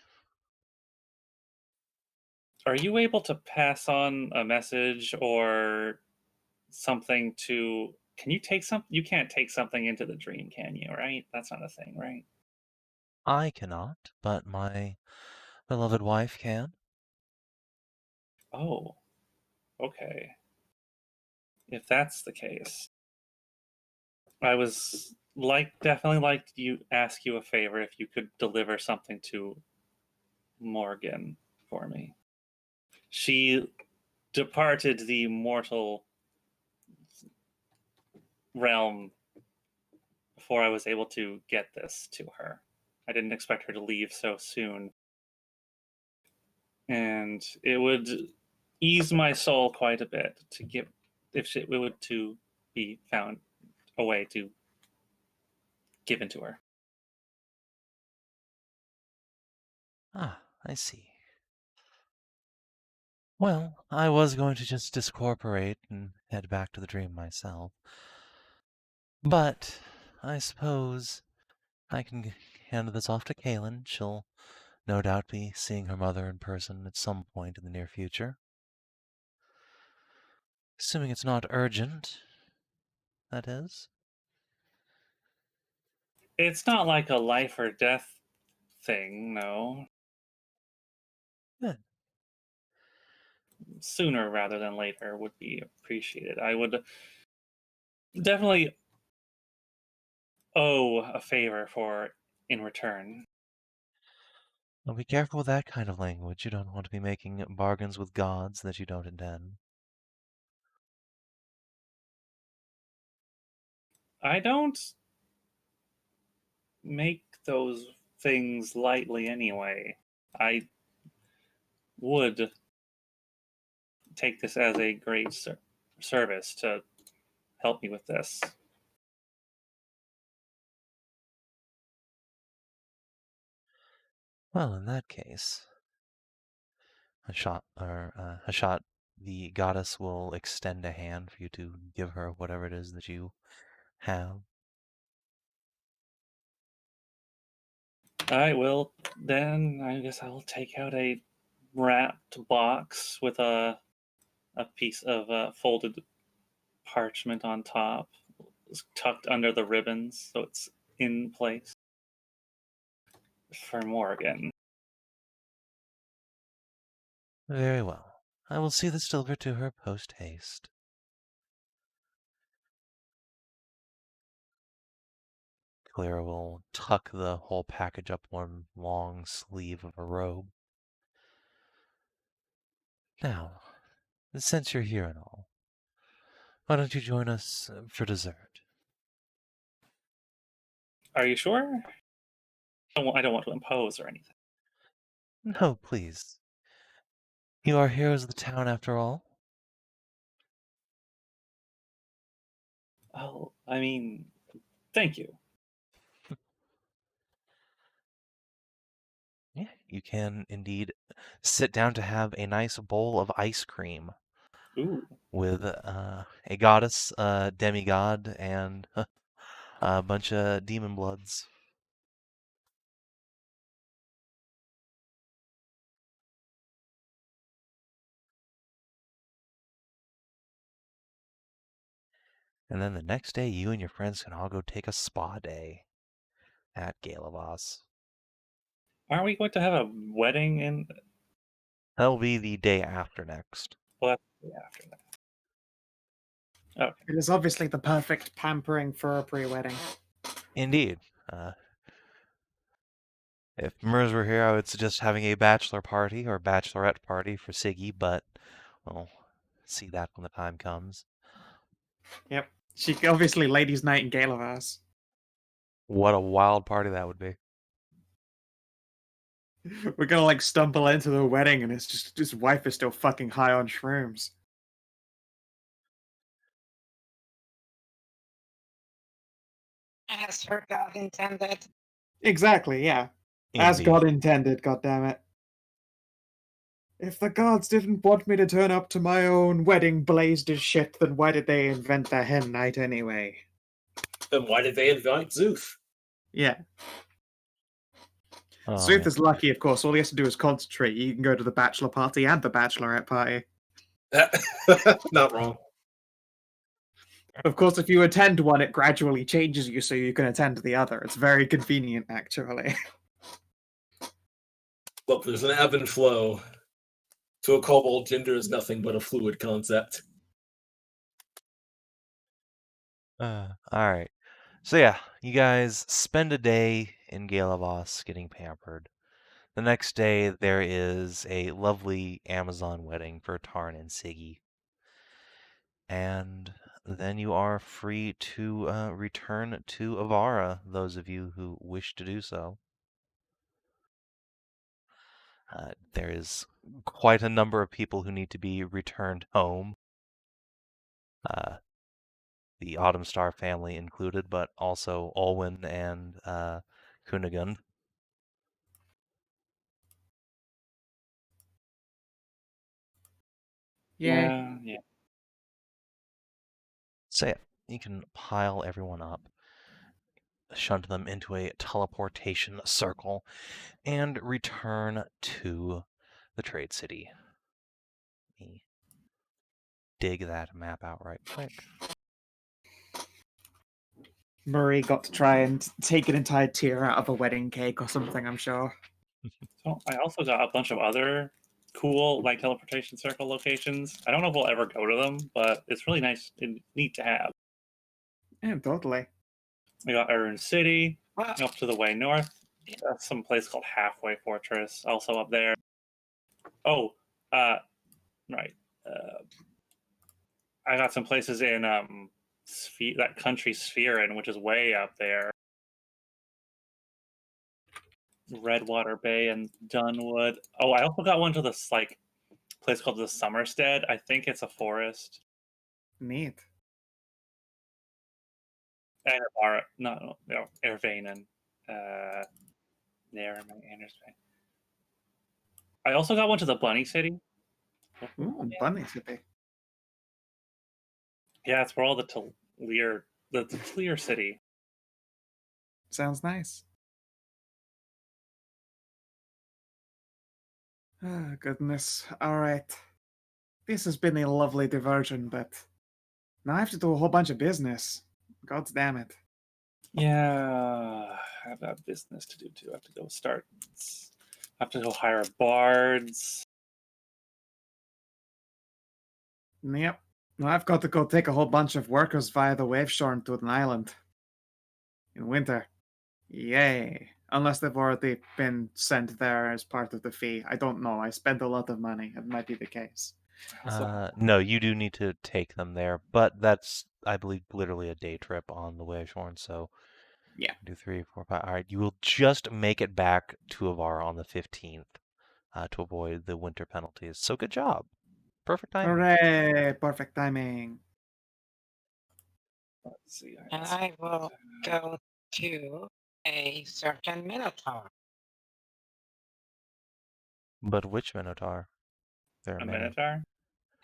S4: Are you able to pass on a message or something to? Can you take some? You can't take something into the dream, can you? Right? That's not a thing, right?
S1: I cannot, but my beloved wife can.
S4: Oh, okay. If that's the case, I was definitely like you ask you a favor if you could deliver something to Morgan for me. She departed the mortal realm before I was able to get this to her. I didn't expect her to leave so soon. And it would ease my soul quite a bit to give if it would to be found a way to give into her.
S1: Ah, I see. Well, I was going to just discorporate and head back to the dream myself. But I suppose I can hand this off to Kaylin. She'll no doubt be seeing her mother in person at some point in the near future. Assuming it's not urgent, that is.
S4: It's not like a life or death thing, no.
S1: Good.
S4: Sooner rather than later would be appreciated. I would definitely owe a favor for in return.
S1: Well, be careful with that kind of language. You don't want to be making bargains with gods that you don't intend.
S4: I don't make those things lightly anyway. I would take this as a great service to help me with this.
S1: Well, in that case, Hashat, the goddess will extend a hand for you to give her whatever it is that you have.
S4: I will then. I guess I'll take out a wrapped box with a piece of folded parchment on top, it's tucked under the ribbons, so it's in place for Morgan.
S1: Very well. I will see this delivered to her post haste. Clara will tuck the whole package up one long sleeve of her robe. Now, since you're here and all, why don't you join us for dessert?
S4: Are you sure? I don't want to impose or anything.
S1: No, please. You are heroes of the town after all.
S4: Oh, I mean, thank you.
S1: Yeah, you can indeed sit down to have a nice bowl of ice cream
S4: Ooh,
S1: with a goddess, a demigod, and a bunch of demon bloods. And then the next day, you and your friends can all go take a spa day at Galavas.
S4: aren't we going to have a wedding in?
S1: That'll be the day after next.
S4: Well, that's the day after that. Okay.
S3: It is obviously the perfect pampering for a pre-wedding.
S1: Indeed. If Merz were here, I would suggest having a bachelor party or bachelorette party for Siggy, but we'll see that when the time comes.
S3: Yep. She obviously Ladies' Nightingale of ours.
S1: What a wild party that would be.
S3: We're gonna like stumble into the wedding and it's just his wife is still fucking high on shrooms.
S5: As her God intended.
S3: Exactly, yeah. As
S1: Indeed.
S3: God intended, goddammit. If the gods didn't want me to turn up to my own wedding blazed as shit, then why did they invent the hen night anyway?
S2: Then why did they invite Szooth?
S3: Yeah.
S1: Oh,
S3: Szooth
S1: man.
S3: is lucky, of course. All he has to do is concentrate. You can go to the bachelor party and the bachelorette party.
S2: Not wrong.
S3: Of course, if you attend one, it gradually changes you so you can attend the other. It's very convenient, actually.
S2: Look, there's an ebb and flow. To a kobold, gender is nothing but a fluid concept.
S1: Alright. So yeah, you guys spend a day in Galavos getting pampered. The next day, there is a lovely Amazon wedding for Tarn and Siggy. And then you are free to return to Avara, those of you who wish to do so. There is quite a number of people who need to be returned home. The Autumn Star family included, but also Olwyn and Kunigund.
S3: Yeah.
S4: Yeah.
S1: So yeah, you can pile everyone up, shunt them into a teleportation circle, and return to the Trade City. Let me dig that map out right quick.
S3: Murray got to try and take an entire tier out of a wedding cake or something, I'm sure.
S4: So I also got a bunch of other cool like teleportation circle locations. I don't know if we'll ever go to them, but it's really nice and neat to have.
S3: Yeah, totally.
S4: We got Urn City
S5: Well,
S4: up to the way north. That's some place called Halfway Fortress, also up there. Oh, right. I got some places in that country Spherin, which is way up there. Redwater Bay and Dunwood. Oh, I also got one to this like place called the Summerstead. I think it's a forest.
S3: Neat.
S4: And no, Ervanen. There, my Andersbay. I also got one to the Bunny City.
S3: Ooh, Bunny City.
S4: Yeah, it's where all the Tleer City.
S3: Sounds nice. Oh, goodness. Alright. This has been a lovely diversion, but now I have to do a whole bunch of business. God damn it.
S4: Yeah, I have that business to do too. I have to go start. I have to go hire bards.
S3: Yep. Now I've got to go take a whole bunch of workers via the Waveshorn to an island. In winter. Yay. Unless they've already been sent there as part of the fee. I don't know. I spent a lot of money. It might be the case.
S1: No, you do need to take them there, but that's, I believe, literally a day trip on the Waveshorn, so
S3: Yeah.
S1: 2, 3, 4, 5. All right, you will just make it back to Avara on the 15th to avoid the winter penalties. So good job. Perfect timing.
S3: Hooray! Perfect timing.
S4: Let's see.
S5: and I will go to a certain Minotaur.
S1: But which Minotaur? There are
S4: A
S1: many.
S4: Minotaur?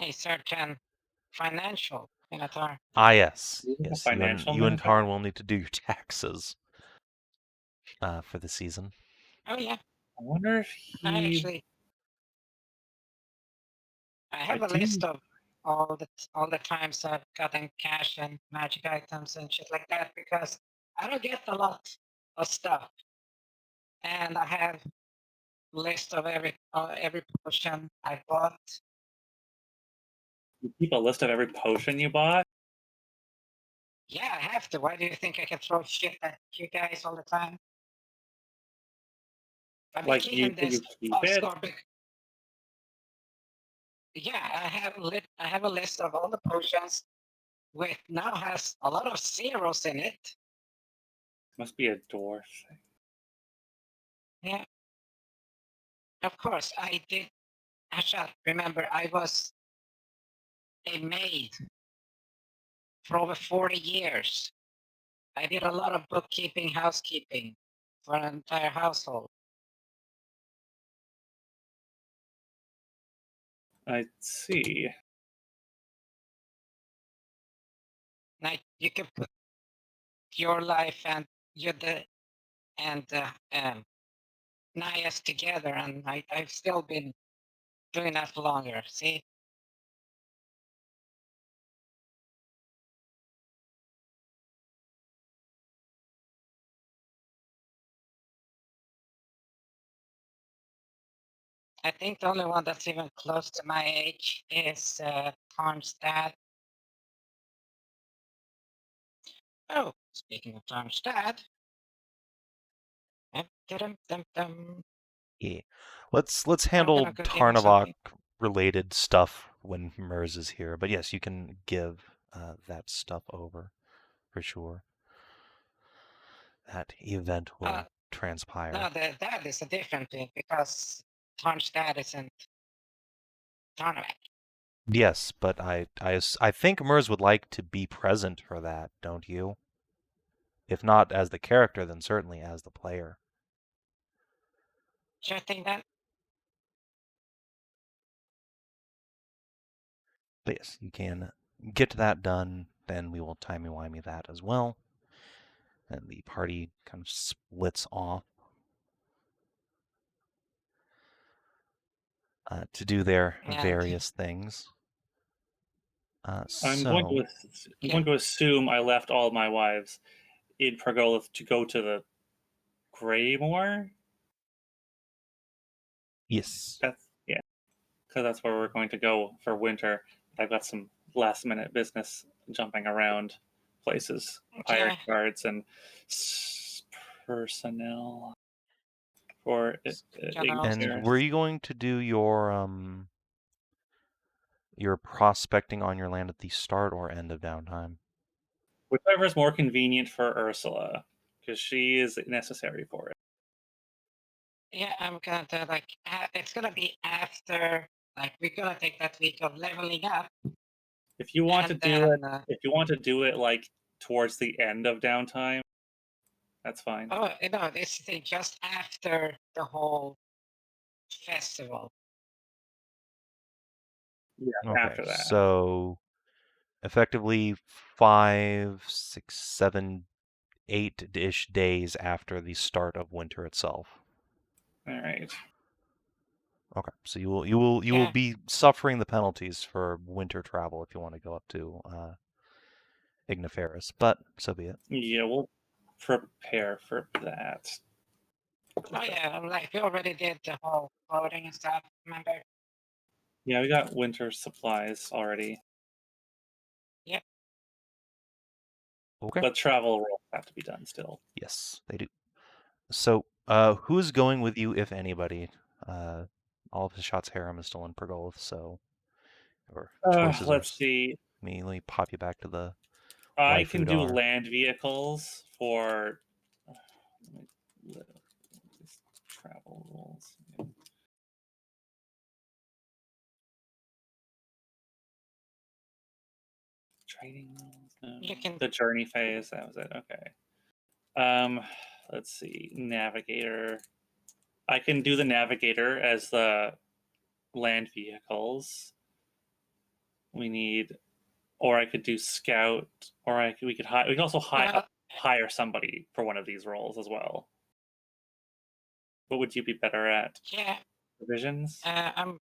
S5: A certain financial Minotaur.
S1: Ah, yes.
S4: A
S1: Yes,
S4: financial
S1: you and
S4: Minotaur?
S1: Tarn will need to do your taxes for the season.
S5: Oh yeah,
S4: I wonder if
S5: I
S4: he.
S5: actually I have
S4: I
S5: a
S4: do-
S5: list of all the times I've gotten cash and magic items and shit like that because I don't get a lot of stuff, and I have list of every potion I bought.
S4: You keep a list of every potion you bought?
S5: Yeah, I have to. Why do you think I can throw shit at you guys all the time? I've been
S4: Like
S5: keeping
S4: you
S5: this
S4: keep
S5: off
S4: it.
S5: score. Yeah, I have a list of all the potions, which now has a lot of zeros in it.
S4: Must be a dwarf thing.
S5: Yeah. Of course, I did. Hashat, remember, I was a maid for over 40 years. I did a lot of bookkeeping, housekeeping for an entire household.
S4: I see.
S5: Now you can put your life and Yuddha and Nahia's together, and I've still been doing that for longer. See? I think the only one that's even close to my age is Tom's dad. Oh, speaking of Tom's dad.
S1: Yeah. Let's
S5: I'm
S1: handle
S5: gonna go give him
S1: Tarnavak
S5: something.
S1: related stuff when Merz is here. But yes, you can give that stuff over for sure. That event will transpire.
S5: No, that is a different thing because Tom's dad isn't Tarnavak.
S1: Yes, but I think Merz would like to be present for that, don't you? If not as the character, then certainly as the player.
S5: Sure thing then.
S1: But yes, you can get that done, then we will timey-wimey that as well. And the party kind of splits off to do their
S5: And
S1: various things.
S4: I'm going to assume I left all my wives in Pergolith to go to the Greymoor.
S1: Yes.
S4: That's because that's where we're going to go for winter. I've got some last minute business jumping around places, pirate guards and personnel for
S1: And were you going to do your prospecting on your land at the start or end of downtime?
S4: Whichever is more convenient for Ursula, because she is necessary for it.
S5: yeah, I'm gonna do it's gonna be after we're gonna take that week of leveling up.
S4: If you want to do it like towards the end of downtime, that's fine.
S5: Oh no, this is just after the whole festival.
S4: Yeah,
S1: Okay,
S4: after that.
S1: So effectively 5, 6, 7, 8-ish days after the start of winter itself.
S4: All right.
S1: Okay, so you will be suffering the penalties for winter travel if you want to go up to Igniferous, but so be it.
S4: Yeah, we'll prepare for that.
S5: Oh yeah, we already did the whole voting and stuff. Remember?
S4: Yeah, we got winter supplies already.
S5: Yep.
S1: Okay.
S4: But travel will have to be done still.
S1: Yes, they do. So, who's going with you, if anybody? All of Hashat's harem is still in Pergolith, so your choices
S4: Let's see.
S1: immediately pop you back to the
S4: I
S1: waifu
S4: can do
S1: dar.
S4: land vehicles for travel rules. Trading rules. No. The journey phase. That was it. Okay. Let's see. Navigator. I can do the navigator as the land vehicles. We need, or I could do scout, or we could also hire somebody for one of these roles as well. What would you be better at?
S5: Yeah.
S4: Provisions?
S5: I'm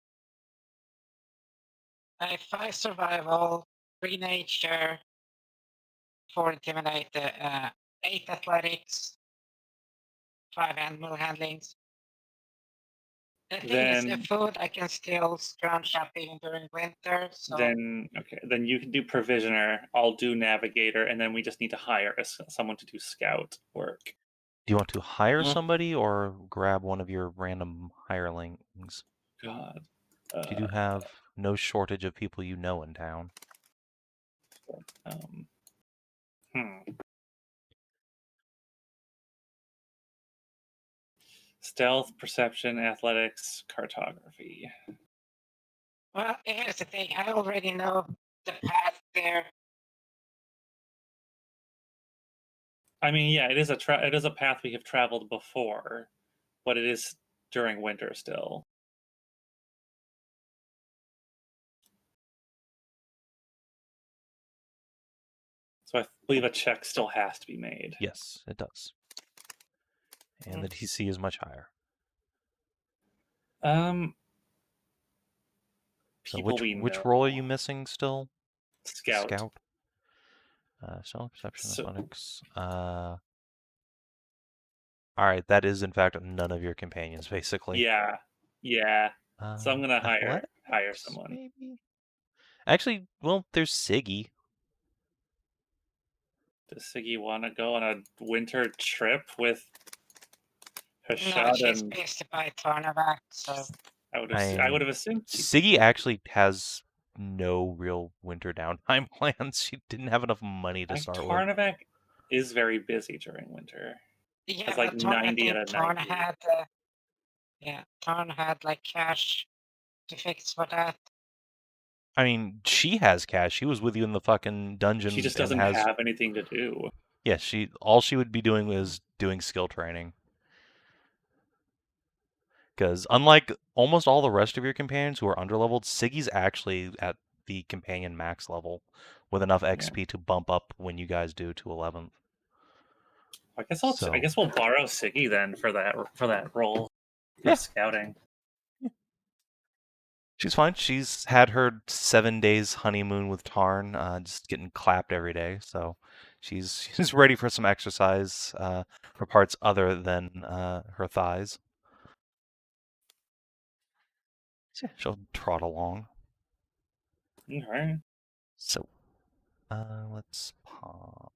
S5: 5 survival, 3 nature, 4 intimidate, 8 athletics, 5 animal handlings. The thing is, the
S4: Then-
S5: food I can still scrounge up even during winter. So
S4: Then you can do provisioner. I'll do navigator, and then we just need to hire someone to do scout work.
S1: Do you want to hire
S2: Mhm.
S1: somebody or grab one of your random hirelings?
S4: God.
S1: You do have no shortage of people you know in town.
S4: Stealth, perception, athletics, cartography.
S5: well, here's the thing. I already know the path there.
S4: I mean, yeah, it is a path we have traveled before, but it is during winter still. So I believe a check still has to be made.
S1: Yes, it does. And the DC is much higher. So
S4: People we
S1: which
S4: know.
S1: role are you missing still?
S4: Scout.
S1: Scout. Stealth, perception,
S4: So-
S1: athletics. All right, that is in fact none of your companions, basically.
S4: Yeah. So I'm gonna hire
S1: athletics,
S4: someone.
S1: Maybe. Actually, well, there's Siggy.
S4: Does Siggy want to go on a winter trip with
S5: No,
S4: Hashat
S5: she's
S4: and
S5: pissed by Tarnavak, so
S4: I would have assumed
S1: Siggy actually has no real winter downtime plans. She didn't have enough money to start with.
S4: Tarnavak is very busy during winter.
S5: yeah,
S4: It's like
S5: but Tarn,
S4: 90
S5: I
S4: out
S5: think
S4: of
S5: Tarn
S4: 90.
S5: had Tarn had like cash to fix for that.
S1: I mean, she has cash. She was with you in the fucking dungeon.
S4: She just
S1: and
S4: doesn't
S1: has...
S4: have anything to do.
S1: Yeah, all she would be doing was doing skill training. Because unlike almost all the rest of your companions who are underleveled, Siggy's actually at the companion max level with enough XP to bump up when you guys do to 11th.
S4: I guess we'll borrow Siggy then for that role.
S1: Yeah.
S4: Scouting.
S1: She's fine. She's had her 7 days honeymoon with Tarn, just getting clapped every day. So she's ready for some exercise for parts other than her thighs. So yeah, she'll trot along.
S4: Okay.
S1: So let's pop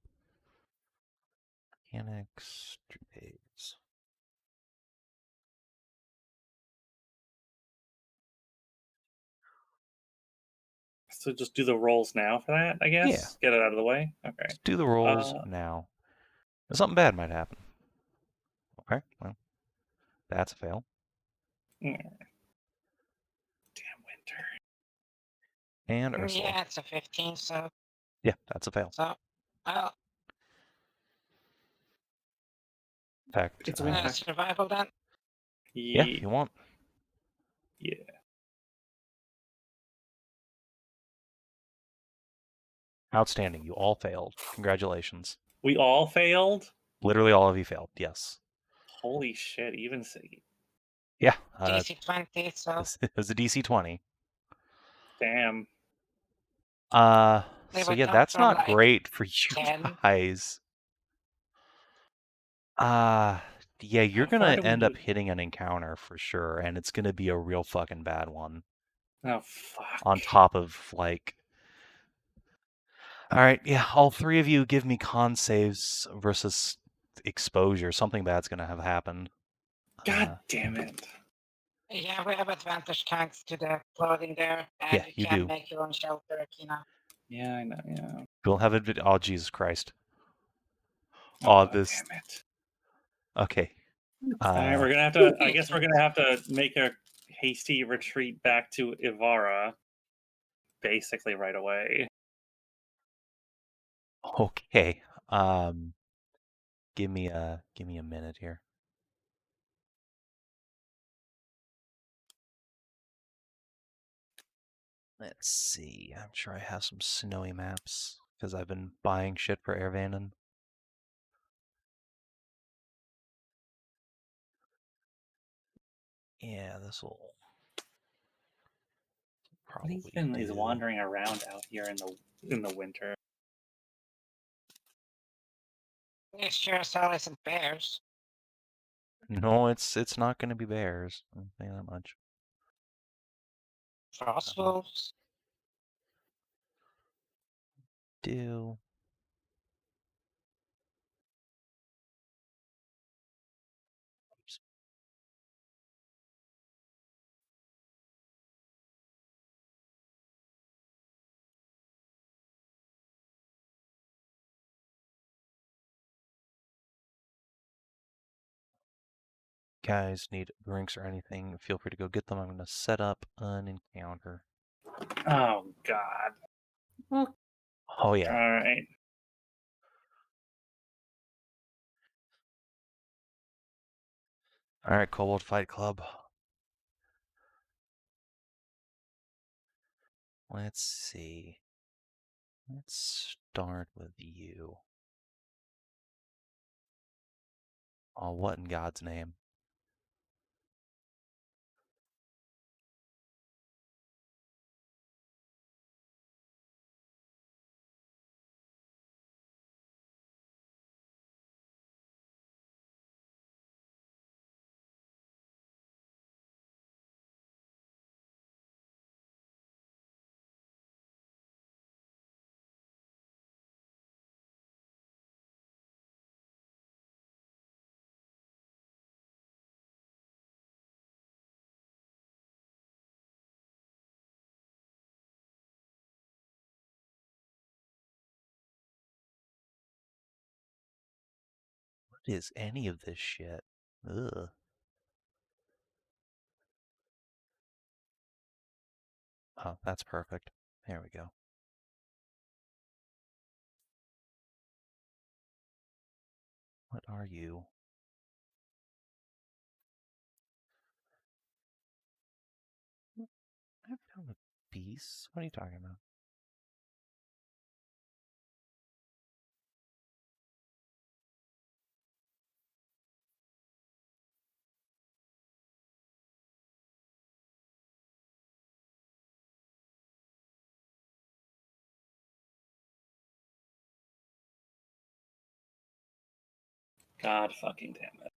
S1: mechanics, days.
S4: So just do the rolls now for that, I guess?
S1: Yeah.
S4: Get it out of the way? Okay.
S1: Let's do the rolls now. Something bad might happen. Okay, well, that's a fail.
S4: Damn winter.
S1: And Ursula.
S5: Yeah, it's a 15, so
S1: Yeah, that's a fail.
S5: so
S1: In fact,
S3: It's winter.
S5: survival then.
S1: yeah, if you want.
S4: Yeah.
S1: Outstanding. You all failed. Congratulations.
S4: We all failed?
S1: Literally all of you failed. Yes.
S4: Holy shit, even Siggy.
S1: Yeah.
S5: DC 20, so
S1: It was a DC 20.
S4: Damn.
S1: So
S5: were
S1: yeah,
S5: down
S1: that's
S5: from,
S1: not
S5: like,
S1: great for you
S5: 10.
S1: guys. Yeah, you're
S4: How far
S1: gonna
S4: do we
S1: end up
S4: need-
S1: hitting an encounter for sure, and it's gonna be a real fucking bad one.
S4: Oh fuck.
S1: On top of like, all right, yeah, all three of you give me con saves versus exposure. Something bad's gonna have happened.
S4: God damn it.
S5: Yeah, we have advantage thanks to the clothing there, and
S1: Yeah, you
S5: can
S1: do.
S5: make your own shelter, Kina.
S4: Yeah, I know, yeah.
S1: You'll have it. Oh, Jesus Christ.
S4: Oh,
S1: This.
S4: damn it.
S1: Okay.
S4: Alright, we're gonna have to I guess we're gonna have to make a hasty retreat back to Ivara basically right away.
S1: Okay. Give me a minute here. Let's see. I'm sure I have some snowy maps because I've been buying shit for Airvanden. Yeah, this will probably
S4: Ethan is
S1: do.
S4: wandering around out here in the winter.
S5: It sure as hell isn't bears.
S1: No, it's not going to be bears. I'll say that much.
S5: Frost wolves.
S1: Do guys need drinks or anything, feel free to go get them. I'm going to set up an encounter.
S4: Oh God.
S1: Oh yeah.
S4: All right.
S1: All right, Kobold Fight Club. Let's see. Let's start with you. Oh, what in God's name? What is any of this shit? Ugh. Oh, that's perfect. There we go. What are you? I've found a beast. What are you talking about?
S4: God fucking damn it.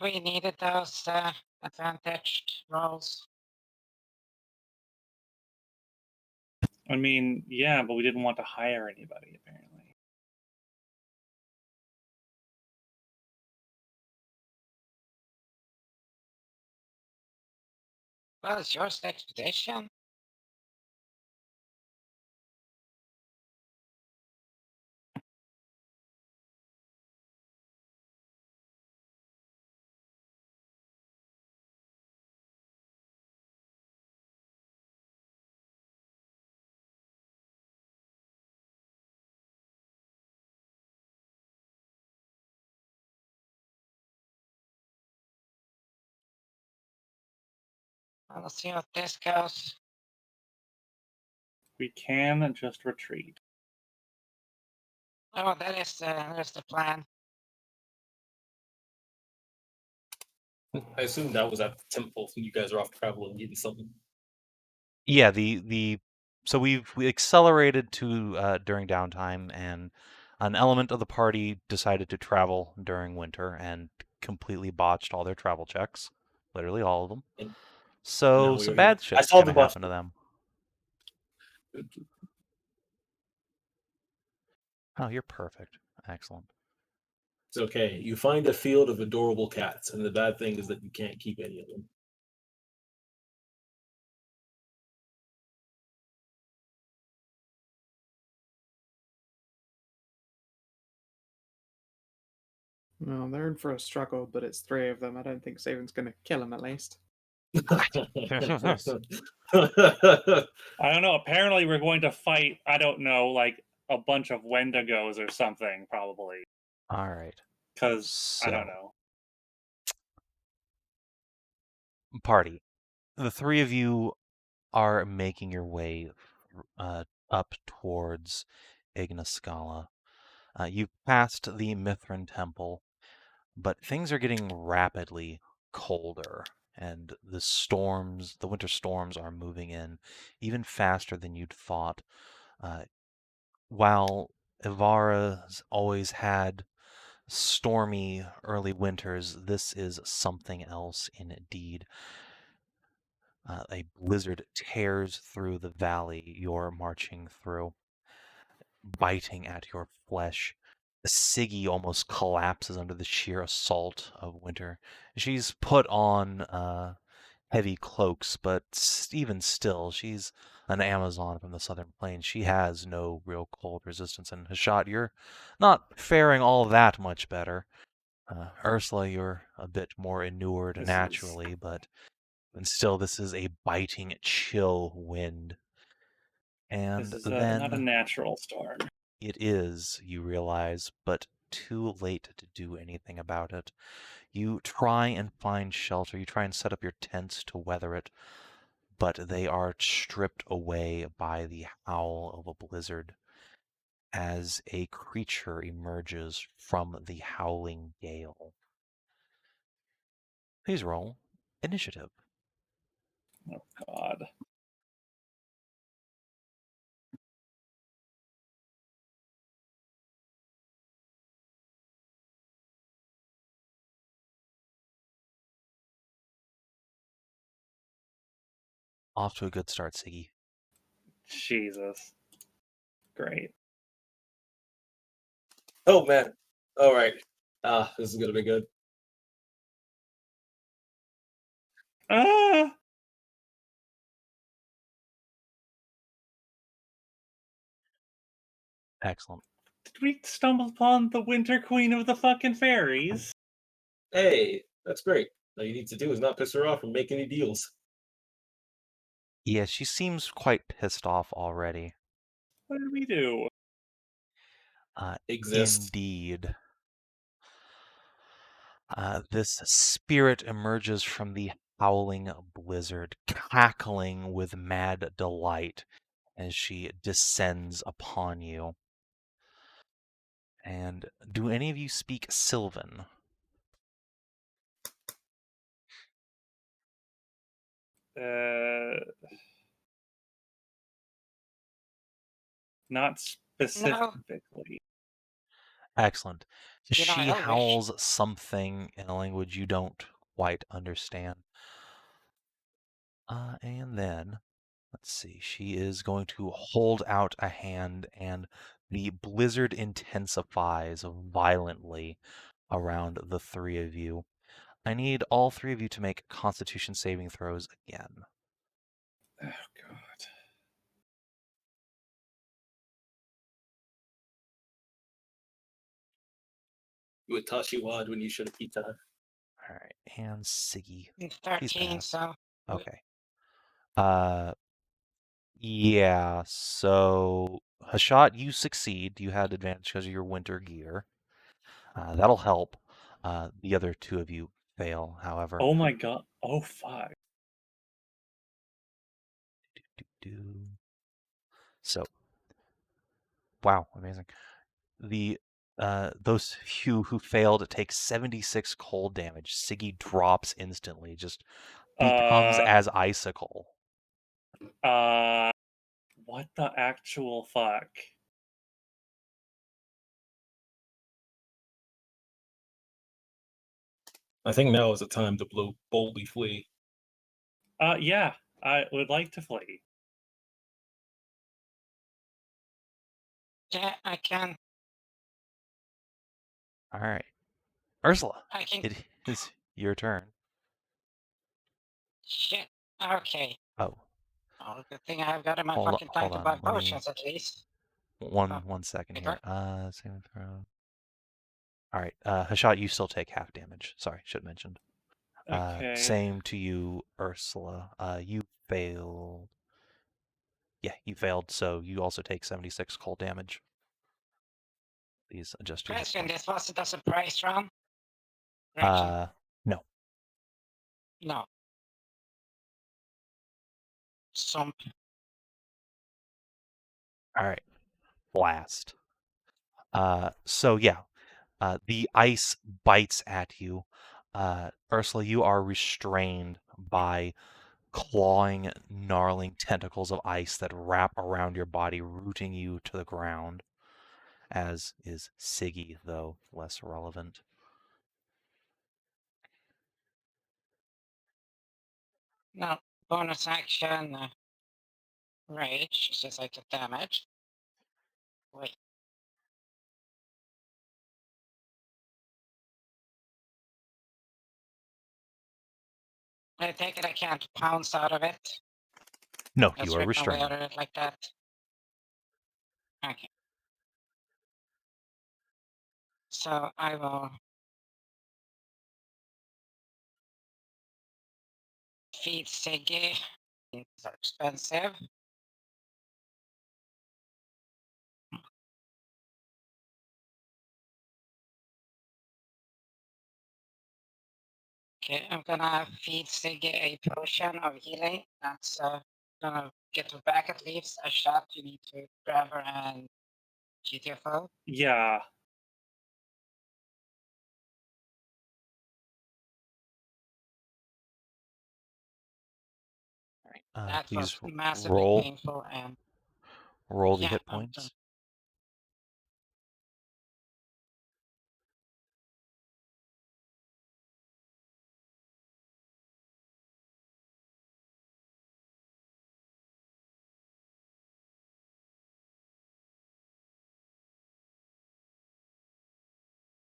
S5: We needed those advantaged rolls.
S4: I mean, yeah, but we didn't want to hire anybody apparently.
S5: Well, it's your expedition. Well, let's see how this goes.
S4: We can just retreat.
S5: Oh, that is the plan.
S2: I assume that was at the temple. You guys are off traveling, getting something.
S1: Yeah, so we accelerated to during downtime, and an element of the party decided to travel during winter and completely botched all their travel checks, literally all of them.
S2: And
S1: So
S2: now
S1: some
S2: we're here.
S1: bad
S2: I
S1: shit's
S2: saw
S1: gonna
S2: the bus.
S1: happen to them. Oh, you're perfect. Excellent.
S2: It's okay. You find a field of adorable cats, and the bad thing is that you can't keep any of them.
S3: Well, they're in for a struggle, but it's 3 of them. I don't think Savin's going to kill him at least.
S4: I don't know. Apparently, we're going to fight, I don't know, like a bunch of Wendigos or something, probably.
S1: All right.
S4: Because I don't
S1: So,
S4: know.
S1: party. The 3 of you are making your way up towards Igniscala. You've passed the Mithrin Temple, but things are getting rapidly colder, and the winter storms are moving in even faster than you'd thought. While Ivara's always had stormy early winters, this is something else indeed. A blizzard tears through the valley you're marching through, biting at your flesh. Siggy almost collapses under the sheer assault of winter. She's put on heavy cloaks, but even still, she's an Amazon from the southern plains. She has no real cold resistance. And Hashat, you're not faring all that much better. Ursula, you're a bit more inured naturally, but and still, this is a biting, chill wind. And
S4: This is
S1: then
S4: not a natural storm.
S1: it is, you realize, but too late to do anything about it. You try and find shelter, you try and set up your tents to weather it, but they are stripped away by the howl of a blizzard as a creature emerges from the howling gale. Please roll initiative.
S4: Oh, God.
S1: Off to a good start, Siggy.
S4: Jesus. Great.
S2: Oh man. All right. This is gonna be good.
S4: Ah!
S1: Excellent.
S4: Did we stumble upon the Winter Queen of the fucking fairies?
S2: Hey, that's great. All you need to do is not piss her off and make any deals.
S1: Yeah, she seems quite pissed off already.
S4: What did we do?
S2: Exist.
S1: Indeed. This spirit emerges from the howling blizzard, cackling with mad delight as she descends upon you. And do any of you speak Sylvan?
S4: Not specifically.
S1: Excellent.
S5: You know,
S1: She
S5: Elvish.
S1: howls something in a language you don't quite understand. And then, let's see, she is going to hold out a hand, and the blizzard intensifies violently around the 3 of you. I need all 3 of you to make Constitution saving throws again.
S4: Oh, God.
S2: You would toss you wad when you should have eaten her.
S1: All right, and Siggy.
S5: It's
S1: Please
S5: 13,
S1: pass.
S5: so
S1: Okay. Yeah, so Hashat, you succeed. You had advantage because of your winter gear. That'll help. The other 2 of you fail, however.
S4: Oh my God. Oh, fuck.
S1: So, wow, amazing. Those few who failed take 76 cold damage. Siggy drops instantly, just becomes as icicle.
S4: What the actual fuck?
S2: I think now is the time to boldly flee.
S4: Yeah, I would like to flee.
S5: yeah, I can.
S1: All right, Ursula,
S5: I can.
S1: it is your turn.
S5: Shit. Okay.
S1: Oh,
S5: Oh, good thing I've got in my
S1: hold
S5: fucking
S1: on,
S5: tank
S1: hold
S5: to buy
S1: on. Let me
S5: potions at least.
S1: one second here.
S5: Hedrah?
S1: Saving throw. All right, Hashat, you still take half damage. Sorry, should have mentioned.
S4: Okay.
S1: Same to you, Ursula. You failed. Yeah, you failed, so you also take 76 cold damage. Please adjust your hit
S5: Question,
S1: points.
S5: this wasn't a surprise round? Reaction?
S1: No.
S5: No. Some
S1: All right, blast. So yeah, the ice bites at you. Ursula, you are restrained by clawing, gnarling tentacles of ice that wrap around your body, rooting you to the ground, as is Siggy, though less relevant.
S5: no bonus action. Rage, since I took damage. Wait. I take it I can't pounce out of it.
S1: No,
S5: Let's
S1: you are
S5: rip my way
S1: restrained.
S5: out of it like that. Okay. So I will feed Siggy. It's expensive. Okay, I'm gonna feed Siggy a potion of healing. That's gonna get her back at least. A shot. You need to grab her and shoot your foe.
S4: Yeah.
S5: That
S1: Please
S5: was massively painful and
S1: roll the
S5: yeah,
S1: hit
S5: I'm done.
S1: points.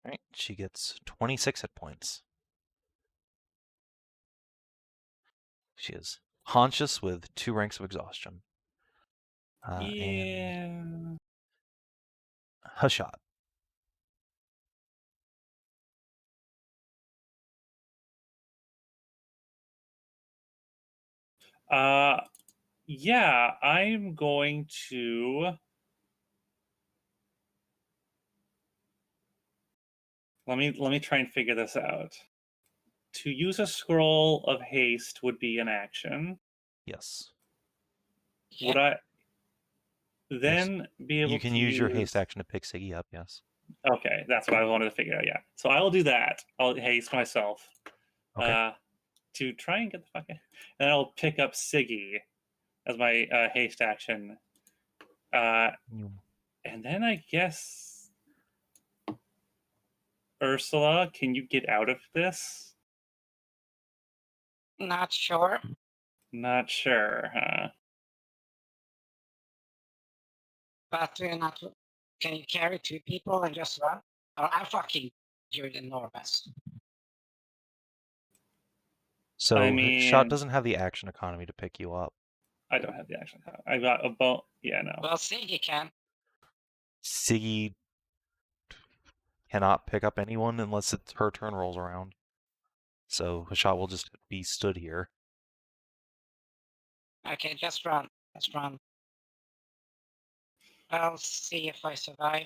S1: All right, she gets 26 hit points. She is conscious with 2 ranks of exhaustion. And Hashat.
S4: Yeah, I'm going to. Let me try and figure this out. To use a scroll of haste would be an action.
S1: Yes.
S4: Would I then be able
S1: You can
S4: to
S1: use your haste action to pick Siggy up, yes.
S4: Okay, that's what I wanted to figure out. Yeah, so I will do that. I'll haste myself
S1: Okay.
S4: to try and get the fuck out. And I'll pick up Siggy as my haste action. And then I guess Ursula, can you get out of this?
S5: Not sure.
S4: Not sure, huh?
S5: But not. Can you carry 2 people and just run? Oh, I'm fucking. You're enormous.
S1: So
S4: I
S1: Shot
S4: mean-
S1: doesn't have the action economy to pick you up.
S4: I don't have the action. I got a bone. Yeah, no.
S5: Well, Siggy can.
S1: Siggy cannot pick up anyone unless it's her turn rolls around. So Hashat will just be stood here.
S5: Okay, just run. Just run. I'll see if I survive.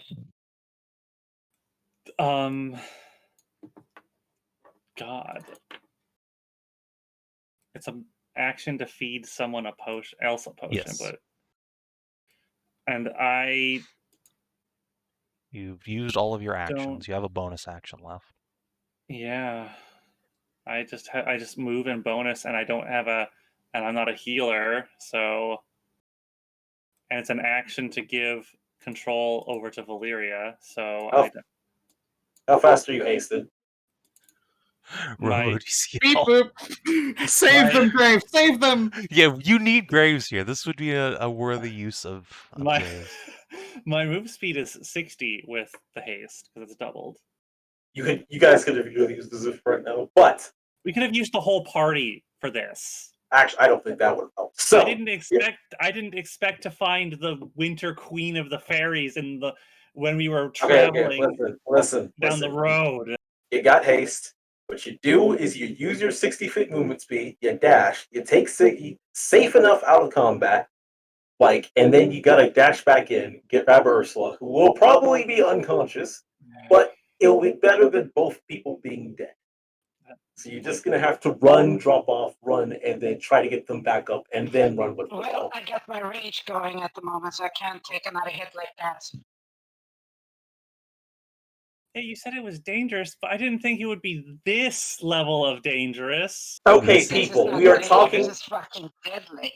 S4: God. It's an action to feed someone a potion, else a potion,
S1: Yes.
S4: but and I
S1: You've used all of your actions.
S4: Don't-
S1: You have a bonus action left.
S4: yeah, I just move in bonus, and I don't have and I'm not a healer, so and it's an action to give control over to Valyria, so
S2: Oh. How fast are you hasted?
S4: My-
S1: Road, you see
S3: Beep
S1: all-
S3: boop. Save them, Graves. Save them.
S1: Yeah, you need Graves here. This would be a worthy use of
S4: my
S1: Graves.
S4: my move speed is 60 with the haste because it's doubled.
S2: You guys could have really used this right now, but
S4: We could have used the whole party for this.
S2: actually, I don't think that would have helped. So
S4: I didn't expect to find the Winter Queen of the Fairies in the when we were
S2: Okay,
S4: traveling
S2: listen.
S4: down the road.
S2: You got haste. What you do is you use your 60-foot movement speed, you dash, you take Siggy safe enough out of combat, and then you gotta dash back in, grab Ursula, who will probably be unconscious, but it'll be better than both people being dead. So you're just gonna have to run, drop off, run, and then try to get them back up, and then run with the
S5: Well,
S2: help.
S5: I got my rage going at the moment, so I can't take another hit like that.
S4: Hey, you said it was dangerous, but I didn't think it would be this level of dangerous.
S2: Okay,
S5: This is
S2: people,
S5: not
S2: we are
S5: dangerous,
S2: talking.
S5: This is fucking deadly.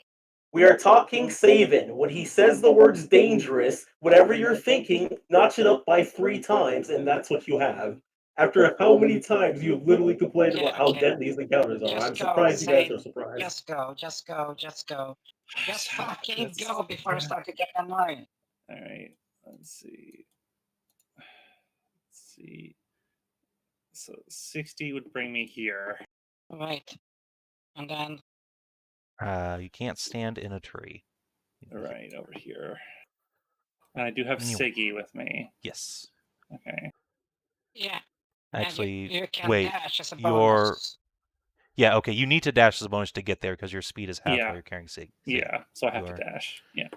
S2: We are talking Savin. When he says the words dangerous, whatever you're thinking, notch it up by 3 times, and that's what you have. After how many times you literally complained about how deadly these encounters are.
S5: Just
S2: I'm
S5: go,
S2: surprised you guys
S5: Save.
S2: are surprised.
S5: Just go, just go, just go. Just fucking
S4: That's-
S5: go before I start to get annoyed.
S4: All right, let's see. Let's see. So 60 would bring me here.
S5: Right. And then,
S1: You can't stand in a tree.
S4: Right over here. And I do have
S1: Anyway.
S4: Siggy with me.
S1: Yes.
S4: Okay.
S5: yeah.
S1: Actually,
S5: and you can
S1: wait.
S5: dash as a
S1: Your
S5: bonus.
S1: yeah. Okay. You need to dash as a bonus to get there because your speed is half
S4: Yeah.
S1: while you're carrying Sig.
S4: Yeah, so I have
S1: You
S4: to dash. Yeah.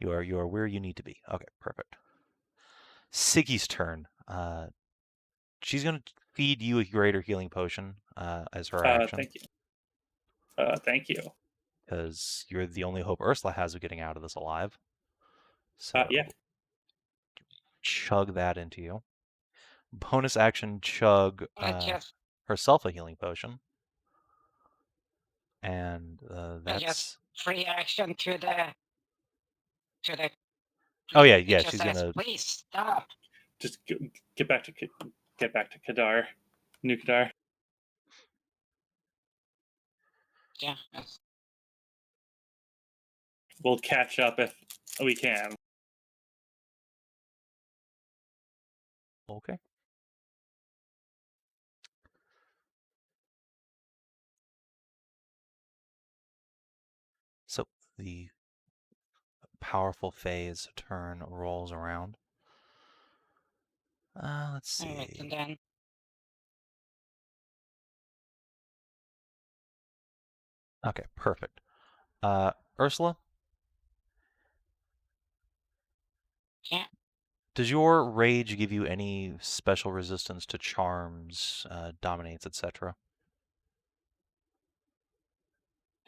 S1: You are where you need to be. Okay. Perfect. Siggy's turn. She's gonna feed you a greater healing potion as her action
S4: Thank you. Thank you.
S1: because you're the only hope Ursula has of getting out of this alive. So
S4: Yeah.
S1: chug that into you. Bonus action, chug
S5: I just,
S1: herself a healing potion, and
S5: I just
S1: that's.
S5: free action to the.
S1: Oh yeah,
S5: It
S1: yeah.
S5: just
S1: She's
S5: says,
S1: gonna.
S5: please stop.
S4: Just get back to Kadar. New Kadar.
S5: Yeah.
S4: We'll catch up if we can.
S1: Okay. So the powerful phase turn rolls around. Let's see.
S5: All right, and then
S1: Okay, perfect. Ursula?
S5: Yeah.
S1: Does your rage give you any special resistance to charms, dominates, etc.?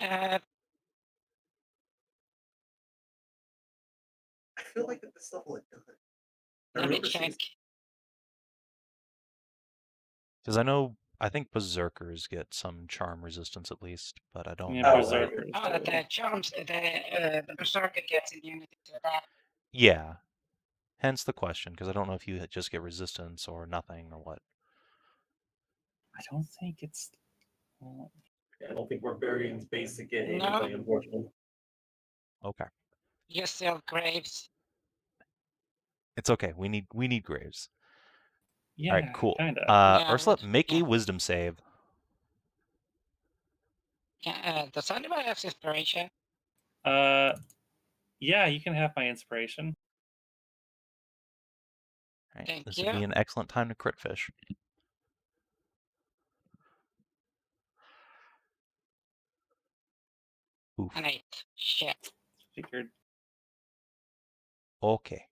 S2: I feel like at this level it does.
S5: Let me check.
S1: Because I think berserkers get some charm resistance at least, but I don't
S4: Yeah,
S1: know.
S4: berserkers.
S5: The charms, the berserker gets immunity to that.
S1: Yeah. Hence the question, because I don't know if you just get resistance or nothing or what.
S4: I don't think it's.
S2: I don't think Barbarian's basic in
S5: No.
S2: anything, unfortunately.
S1: Okay.
S5: You still graves.
S1: It's okay. We need graves.
S4: Yeah,
S1: All right, cool.
S4: kinda.
S5: Yeah,
S1: Ursula, make
S5: yeah.
S1: a wisdom save.
S5: Yeah, does anybody have inspiration?
S4: Yeah, you can have my inspiration.
S1: All right,
S5: Thank
S1: this
S5: you.
S1: would be an excellent time to crit fish. Oof.
S5: An 8. Shit.
S4: Figured.
S1: Okay.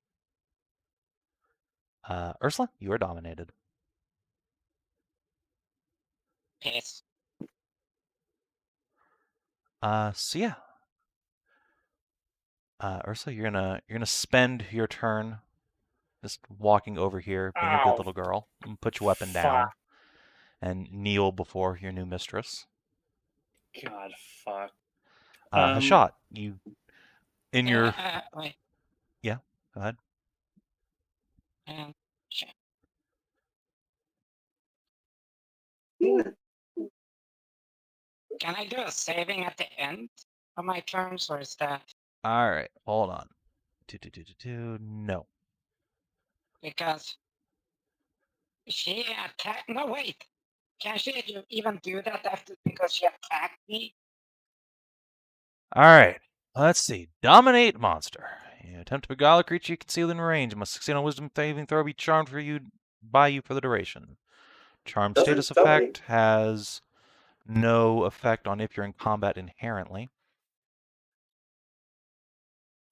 S1: Ursula, you are dominated.
S5: Piss.
S1: So yeah. Ursula, you're gonna spend your turn just walking over here, being a good
S4: Ow.
S1: little girl, and put your weapon down and kneel before your new mistress.
S4: God, fuck.
S1: Hashat, you in your
S5: Wait.
S1: yeah, go ahead.
S5: Shit. Can I do a saving at the end of my turns, or is that
S1: All right, hold on. No.
S5: because she attacked? No, wait. Can she even do that after because she attacked me?
S1: All right, let's see. Dominate monster. You Attempt to beguile a creature you can see within range. Must succeed on Wisdom saving throw. Be charmed by you for the duration. Charm status effect has no effect on if you're in combat inherently.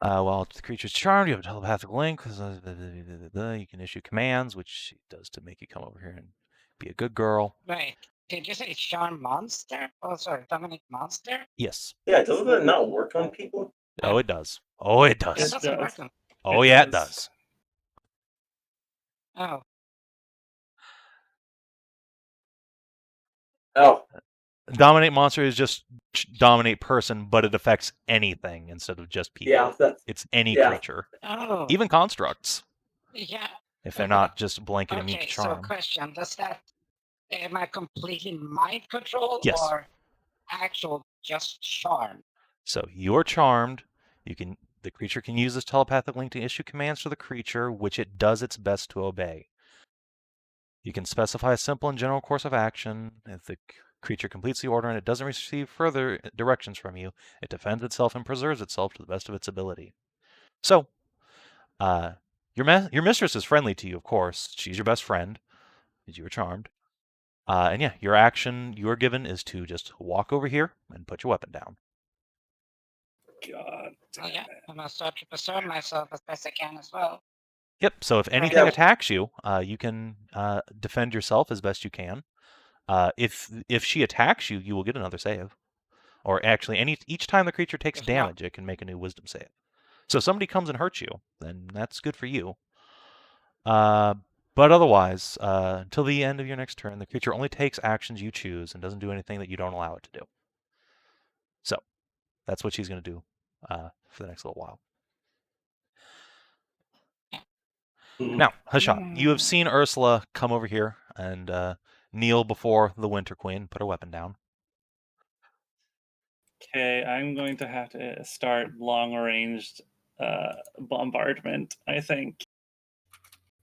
S1: While the creature's charmed, you have a telepathic link. You can issue commands, which it does to make you come over here and be a good girl.
S5: Wait, did you say Charm Monster? Oh, sorry, Dominic Monster?
S1: Yes.
S2: Yeah, doesn't that not work on people?
S1: Oh, it does. Oh, it
S5: It
S1: does.
S5: doesn't
S4: does.
S5: work on.
S1: Oh,
S4: It
S1: yeah, it
S4: does.
S1: does.
S5: Oh,
S2: Oh,
S1: Dominate monster is just dominate person, but it affects anything instead of just people.
S2: yeah, that's
S1: It's any
S2: yeah.
S1: creature,
S5: oh,
S1: even constructs,
S5: yeah.
S1: if they're not just blanket immune
S5: Okay,
S1: to
S5: so
S1: charm.
S5: question: does that am I completely mind control
S1: Yes.
S5: or actual just charm?
S1: So you're charmed. The creature can use this telepathic link to issue commands to the creature, which it does its best to obey. You can specify a simple and general course of action. If the creature completes the order and it doesn't receive further directions from you, it defends itself and preserves itself to the best of its ability. So, your mistress is friendly to you, of course. She's your best friend, because you were charmed. And yeah, your action you're given is to just walk over here and put your weapon down.
S4: God.
S5: Oh, yeah, I'm gonna start to preserve myself as best I can as well.
S1: Yep. So if anything
S2: Yeah.
S1: attacks you, you can defend yourself as best you can. If she attacks you, you will get another save. Or actually, each time the creature takes
S5: If not-
S1: damage, it can make a new Wisdom save. So if somebody comes and hurts you, then that's good for you. But otherwise, until the end of your next turn, the creature only takes actions you choose and doesn't do anything that you don't allow it to do. So that's what she's going to do for the next little while. Now, Hashat, you have seen Ursula come over here and kneel before the Winter Queen, put her weapon down.
S4: Okay, I'm going to have to start long-ranged bombardment, I think.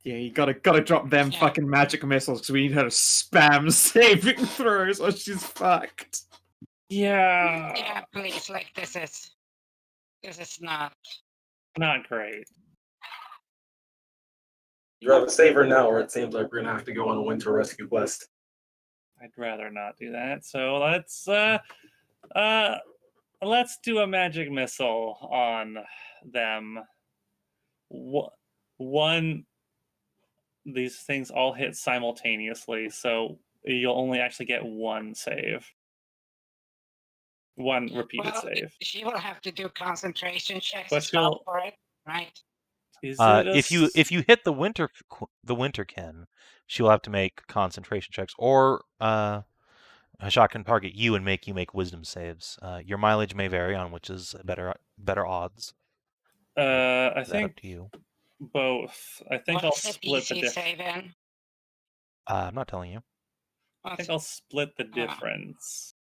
S3: Yeah, you gotta drop them
S5: Yeah.
S3: fucking magic missiles because we need her to spam saving throws or she's fucked.
S4: Yeah,
S5: Yeah, please, like this is not.
S4: not great.
S2: You rather save her now, or it seems like we're gonna have to go on a winter rescue quest.
S4: I'd rather not do that. So let's do a magic missile on them. One, these things all hit simultaneously, so you'll only actually get one save. One repeated
S5: Well,
S4: save.
S5: she will have to do concentration checks
S4: But
S5: as well
S4: she'll-
S5: for it, right?
S4: Is it a
S1: If you hit the Winterkin, she'll have to make concentration checks, or Hashat can target you and make you make Wisdom saves. Your mileage may vary on which is better odds.
S4: I
S1: That up
S4: think
S1: to you.
S4: both. I think I'll
S5: What's the
S4: split the
S5: DC
S4: difference.
S5: save in?
S1: I'm not telling you.
S4: I think I'll split the
S5: Ah.
S4: difference.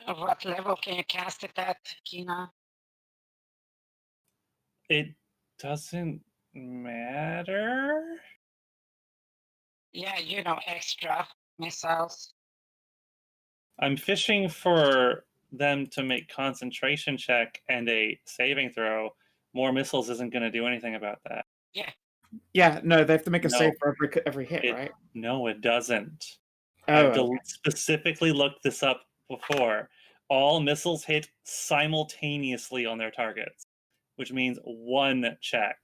S5: What level can you cast it at, Kina?
S4: It doesn't matter.
S5: Yeah, extra missiles.
S4: I'm fishing for them to make concentration check and a saving throw. More missiles isn't going to do anything about that.
S3: Yeah, no, they have to make a
S4: No.
S3: save for every hit,
S4: It-
S3: right?
S4: No, it doesn't.
S3: Oh,
S4: I've specifically looked this up before. All missiles hit simultaneously on their targets, which means one check.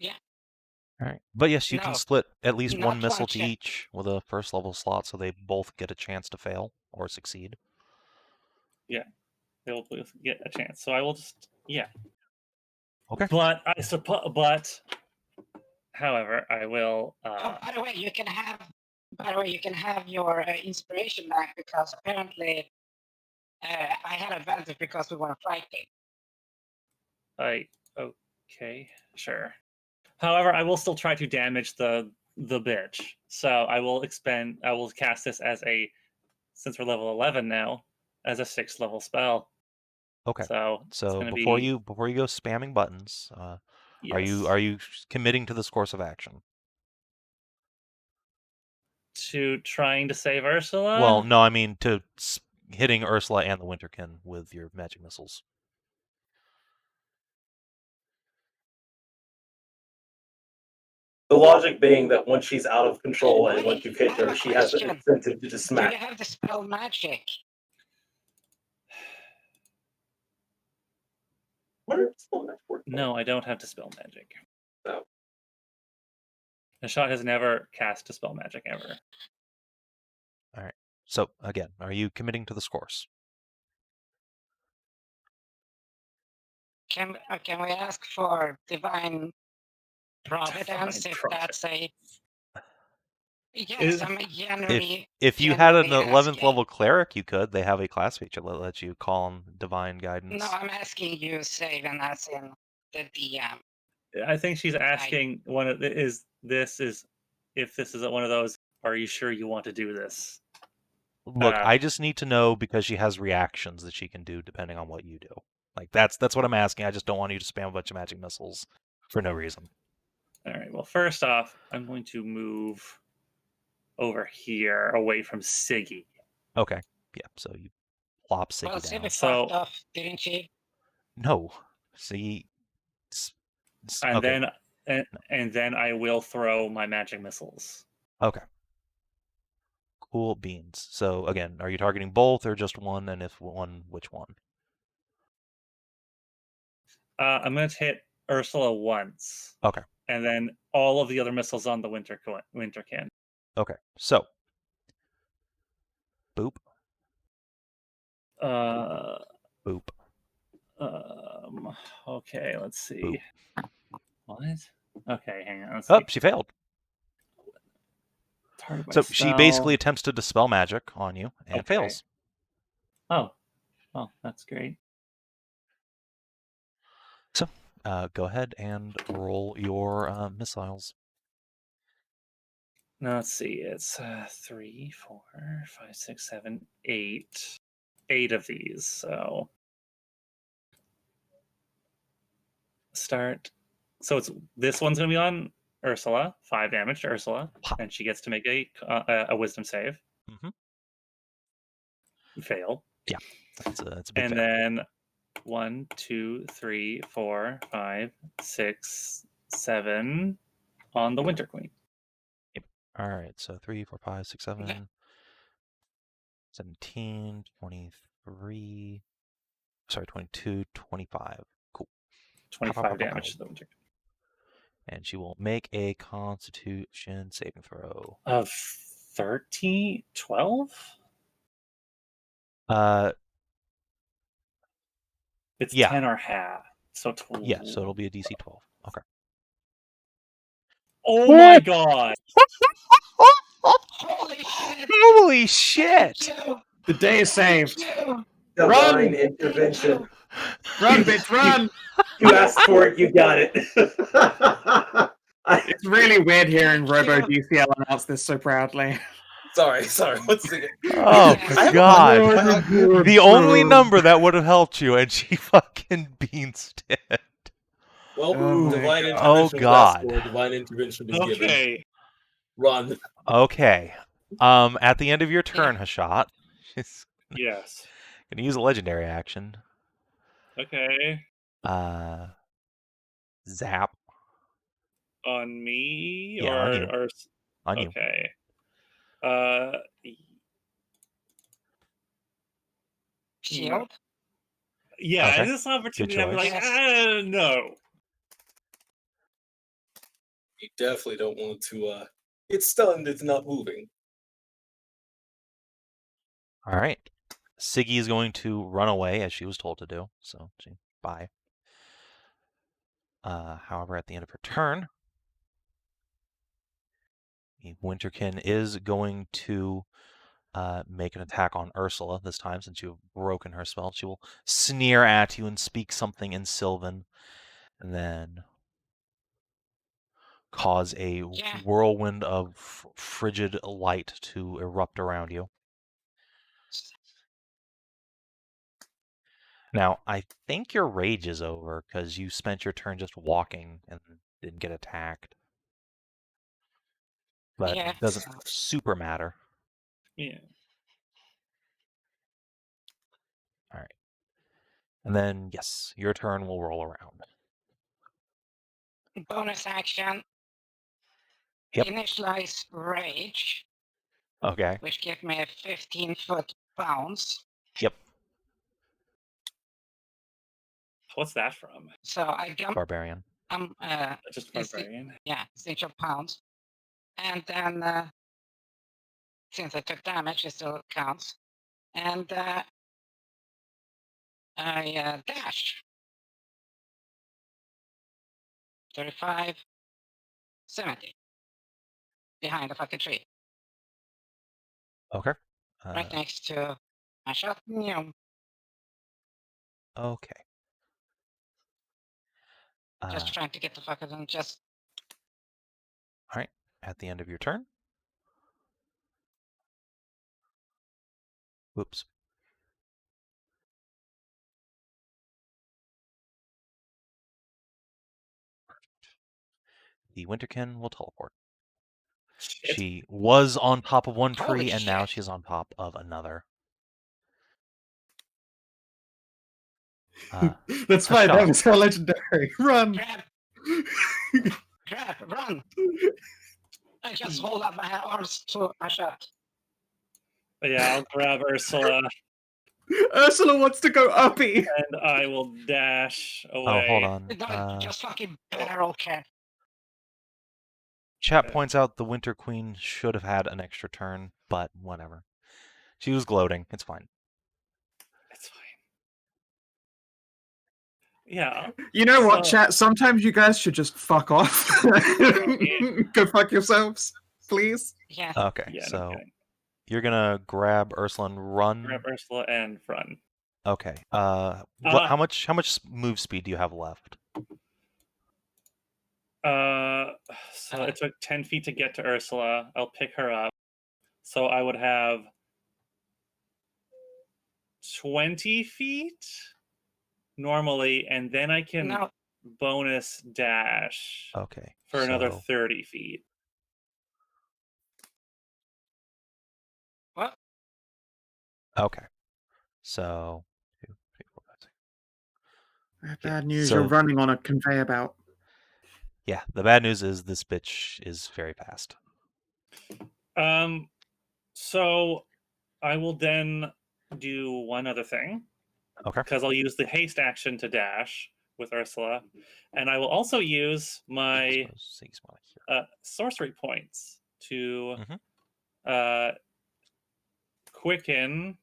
S1: All right. But yes, you can
S5: No,
S1: split at least
S5: not
S1: one missile
S5: one
S1: to
S5: check.
S1: each with a first level slot, so they both get a chance to fail or succeed.
S4: They'll both get a chance. So I will just
S1: Okay.
S4: But I suppose. However, I will.
S5: Oh, by the way, you can have your inspiration back because apparently I had advantage because we were fighting.
S4: Okay, sure. However, I will still try to damage the bitch. So I will cast this as since we're level 11 now, as a 6th level spell.
S1: Okay.
S4: So it's
S1: So
S4: gonna
S1: before
S4: be,
S1: you go spamming buttons, are
S4: yes,
S1: you committing to this course of action?
S4: to trying to save Ursula?
S1: Well, no, I mean to hitting Ursula and the Winterkin with your magic missiles.
S2: The logic being that once she's out of control and once you've hit
S5: I have
S2: her,
S5: a
S2: she has an
S5: question.
S2: incentive to just
S5: Do you
S2: smack.
S5: have the spell magic?
S2: What are spell magic work for?
S4: No, I don't have Dispel Magic.
S2: No.
S4: Hashat has never cast Dispel Magic ever.
S1: So again, are you committing to this course?
S5: Can we ask for divine providence if that's a? Yes, I'm genuinely.
S1: If you had an
S5: genuinely
S1: 11th
S5: asking.
S1: level cleric, you could. They have a class feature that lets you call on divine guidance.
S5: No, I'm asking you, Savin, as in the DM.
S4: I think she's asking if this is one of those. Are you sure you want to do this?
S1: Look, I just need to know because she has reactions that she can do depending on what you do. Like that's what I'm asking. I just don't want you to spam a bunch of magic missiles for no reason.
S4: All right. Well, first off, I'm going to move over here away from Siggy.
S1: Okay. Yeah. So you plop Siggy
S5: Well,
S1: down.
S5: Savin
S4: So-
S5: fucked off, didn't she?
S1: No. See.
S4: And
S1: okay.
S4: then I will throw my magic missiles.
S1: Okay. Cool beans. So again, are you targeting both or just one? And if one, which one?
S4: I'm going to hit Ursula once.
S1: Okay.
S4: And then all of the other missiles on the Winterkin.
S1: Okay. So. Boop.
S4: Boop.
S1: Boop.
S4: Okay, let's see.
S1: Boop.
S4: What? Okay, hang on. Let's
S1: Oh,
S4: see.
S1: she failed.
S4: Target by
S1: So she
S4: spell.
S1: basically attempts to dispel magic on you and
S4: Okay.
S1: fails.
S4: Oh, well, that's great.
S1: So go ahead and roll your missiles.
S4: Now let's see. It's 3, 4, 5, 6, 7, 8. 8 of these. So start. So it's this one's gonna be on Ursula. 5 damage to Ursula, and she gets to make a Wisdom save.
S1: Mhm.
S4: Fail.
S1: Yeah, that's a big
S4: And
S1: fail.
S4: then 1, 2, 3, 4, 5, 6, 7 on the Winter Queen.
S1: All right, so 3, 4, 5, 6, 7, 17, 23. Sorry, 22, 25. Cool.
S4: 25 damage to the Winter Queen.
S1: And she will make a Constitution saving throw.
S4: Of 13, 12? It's
S1: Yeah.
S4: 10 or half. So 12.
S1: Yeah, so it'll be a DC 12. Okay.
S4: Oh my god!
S5: Holy shit!
S1: Holy shit!
S3: The day is saved.
S2: Divine intervention.
S3: Run, bitch, run!
S2: You asked for it, you got it.
S3: It's really weird hearing Robo DCL announce this so proudly.
S2: Sorry. Once again.
S1: Oh
S5: I
S1: my
S5: have
S1: god! The only number that would have helped you, and she fucking beans did.
S2: Well,
S3: Oh my
S2: divine intervention
S1: Oh
S2: was
S1: god.
S2: asked for, divine intervention is given.
S4: Okay.
S2: Run.
S1: Okay. At the end of your turn, Hashat, she's
S4: Yes.
S1: gonna use a legendary action.
S4: Okay.
S1: Zap.
S4: On me?
S1: Yeah,
S4: or,
S1: on you.
S4: Or...
S1: On you.
S4: Okay.
S5: Shield?
S4: Yeah,
S1: Okay.
S4: and this opportunity,
S1: Good
S4: I'm like,
S5: choice.
S4: no.
S2: You definitely don't want to. It's stunned. It's not moving.
S1: All right. Siggy is going to run away as she was told to do. So, bye. However, at the end of her turn, the Winterkin is going to make an attack on Ursula this time, since you've broken her spell. She will sneer at you and speak something in Sylvan, and then cause a whirlwind of frigid light to erupt around you. Now, I think your rage is over because you spent your turn just walking and didn't get attacked. But
S5: Yeah.
S1: it doesn't super matter.
S4: Yeah.
S1: All right. And then, yes, your turn will roll around.
S5: Bonus action.
S1: Yep.
S5: initialize rage,
S1: Okay.
S5: which gives me a 15-foot bounce.
S1: Yep.
S4: What's that from?
S5: So I jump.
S1: Barbarian.
S4: Just
S5: Is it-
S4: Barbarian.
S5: Yeah, essential pounds. And then, since I took damage, it still counts. And I dash. 35, 70. Behind the fucking tree.
S1: Okay.
S5: Right next to Hashat.
S1: Okay.
S5: Just trying to get the fuck out and just.
S1: All right. At the end of your turn. Whoops. The Winterkin will teleport.
S4: Shit.
S1: She was on top of one
S5: Holy
S1: tree, and now
S5: shit.
S1: she's on top of another.
S3: That's fine. That
S1: Hashat.
S3: was her legendary. Run.
S5: Grab, run. I just hold up my arms to Hashat.
S4: Yeah, I'll grab Ursula
S3: Ursula wants to go uppy.
S4: and I will dash away.
S1: Oh, hold on.
S5: No, just fucking barrel cat.
S1: Chat points out the Winter Queen should have had an extra turn, but whatever. She was gloating. It's fine.
S4: It's fine. Yeah.
S3: You know what,
S4: So-
S3: chat? Sometimes you guys should just fuck off. Go fuck yourselves, please.
S5: Yeah.
S1: Okay,
S4: Yeah, no
S1: so
S4: kidding.
S1: you're gonna grab Ursula and run.
S4: Grab Ursula and run.
S1: Okay. How much move speed do you have left?
S4: So it took 10 feet to get to Ursula. I'll pick her up. So I would have 20 feet normally, and then I can
S5: No.
S4: bonus dash
S1: Okay.
S4: for another
S1: so
S4: 30 feet.
S5: What?
S1: Okay. So 2, 3, 4, 5, 6.
S3: Bad news.
S1: so-
S3: You're running on a conveyor belt.
S1: Yeah, the bad news is this bitch is very fast.
S4: So I will then do one other thing.
S1: Okay.
S4: Because I'll use the haste action to dash with Ursula, and I will also use my sorcery points to quicken.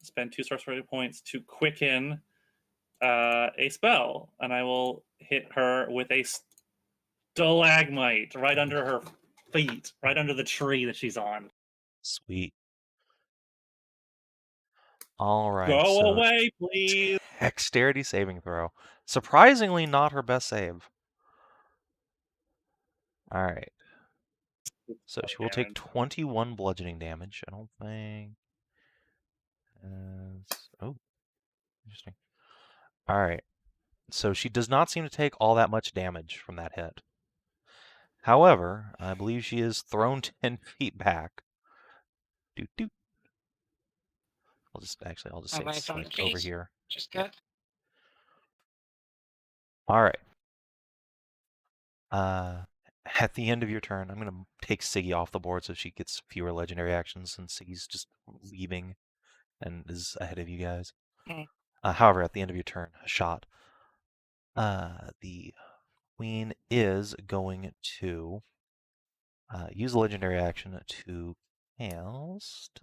S4: Spend 2 sorcery points to quicken a spell, and I will hit her with a stalagmite right under her feet, right under the tree that she's on.
S1: Sweet. All right.
S4: Go
S1: so
S4: away, please.
S1: Dexterity saving throw. Surprisingly, not her best save. All right. So she will take 21 bludgeoning damage. I don't think. Oh, interesting. All right. So she does not seem to take all that much damage from that hit. However, I believe she is thrown 10 feet back. Doot doot. I'll just say
S5: Away
S1: it's
S5: from the
S1: like over
S5: trees.
S1: here.
S5: Just good.
S1: All right. At the end of your turn, I'm going to take Siggy off the board so she gets fewer legendary actions, and Siggy's just leaving and is ahead of you guys.
S5: Mm.
S1: However, at the end of your turn, Hashat, the Queen is going to use a legendary action to cast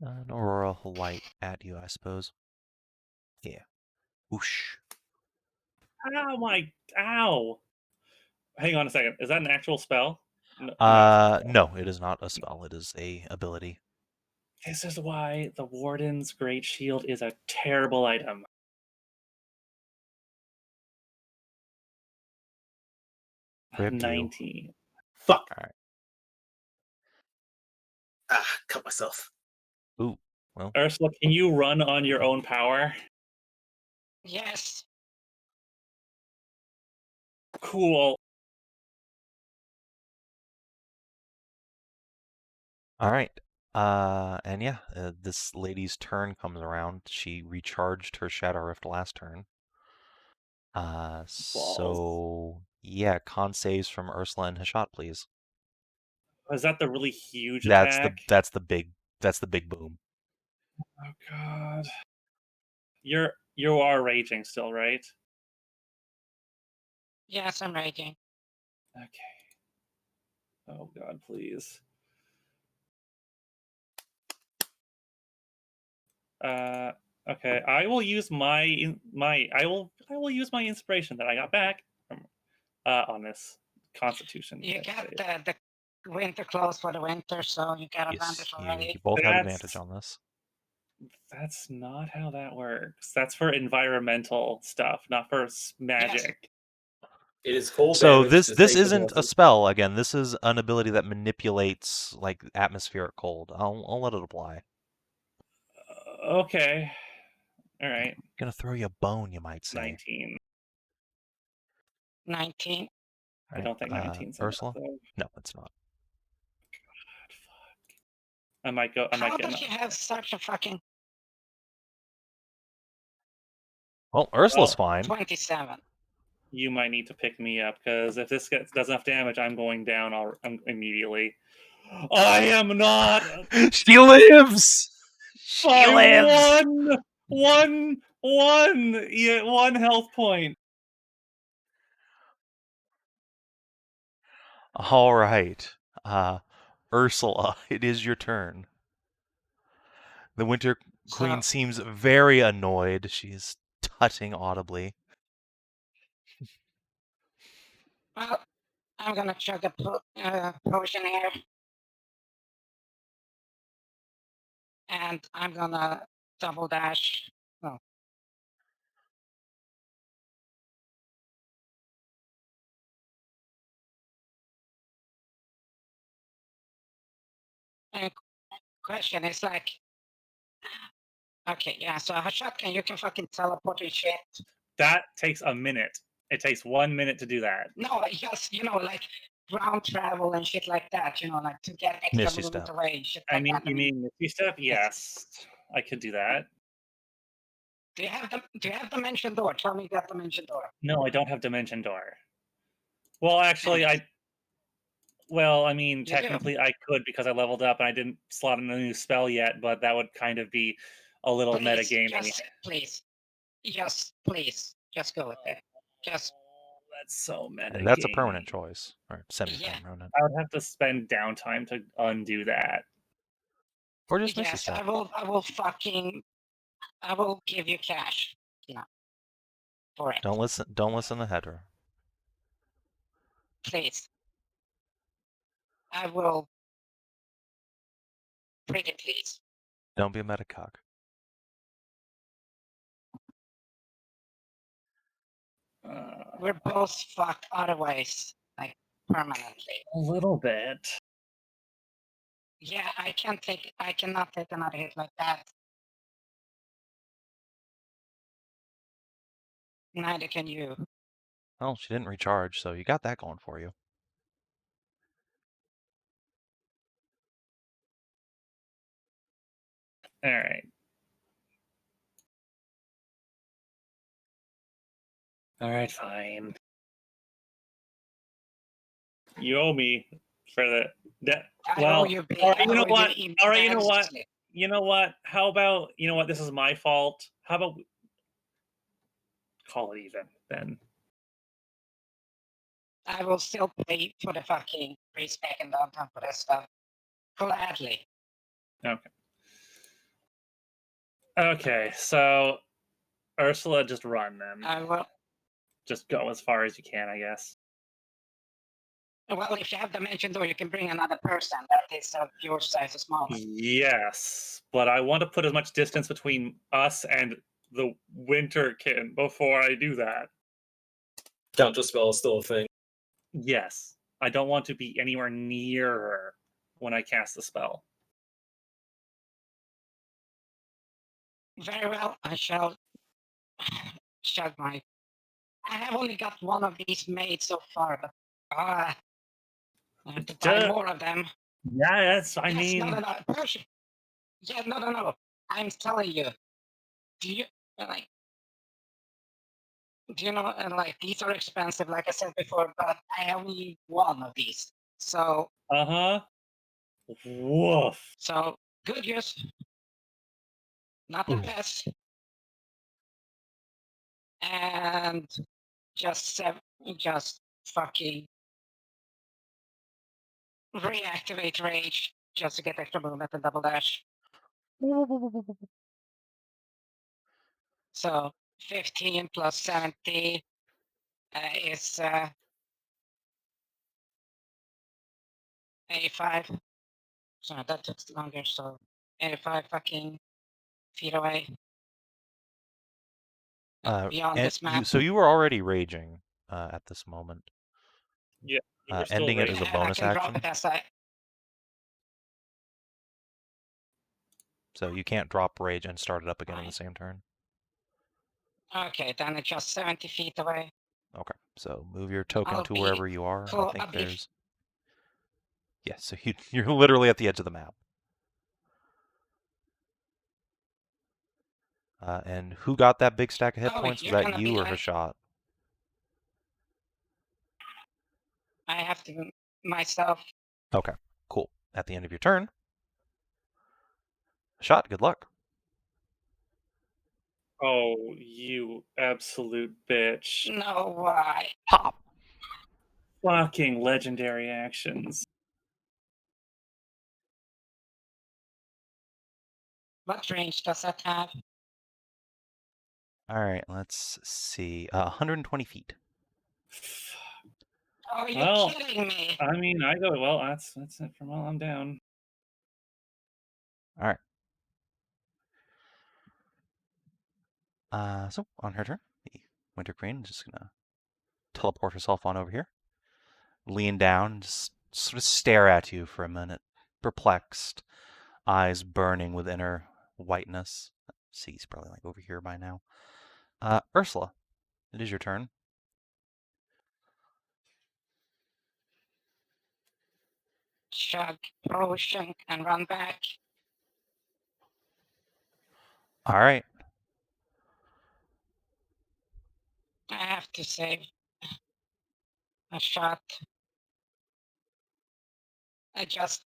S1: an Aurora Light at you, I suppose. Yeah. Whoosh.
S4: Ow! Hang on a second. Is that an actual spell?
S1: No, it is not a spell. It is a ability.
S4: This is why the Warden's Great Shield is a terrible item.
S1: Rip you.
S4: 19.
S2: Fuck.
S1: All right.
S2: Cut myself.
S1: Ooh. Well.
S4: Ursula, can you run on your own power?
S5: Yes.
S4: Cool.
S1: All right. And yeah, this lady's turn comes around. She recharged her Shadow Rift last turn. So yeah, con saves from Ursula and Hashat, please.
S4: Is that the really huge
S1: That's
S4: attack?
S1: the big boom.
S4: Oh god. You are raging still, right?
S5: Yes, I'm raging.
S4: Okay. Oh god, please. Okay. I will use I will use my inspiration that I got back from on this Constitution.
S5: You
S4: check
S5: got
S4: save.
S5: the winter clothes for the winter, so you got
S1: Yes,
S5: advantage
S1: you
S5: already.
S1: both have
S4: That's-
S1: advantage on this.
S4: That's not how that works. That's for environmental stuff, not for magic.
S2: It is cold
S1: So
S2: damage.
S1: this
S2: Just
S1: this
S2: take the
S1: isn't a
S2: losses.
S1: spell. Again, this is an ability that manipulates like atmospheric cold. I'll let it apply.
S4: Okay. All right.
S1: Gonna throw you a bone, you might say.
S4: 19.
S5: 19.
S4: I don't think 19's enough,
S1: Ursula?
S4: though.
S1: No, it's not.
S4: God, fuck. I might go. I
S5: How
S4: might get.
S5: does you have such a fucking
S1: Well, Ursula's fine.
S5: 27?
S4: You might need to pick me up because if this does enough damage, I'm going down immediately. I am not.
S1: She lives. She
S4: I
S1: lives.
S4: one health point.
S1: All right, Ursula, it is your turn. The Winter Queen
S5: So,
S1: seems very annoyed. She's tutting audibly.
S5: well, I'm gonna chug a potion here. And I'm gonna double dash. Oh. And question is like, okay, yeah, so Hashat, you can fucking teleport and shit.
S4: That takes a minute. It takes 1 minute to do that.
S5: No, just, like ground travel and shit like that, like to get extra
S1: Misty
S5: movement
S1: step.
S5: away, shit
S4: I
S5: like
S4: mean,
S5: that.
S4: you mean Misty Step? Yes, I could do that.
S5: Do you have Dimension Door? Tell me you got Dimension Door.
S4: No, I don't have Dimension Door. Well, actually, I mean,
S5: You do.
S4: technically I could because I leveled up and I didn't slot in a new spell yet, but that would kind of be a little metagaming.
S5: Just go with it. Just.
S4: That's so metagaming.
S1: And that's a permanent choice, or semi-permanent.
S4: I would have to spend downtime to undo that.
S1: Or just Misty
S5: Yes,
S1: Step.
S5: I will give you cash. For it.
S1: Don't listen to Hedrah.
S5: Please. I will. Pretty please.
S1: Don't be a metacock.
S5: We're both fucked otherwise, like permanently.
S4: A little bit.
S5: Yeah, I cannot take another hit like that. Neither can you.
S1: Well, she didn't recharge, so you got that going for you.
S4: All right. All right, fine. You owe me for the well. All right, you know what? All right, you know what? You know what? How about this is my fault. How about call it even then?
S5: I will still pay for the fucking respec and downtime for that stuff. Gladly.
S4: Okay. Okay, so Ursula, just run then.
S5: I will.
S4: Just go as far as you can, I guess.
S5: Well, if you have Dimension Door, you can bring another person that is of your size or smaller.
S4: Yes, but I want to put as much distance between us and the Winterkin before I do that.
S2: Counter spell is still a thing.
S4: Yes, I don't want to be anywhere near her when I cast the spell.
S5: Very well, I shall chug my. I have only got one of these made so far, but I have to buy more of them.
S4: Yeah, I
S5: Yes,
S4: mean,
S5: no. Yeah, no. I'm telling you. Do you like? Do you know, like, these are expensive, like I said before, but I only one of these. So,
S4: Woof.
S5: so good use. Not the
S1: Ooh.
S5: best. And just fucking reactivate rage just to get extra movement and double dash. So 15 plus 70 is 85. So that took longer. So 85 fucking feet away. Beyond
S1: And
S5: this map.
S1: so you were already raging at this moment.
S4: Yeah, you were still
S1: Ending it
S4: raging.
S1: as a
S5: And I
S1: bonus
S5: can drop
S1: action.
S5: it as I.
S1: So you can't drop rage and start it up again in the
S5: Right.
S1: same turn.
S5: Okay, then it's just 70 feet away.
S1: Okay, so move your token
S5: I'll
S1: to
S5: be
S1: wherever you are.
S5: cool,
S1: I think
S5: I'll be-
S1: there's... Yeah, so you're literally at the edge of the map. And who got that big stack of hit
S5: Oh,
S1: points? Was
S5: you're
S1: that
S5: gonna
S1: you
S5: be
S1: or
S5: like-
S1: Hashat?
S5: I have to myself.
S1: Okay, cool. At the end of your turn, Hashat, good luck.
S4: Oh, you absolute bitch.
S5: No, why?
S1: Pop!
S4: Fucking legendary actions.
S5: What range does that have?
S1: All right, let's see. 120 feet.
S5: Oh, you're
S4: Well,
S5: kidding me.
S4: I mean, I go, well, that's it from all I'm down.
S1: All right. So on her turn, the Winter Queen is just gonna teleport herself on over here, lean down, and just sort of stare at you for a minute, perplexed, eyes burning with inner whiteness. See, he's probably like over here by now. Ursula, it is your turn.
S5: Chug, potion, and run back.
S1: All right.
S5: I have to save a shot. I just.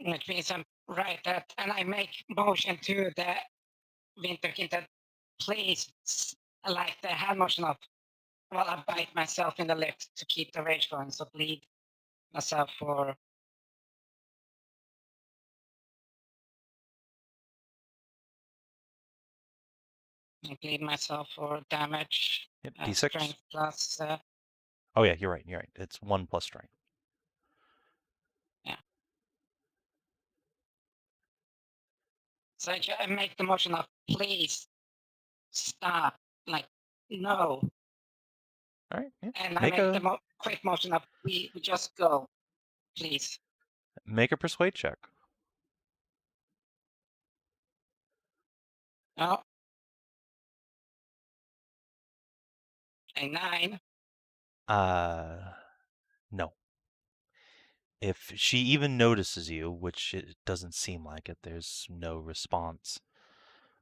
S5: Which means I'm right at, and I make motion to the Winterkind that please, like the hand motion of, well, I bite myself in the lip to keep the rage going, so bleed myself for. I bleed myself for damage.
S1: Yep, D6.
S5: Strength plus.
S1: Oh yeah, you're right. You're right. It's 1 plus strength.
S5: Yeah. So I make the motion of please stop. Like, no.
S1: All right. Yeah.
S5: And I
S1: Make
S5: make
S1: a
S5: the quick motion of we just go, please.
S1: make a persuade check.
S5: No. A 9.
S1: No. If she even notices you, which it doesn't seem like it, there's no response.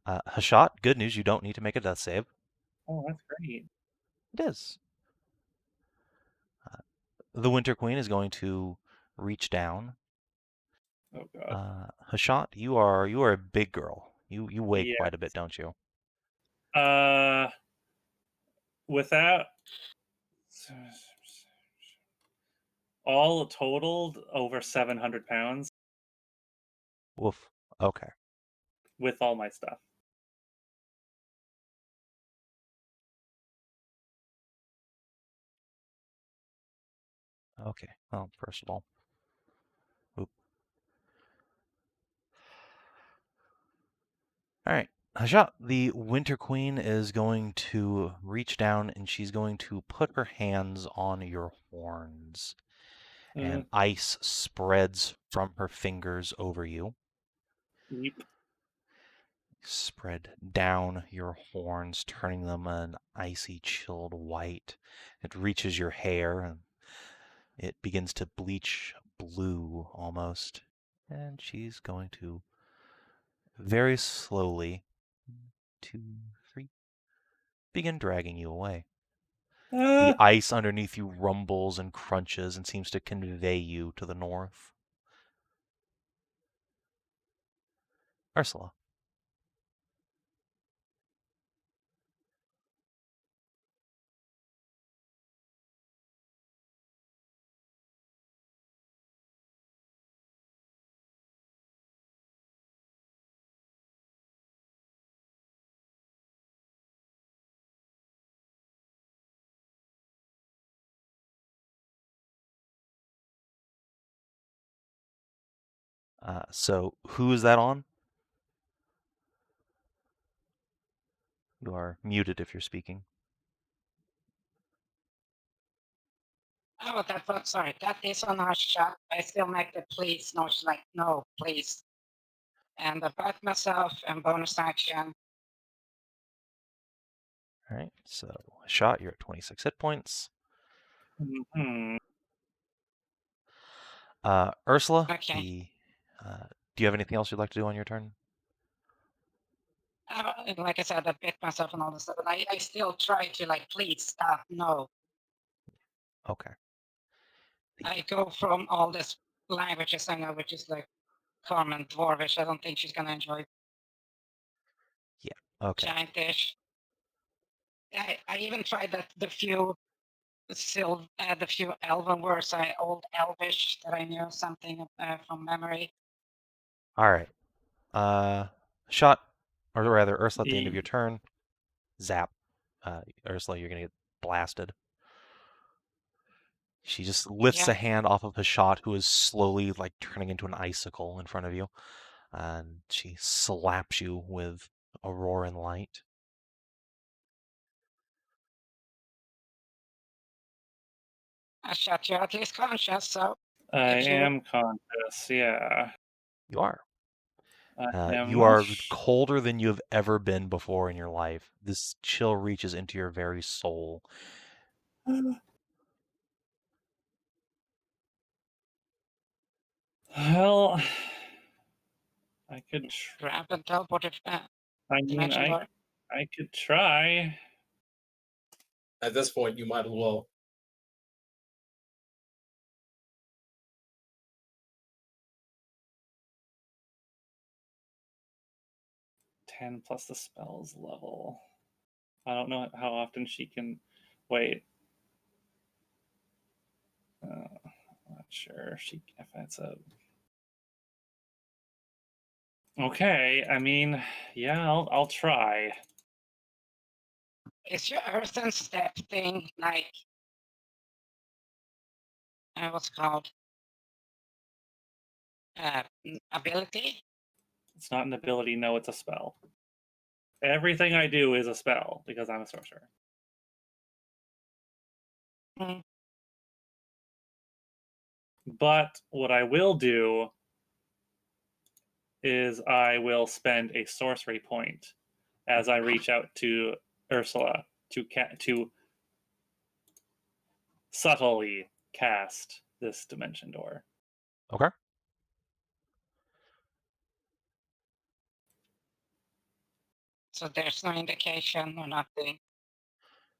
S1: Hashat, good news, you don't need to make a death save.
S4: Oh, that's great.
S1: It is. The Winter Queen is going to reach down.
S4: Oh god.
S1: Hashat, you are a big girl. You weigh
S4: Yeah.
S1: quite a bit, don't you?
S4: Without all totaled over 700 pounds
S1: Woof. Okay.
S4: with all my stuff.
S1: Okay. Well, first of all. Oop. All right. Hashat, the Winter Queen is going to reach down and she's going to put her hands on your horns. And ice spreads from her fingers over you.
S4: Yep.
S1: Spread down your horns, turning them an icy, chilled white. It reaches your hair and it begins to bleach blue almost. And she's going to very slowly, 2, 3, begin dragging you away. The ice underneath you rumbles and crunches and seems to convey you to the north. Ursula. So who is that on? You are muted if you're speaking.
S5: Oh, that was sorry. That is on Hashat. I still make the please. No, she's like, no, please. And I bite myself and bonus action.
S1: All right, so shot, you're at 26 hit points.
S4: Mhm.
S1: Ursula,
S5: Okay.
S1: do you have anything else you'd like to do on your turn?
S5: Like I said, I bit myself and all this stuff, but I still try to like, please stop. No.
S1: Okay.
S5: I go from all this languages I know, which is like common dwarvish. I don't think she's gonna enjoy.
S1: Yeah. Okay.
S5: Giantish. I even tried the few elven words, old elvish that I knew something from memory.
S1: All right. Shot, or rather, Ursula, at the end of your turn, zap. Ursula, you're gonna get blasted. She just lifts a hand off of Hashat, who is slowly like turning into an icicle in front of you, and she slaps you with Auroran light.
S5: Hashat, you're at least conscious, so
S4: I am conscious, yeah.
S1: You are.
S4: I am
S1: You are colder than you have ever been before in your life. This chill reaches into your very soul.
S4: Well, I could.
S5: grab and teleport it.
S4: I mean, I could try.
S2: At this point, you might as well.
S4: $10 plus the spell's level. I don't know how often she can. Wait. I'm not sure if that's a. Okay, I mean, yeah, I'll try.
S5: Is your earth and step thing like what's it called? Ability?
S4: It's not an ability, no, it's a spell. Everything I do is a spell because I'm a sorcerer.
S5: Mm.
S4: But what I will do is I will spend a sorcery point as I reach out to Ursula to subtly cast this dimension door.
S1: Okay.
S5: So there's no indication or nothing.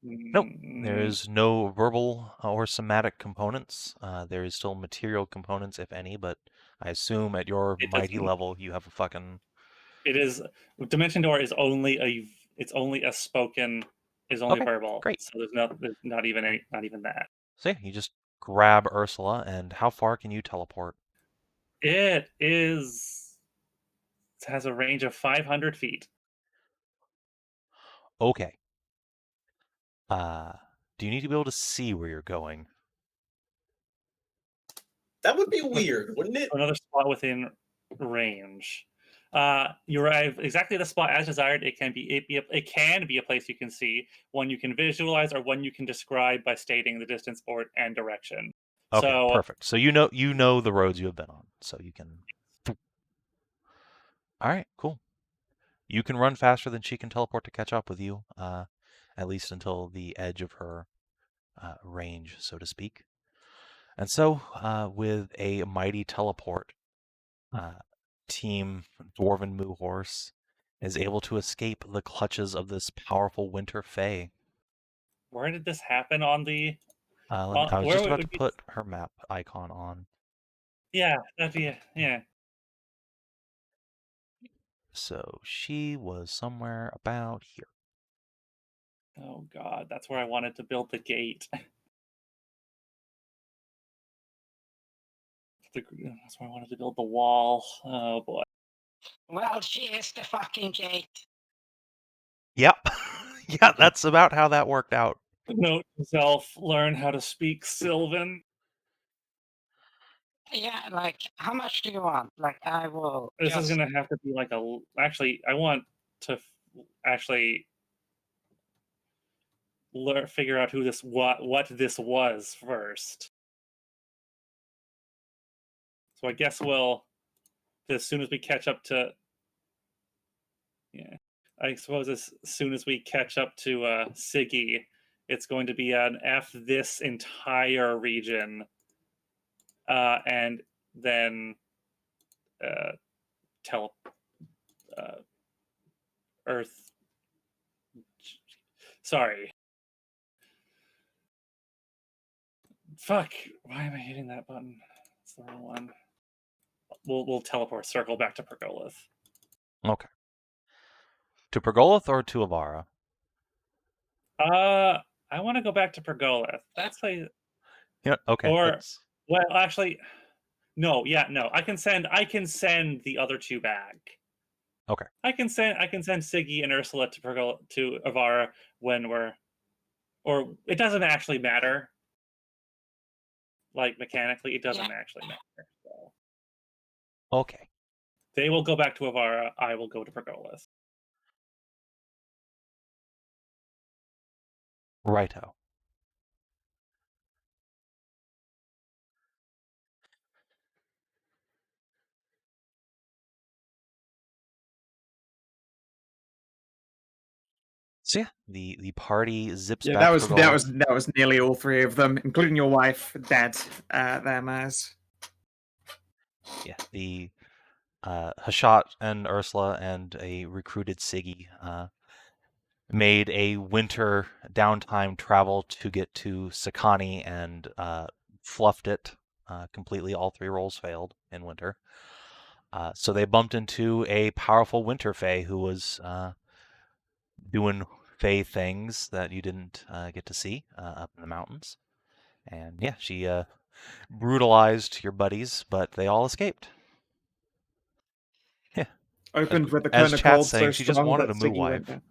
S1: Nope. There is no verbal or somatic components. There is still material components, if any, but I assume at your mighty level you have a fucking.
S4: It is dimension door is only a spoken, is only verbal.
S1: Great.
S4: So there's not even that.
S1: So yeah, you just grab Ursula, and how far can you teleport?
S4: It has a range of 500 feet.
S1: Okay. Do you need to be able to see where you're going?
S2: That would be weird, wouldn't it?
S4: Another spot within range. You arrive exactly at the spot as desired. It can be a place you can see, one you can visualize, or one you can describe by stating the distance and direction.
S1: Okay,
S4: So
S1: perfect. So you know the roads you have been on, so you can. All right, cool. You can run faster than she can teleport to catch up with you, at least until the edge of her range, so to speak. And so, with a mighty teleport, Team Dwarven Moo Horse is able to escape the clutches of this powerful winter fae.
S4: where did this happen on the?
S1: I was
S4: where
S1: just about
S4: would
S1: to
S4: be-
S1: put her map icon on.
S4: Yeah, that'd be yeah.
S1: So she was somewhere about here.
S4: Oh god, that's where I wanted to build the gate. That's where I wanted to build the wall. Oh boy.
S5: Well, she is the fucking gate.
S1: Yep. Yeah, that's about how that worked out.
S4: Note to self: learn how to speak Sylvan.
S5: Yeah, like, how much do you want? Like, I will.
S4: This
S5: just...
S4: is gonna have to be like a. Actually, I want to actually figure out who this what this was first. So I guess we'll, as soon as we catch up to. Yeah, I suppose as soon as we catch up to Siggy, it's going to be an F this entire region, and then Earth. Sorry. Fuck. Why am I hitting that button? It's the wrong one. We'll teleport circle back to Pergolith.
S1: Okay. To Pergolith or to Avara?
S4: I want to go back to Pergolith. Actually,
S1: Yeah. Okay.
S4: or well, actually, no. Yeah, no. I can send the other two back.
S1: Okay.
S4: I can send Siggy and Ursula to Avara when we're, or it doesn't actually matter. Like mechanically, it doesn't actually matter. So.
S1: Okay.
S4: They will go back to Avara. I will go to Pergolith.
S1: Righto. So yeah, the party zips back.
S3: That was nearly all three of them, including your wife, dead. There, Maz.
S1: Yeah, the Hashat and Ursula and a recruited Siggy made a winter downtime travel to get to Sakani and fluffed it completely. All three rolls failed in winter. So they bumped into a powerful winter fae who was doing fae things that you didn't get to see up in the mountains. And yeah, she brutalized your buddies, but they all escaped. Yeah.
S3: Opened with a cone of cold so
S1: she just
S3: strong
S1: wanted
S3: that
S1: a moo
S3: Siggy
S1: wife.
S3: went down.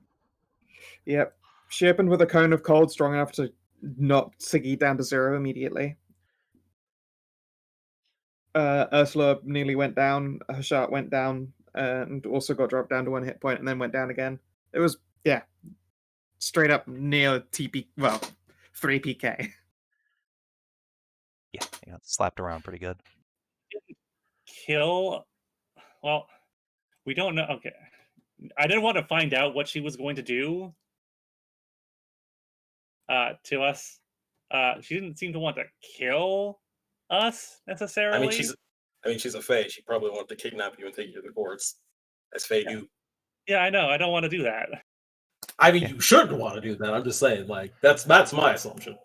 S3: Yep. She opened with a cone of cold strong enough to knock Siggy down to 0 immediately. Ursula nearly went down, Hashat went down, and also got dropped down to 1 hit point and then went down again. It was, yeah, straight up near 3 PK.
S1: Yeah, he got slapped around pretty good.
S4: Kill. Well, we don't know. Okay. I didn't want to find out what she was going to do to us. She didn't seem to want to kill us necessarily.
S2: I mean, she's a fae. She probably wanted to kidnap you and take you to the courts, as fae do.
S4: Yeah, I know. I don't want to do that.
S2: I mean, you shouldn't want to do that. I'm just saying, like, that's my assumption.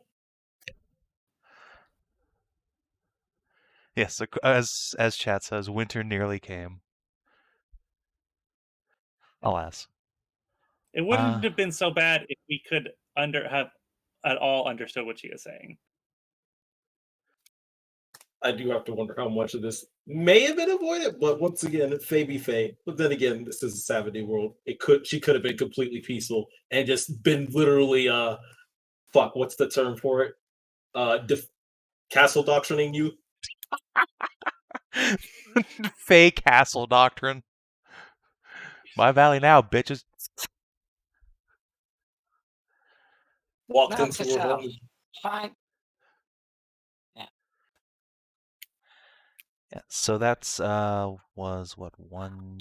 S1: Yes, as chat says, winter nearly came. Alas.
S4: It wouldn't have been so bad if we could have at all understood what she is saying.
S2: I do have to wonder how much of this may have been avoided, but once again, fae be fae. But then again, this is a Sav&D world. She could have been completely peaceful and just been literally what's the term for it? Castle doctrining you.
S1: Fae castle doctrine. My valley now, bitches.
S2: Walked
S5: Not
S2: into
S5: to
S2: her
S5: sell.
S2: home.
S5: Fine.
S1: Yeah, so that's was what 1,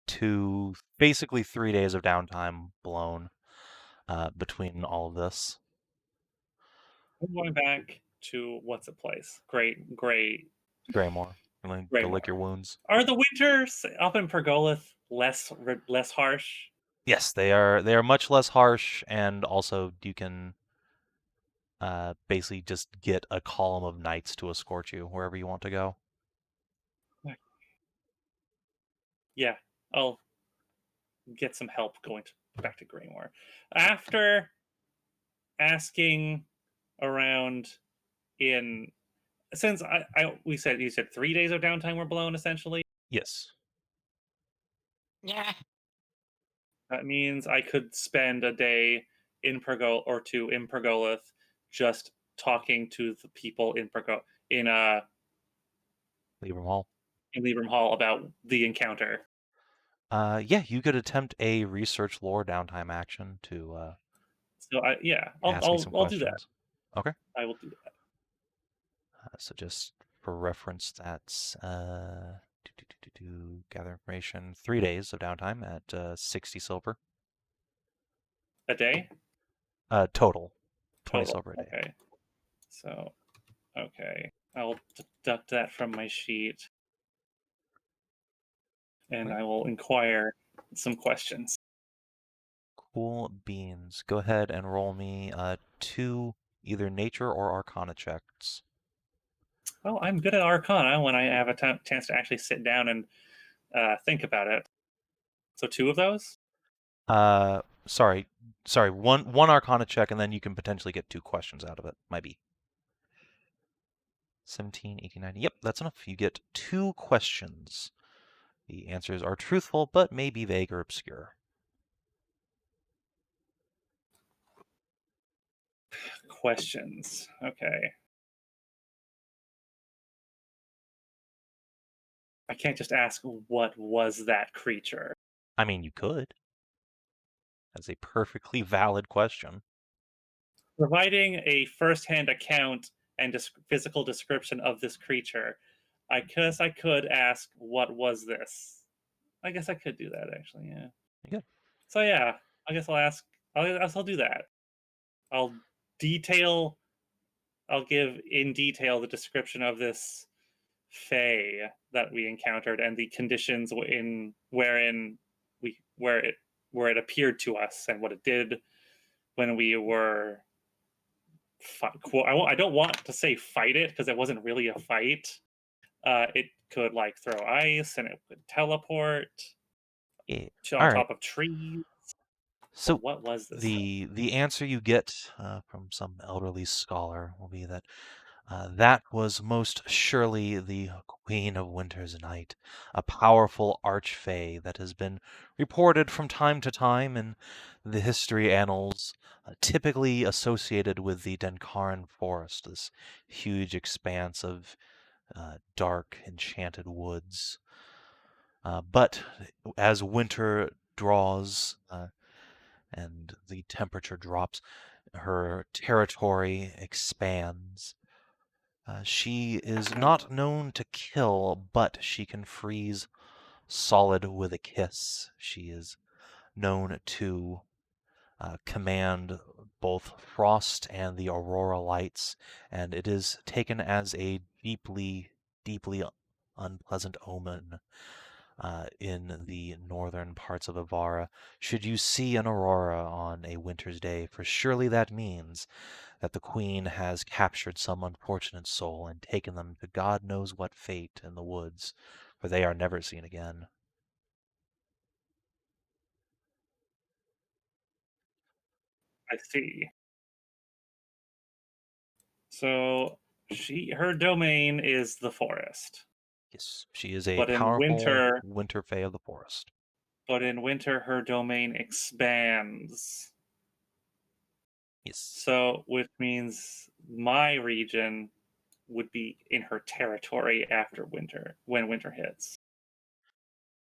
S1: 2, basically 3 days of downtime blown between all of this.
S4: I'm going back to what's a place? Great.
S1: Graymore, really go lick your wounds.
S4: Are the winters up in Pergolith less harsh?
S1: Yes, they are. They are much less harsh, and also you can basically just get a column of knights to escort you wherever you want to go.
S4: Yeah, I'll get some help going back to Graymore. After asking around in since you said 3 days of downtime were blown essentially.
S1: Yes.
S5: Yeah.
S4: That means I could spend a day in Pergolith just talking to the people in
S1: Leave Hall.
S4: in Libram Hall about the encounter.
S1: Yeah, you could attempt a research lore downtime action to
S4: So
S1: ask me some
S4: I'll do that.
S1: questions. Okay.
S4: I will do that.
S1: So just for reference, that's gather information. 3 days of downtime at 60 silver.
S4: A day?
S1: Total. 20
S4: Total.
S1: silver a day.
S4: Okay. So, okay. I'll deduct that from my sheet. And
S1: Okay.
S4: I will inquire some questions.
S1: Cool beans. Go ahead and roll me 2 either nature or arcana checks.
S4: Oh, I'm good at Arcana when I have a chance to actually sit down and think about it. So 2 of those?
S1: Sorry. One arcana check, and then you can potentially get 2 questions out of it. Might be. 17, 18, 19. Yep, that's enough. You get 2 questions. The answers are truthful, but may be vague or obscure.
S4: Questions. Okay. I can't just ask what was that creature.
S1: I mean, you could. That's a perfectly valid question.
S4: Providing a first-hand account and physical description of this creature, I guess I could ask, what was this? I guess I could do that, actually, yeah.
S1: Good.
S4: So, yeah, I guess I'll do that. I'll give in detail the description of this Fae that we encountered and the conditions wherein where it appeared to us and what it did when we were I don't want to say fight it because it wasn't really a fight. It could like throw ice and it could teleport
S1: Yeah.
S4: on
S1: All right.
S4: top of trees.
S1: So
S4: But what was this?
S1: the answer you get from some elderly scholar will be that that was most surely the Queen of Winter's Night, a powerful archfey that has been reported from time to time in the history annals, typically associated with the Denkaran Forest, this huge expanse of dark, enchanted woods. But as winter draws and the temperature drops, her territory expands. She is not known to kill, but she can freeze solid with a kiss. She is known to command both frost and the aurora lights, and it is taken as a deeply, deeply unpleasant omen in the northern parts of Avara. Should you see an aurora on a winter's day, for surely that means that the queen has captured some unfortunate soul and taken them to God knows what fate in the woods, for they are never seen again.
S4: I see. So her domain is the forest.
S1: Yes, she is a
S4: But in
S1: powerful winter fae of the forest.
S4: But in winter, her domain expands.
S1: Yes.
S4: So, which means my region would be in her territory after winter, when winter hits.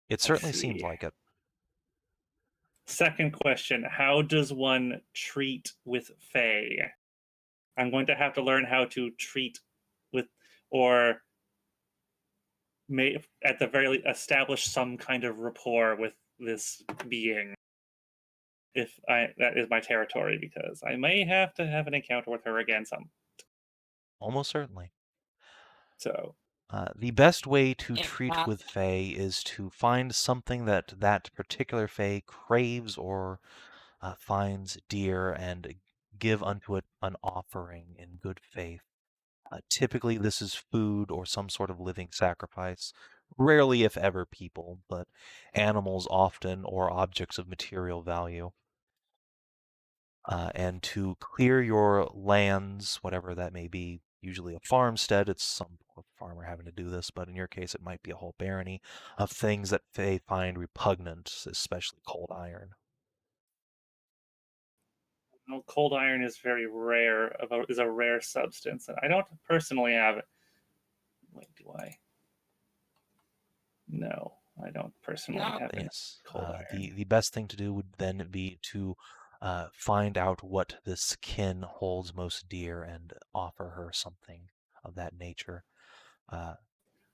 S1: It certainly seems like it.
S4: Second question: how does one treat with Fae? I'm going to have to learn how to treat with, or may at the very least establish some kind of rapport with this being. If that is my territory, because I may have to have an encounter with her again some.
S1: Almost certainly.
S4: So
S1: The best way to
S5: If
S1: treat
S5: not,
S1: with Fae is to find something that that particular Fae craves or finds dear and give unto it an offering in good faith. Typically, this is food or some sort of living sacrifice. Rarely, if ever, people, but animals often, or objects of material value. And to clear your lands, whatever that may be, usually a farmstead, it's some farmer having to do this, but in your case, it might be a whole barony of things that they find repugnant, especially cold iron.
S4: cold iron is very rare. Is a rare substance, and I don't personally have it. Wait, do I? No, I don't personally
S5: No.
S4: have any
S1: Yes.
S4: cold iron.
S1: The best thing to do would then be to find out what this kin holds most dear and offer her something of that nature.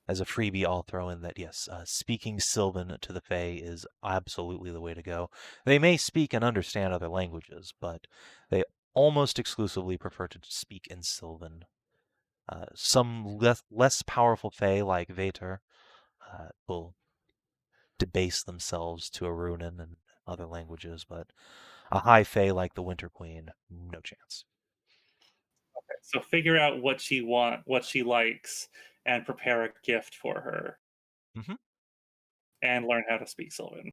S1: As a freebie, I'll throw in that, yes, speaking Sylvan to the Fae is absolutely the way to go. They may speak and understand other languages, but they almost exclusively prefer to speak in Sylvan. Some less powerful Fae, like Vater, will debase themselves to a Runen and other languages, but a high Fae like the Winter Queen, no chance.
S4: So figure out what she likes, and prepare a gift for her,
S1: Mm-hmm.
S4: and learn how to speak Sylvan.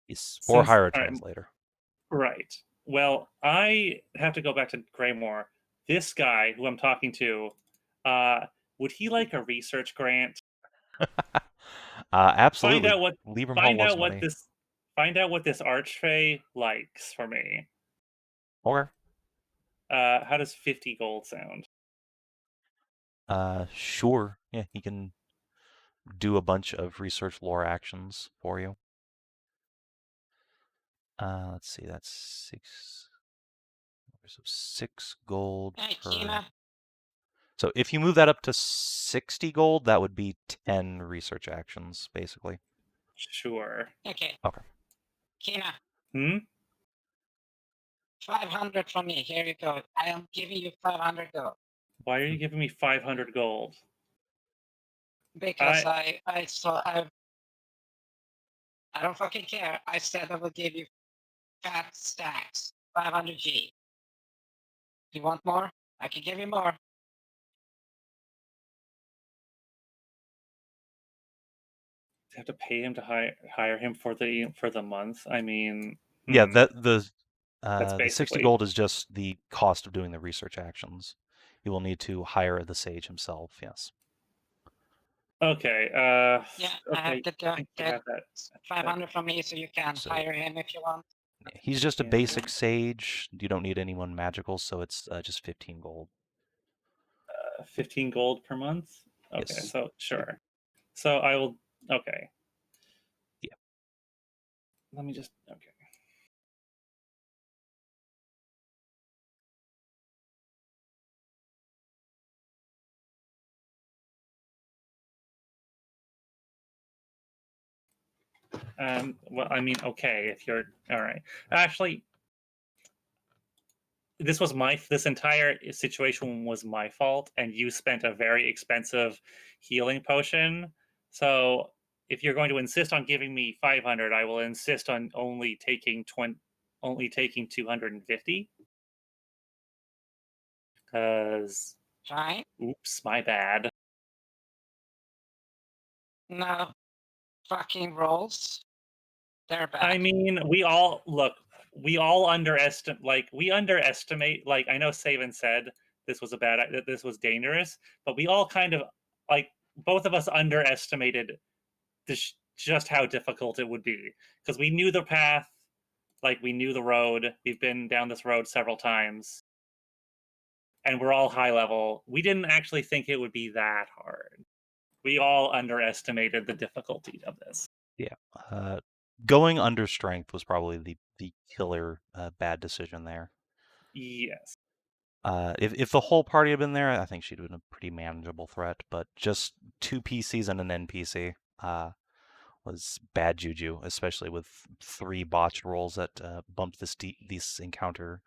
S1: Yes, or hire a
S4: all right,
S1: translator.
S4: Right. Well, I have to go back to Greymore. This guy who I'm talking to, would he like a research grant?
S1: Absolutely.
S4: Find
S1: Lieberman loves money.
S4: what this archfey likes for me.
S1: Or
S4: How does 50 gold sound?
S1: sure. Yeah, he can do a bunch of research lore actions for you. Let's see, that's 6. So 6 gold
S5: Hey,
S1: per.
S5: Kina.
S1: So if you move that up to 60 gold, that would be 10 research actions, basically.
S4: Sure.
S5: Okay.
S1: Okay.
S5: Kina,
S4: Hmm?
S5: 500 from me. Here you go. I am giving you 500 gold.
S4: Why are you giving me 500 gold?
S5: Because I don't fucking care. I said I will give you fat stacks. 500 G. You want more? I can give you more.
S4: Have to pay him to hire him for the month. I mean,
S1: Yeah,
S4: that's
S1: the 60 gold is just the cost of doing the research actions. You will need to hire the sage himself, yes.
S4: Okay.
S5: Yeah,
S4: okay.
S5: I have to
S4: I think you
S5: get
S4: have that.
S5: 500 from me so you can hire him if you want.
S1: He's just a
S4: Yeah.
S1: basic sage. You don't need anyone magical, so it's just 15 gold.
S4: 15 gold per month? Okay,
S1: Yes.
S4: so sure. So I will. Okay.
S1: Yeah.
S4: Let me just. Okay. Well, I mean, okay, if you're all right. Actually, this entire situation was my fault, and you spent a very expensive healing potion. So if you're going to insist on giving me 500, I will insist on only taking 250. Because
S5: Fine.
S4: oops, my bad.
S5: No fucking rolls. They're bad.
S4: I mean, we all underestimate. Like I know Savin said this was dangerous, but we all kind of like both of us underestimated just how difficult it would be because we knew the path, like we knew the road. We've been down this road several times, and we're all high level. We didn't actually think it would be that hard. We all underestimated the difficulty of this.
S1: Yeah. Going under strength was probably the the killer bad decision there.
S4: Yes.
S1: If the whole party had been there, I think she'd have been a pretty manageable threat. But just 2 PCs and an NPC was bad juju, especially with 3 botched rolls that bumped this encounter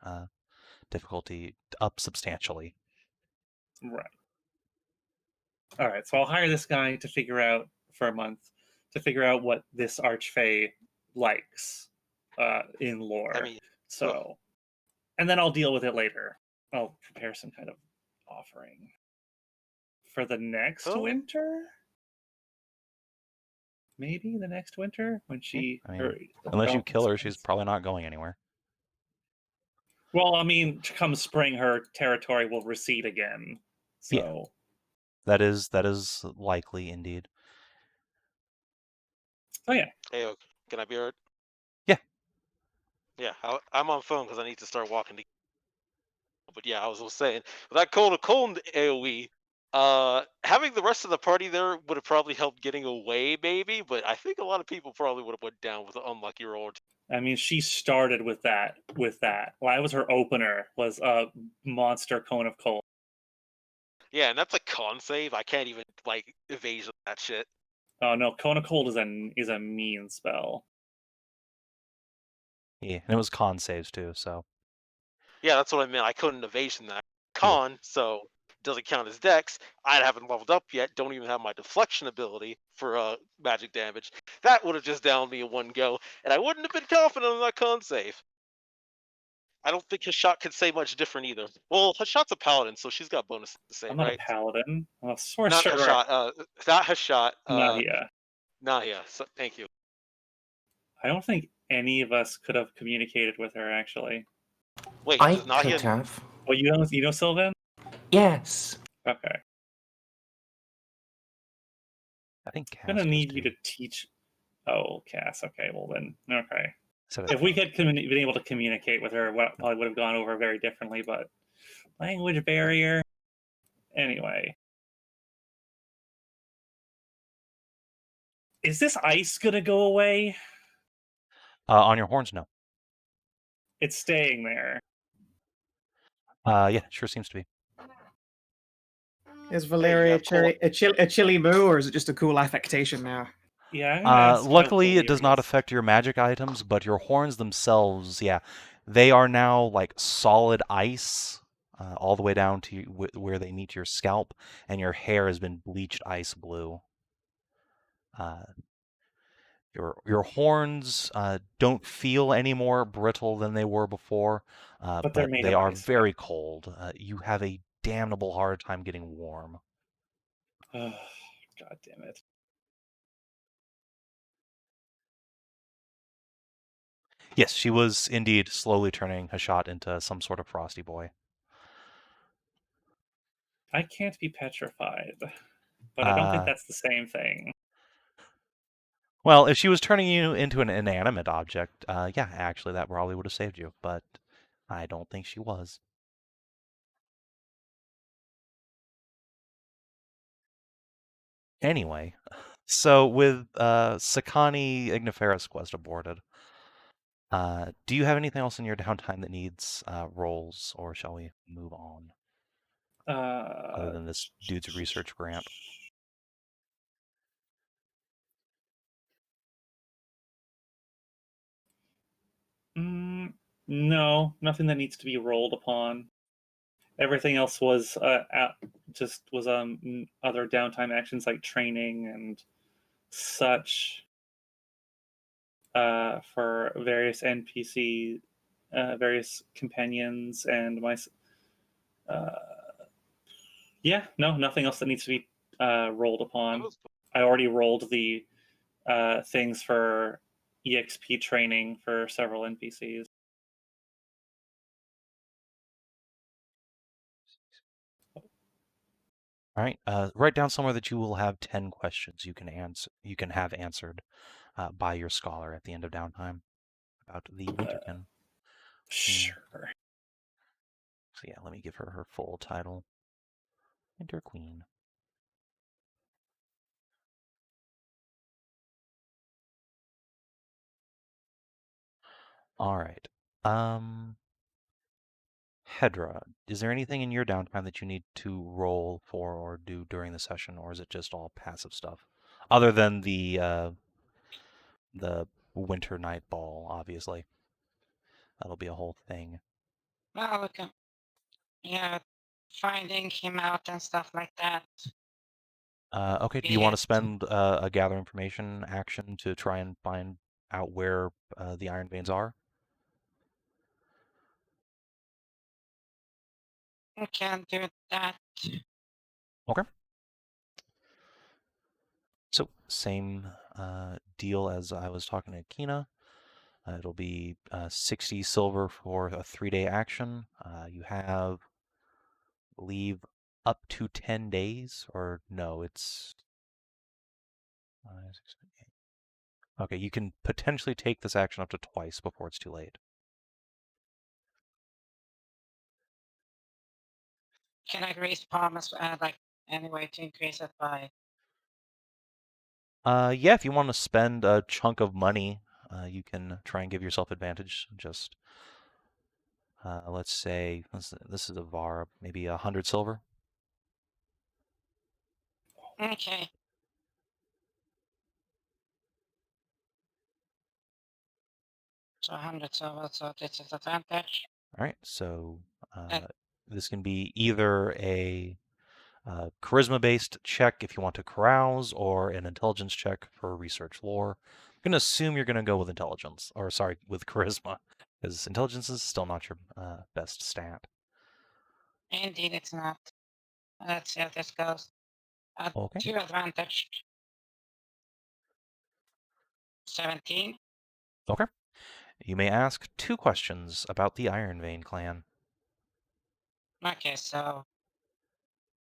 S1: difficulty up substantially.
S4: Right. All right. So I'll hire this guy to figure out for a month to figure out what this Archfey likes in lore.
S7: I mean,
S4: so, and then I'll deal with it later. I'll prepare some kind of offering for the next
S7: Oh.
S4: winter. Maybe the next winter when she.
S1: I mean, unless you kill her, she's probably not going anywhere.
S4: Well, I mean, come spring, her territory will recede again. So.
S1: Yeah. That is likely indeed.
S4: Oh yeah.
S7: Hey, can I be heard?
S1: Yeah.
S7: Yeah, I'm on phone because I need to start walking. But yeah, I was saying with that cold AOE, having the rest of the party there would have probably helped getting away, maybe. But I think a lot of people probably would have went down with an unlucky roll.
S4: I mean, she started with that. Well, that was her opener. Was a monster cone of cold.
S7: Yeah, and that's a con save. I can't even like evasion that shit.
S4: Oh no, cone of cold is a mean spell.
S1: Yeah, and it was con saves too, so.
S7: Yeah, that's what I meant. I couldn't evasion that con, so it doesn't count as dex. I haven't leveled up yet. Don't even have my deflection ability for magic damage. That would have just downed me in one go, and I wouldn't have been confident on that con save. I don't think Hashat could say much different either. Well, Hashat's a paladin, so she's got bonuses to say,
S4: I'm not
S7: right?
S4: a paladin. I'm a
S7: Not
S4: sorcerer.
S7: Hashat. Not Hashat.
S4: Nahia.
S7: Nahia. So, thank you.
S4: I don't think any of us could have communicated with her actually.
S7: Wait,
S8: I
S7: does Nahia?
S8: could have.
S4: Well, you know Sylvan?
S8: Yes.
S4: Okay.
S1: I think
S4: I'm gonna need you to teach. Oh, Cass. Okay, well then, okay.
S1: So
S4: If we had been able to communicate with her, what probably would have gone over very differently. But language barrier. Anyway, is this ice gonna go away?
S1: on your horns, no.
S4: It's staying there.
S1: Yeah, sure seems to be.
S3: Is Valeria a chilly moo, or is it just a cool affectation now?
S4: Yeah.
S1: Luckily, it does not affect your magic items, but your horns themselves, yeah, they are now like solid ice, all the way down to where they meet your scalp, and your hair has been bleached ice blue. Your horns don't feel any more brittle than they were before, but they are very cold. You have a damnable hard time getting warm.
S4: Oh, God damn it.
S1: Yes, she was indeed slowly turning Hashat into some sort of frosty boy.
S4: I can't be petrified, but I don't think that's the same thing.
S1: Well, if she was turning you into an inanimate object, yeah, actually, that probably would have saved you, but I don't think she was. Anyway, so with Sakani Igniferous quest aborted, do you have anything else in your downtime that needs rolls, or shall we move on? Other than this dude's research grant.
S4: No, nothing that needs to be rolled upon. Everything else was other downtime actions like training and such for various NPC, various companions, and my. Yeah, no, nothing else that needs to be rolled upon. I already rolled the things for EXP training for several NPCs.
S1: All right. Write down somewhere that you will have 10 questions you can answer. You can have answered by your scholar at the end of downtime about the Winterkin.
S4: Sure.
S1: So yeah, let me give her full title. Winter Queen. All right. Hedrah, is there anything in your downtime that you need to roll for or do during the session, or is it just all passive stuff? Other than the winter night ball, obviously. That'll be a whole thing.
S5: Well, we can, yeah, finding him out and stuff like that.
S1: Okay, do you want to spend a gather information action to try and find out where the Iron Veins are?
S5: We can do that.
S1: Okay. So, same deal as I was talking to Kina. It'll be 60 silver for a 3-day action. You have, leave up to 10 days, or no, it's... 5, 6, 7, 8. Okay, you can potentially take this action up to twice before it's too late.
S5: Can I raise promise, like, any way to increase it by?
S1: Yeah, if you want to spend a chunk of money, you can try and give yourself advantage. Just, let's say, this is a VAR, maybe 100 silver.
S5: Okay. So 100 silver, so this is advantage.
S1: All right, so this can be either a charisma-based check if you want to carouse, or an intelligence check for research lore. I'm going to assume you're going to go with intelligence, or sorry, with charisma, because intelligence is still not your best stat.
S5: Indeed, it's not. Let's see how this goes.
S1: Okay.
S5: 2 advantage. 17.
S1: Okay. You may ask 2 questions about the Iron Vein clan.
S5: Okay, so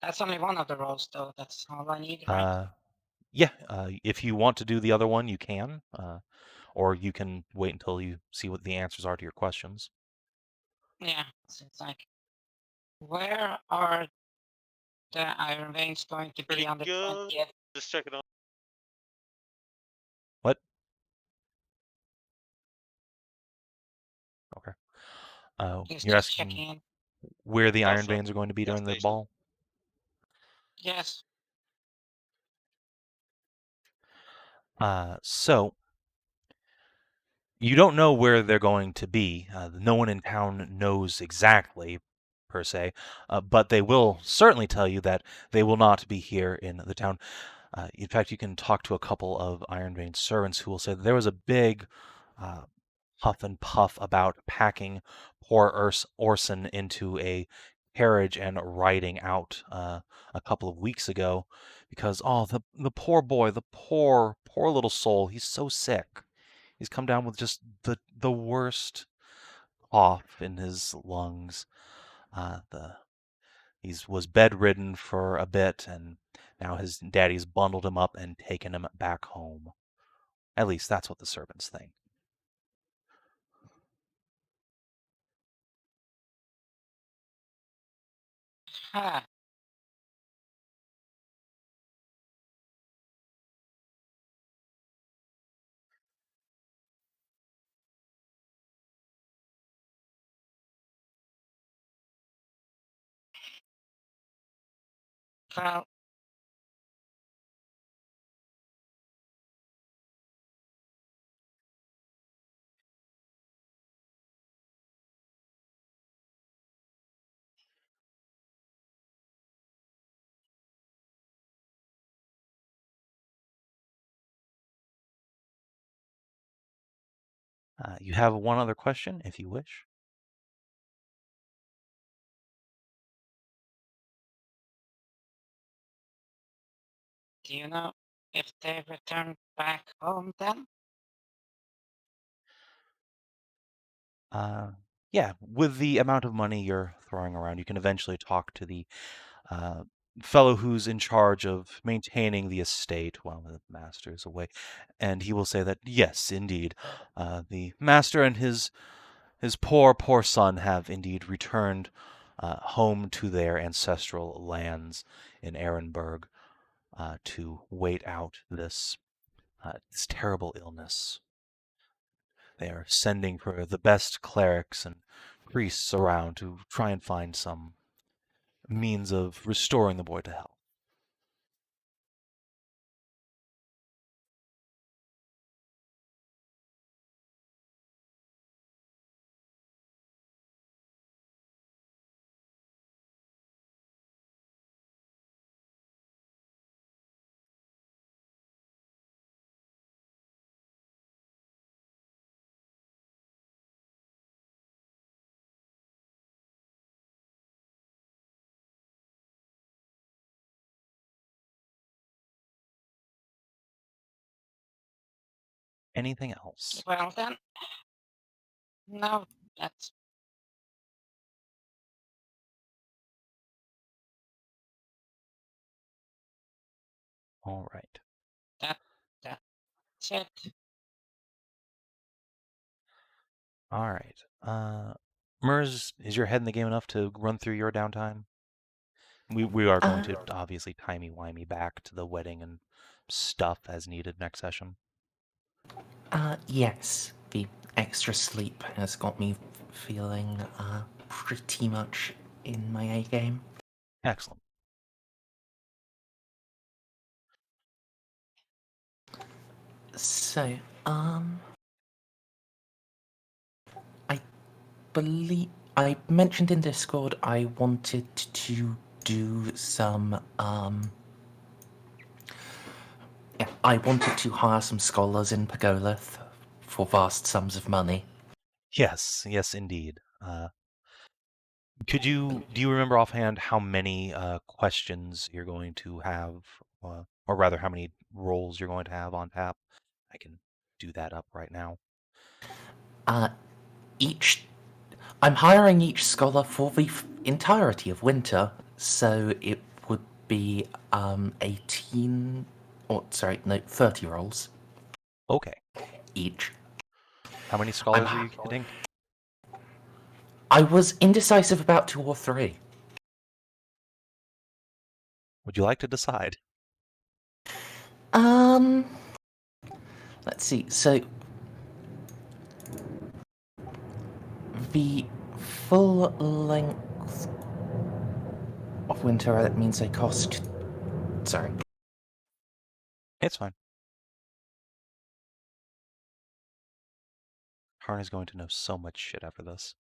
S5: that's only one of the rolls, though. That's all I need, right?
S1: Yeah, if you want to do the other one, you can, or you can wait until you see what the answers are to your questions.
S5: Yeah, so it's like, where are the Iron Veins going to
S7: Pretty
S5: be on the
S7: good.
S5: 20th?
S7: Just checking on.
S1: What? Okay.
S5: He's
S1: You're
S5: just
S1: asking
S5: checking in.
S1: where the Iron
S7: Also,
S1: Veins are going to be
S7: gas
S1: during the
S7: station.
S1: ball?
S5: Yes.
S1: So you don't know where they're going to be. No one in town knows exactly, per se, but they will certainly tell you that they will not be here in the town. In fact, you can talk to a couple of Iron Vein servants who will say that there was a big huff and puff about packing poor Orson into a carriage and riding out a couple of weeks ago because, oh, the poor boy, the poor little soul, he's so sick. He's come down with just the worst cough in his lungs. He was bedridden for a bit, and now his daddy's bundled him up and taken him back home. At least that's what the servants think.
S5: Huh. Well,
S1: You have one other question, if you wish.
S5: do you know if they return back home then?
S1: Yeah, with the amount of money you're throwing around, you can eventually talk to the fellow who's in charge of maintaining the estate while the master is away, and he will say that, yes, indeed, the master and his poor son have indeed returned home to their ancestral lands in Ehrenberg to wait out this terrible illness. They are sending for the best clerics and priests around to try and find some means of restoring the boy to health. Anything else?
S5: Well then, no, that's
S1: All right.
S5: that's it.
S1: All right. Merz, is your head in the game enough to run through your downtime? We are going to obviously timey-wimey back to the wedding and stuff as needed next session.
S8: Yes. The extra sleep has got me feeling pretty much in my A game.
S1: Excellent.
S8: So, I believe I mentioned in Discord I wanted to do some, yeah, I wanted to hire some scholars in Pagolith for vast sums of money.
S1: Yes, indeed. Do you remember offhand how many questions you're going to have, or rather, how many roles you're going to have on tap? I can do that up right now.
S8: I'm hiring each scholar for the entirety of winter, so it would be 30 rolls.
S1: Okay.
S8: Each.
S1: How many scholars are you getting?
S8: I was indecisive about 2 or 3.
S1: Would you like to decide?
S8: Let's see. So the full length of winter, that means they cost. Sorry.
S1: It's fine. Harn is going to know so much shit after this.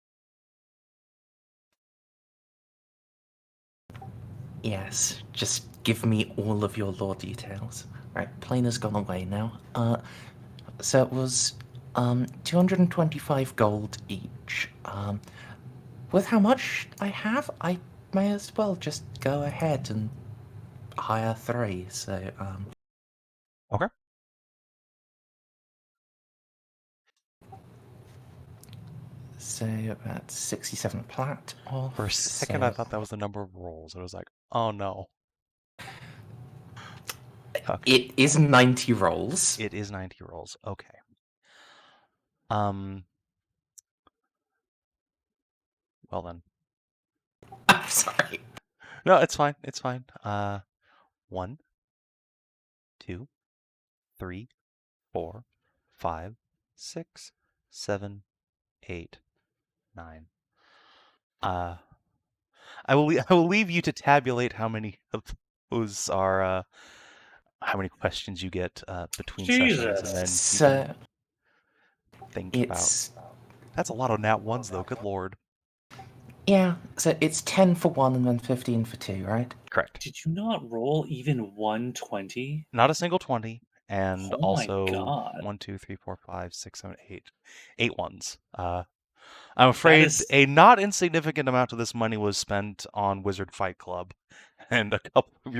S8: Yes, just give me all of your lore details. Right, Planer's gone away now. So it was 225 gold each. With how much I have, I may as well just go ahead and hire 3. So
S1: Okay.
S8: So about 67 plat off.
S1: For a second, I thought that was the number of rolls. I was like, oh no. Okay.
S8: It is 90 rolls.
S1: It is 90 rolls. Okay. Well then.
S8: I'm sorry.
S1: No, it's fine. It's fine. 1, 2, 3, 4, 5, 6, 7, 8, 9. I will leave you to tabulate how many of those are how many questions you get between sessions, and then
S8: So
S1: you can think about. That's a lot of nat ones, though. Good lord.
S8: Yeah, so it's 10 for 1 and then 15 for 2, right?
S1: Correct.
S4: Did you not roll even 120?
S1: Not a single 20, and
S4: Oh my
S1: also
S4: God.
S1: 1, 2, 3, 4, 5, 6, 7, 8. 8 ones. I'm afraid
S4: is-
S1: a not insignificant amount of this money was spent on Wizard Fight Club, and a couple of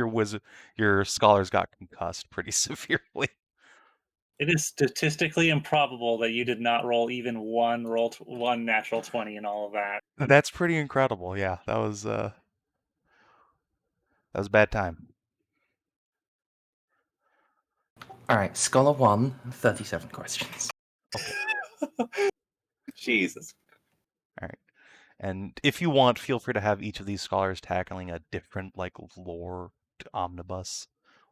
S1: your scholars got concussed pretty severely.
S4: It is statistically improbable that you did not roll even one natural 20 and all of that.
S1: That's pretty incredible. Yeah, that was a bad time.
S8: Alright, Scholar 1, 37 questions.
S4: Jesus.
S1: All right. And if you want, feel free to have each of these scholars tackling a different, like, lore omnibus.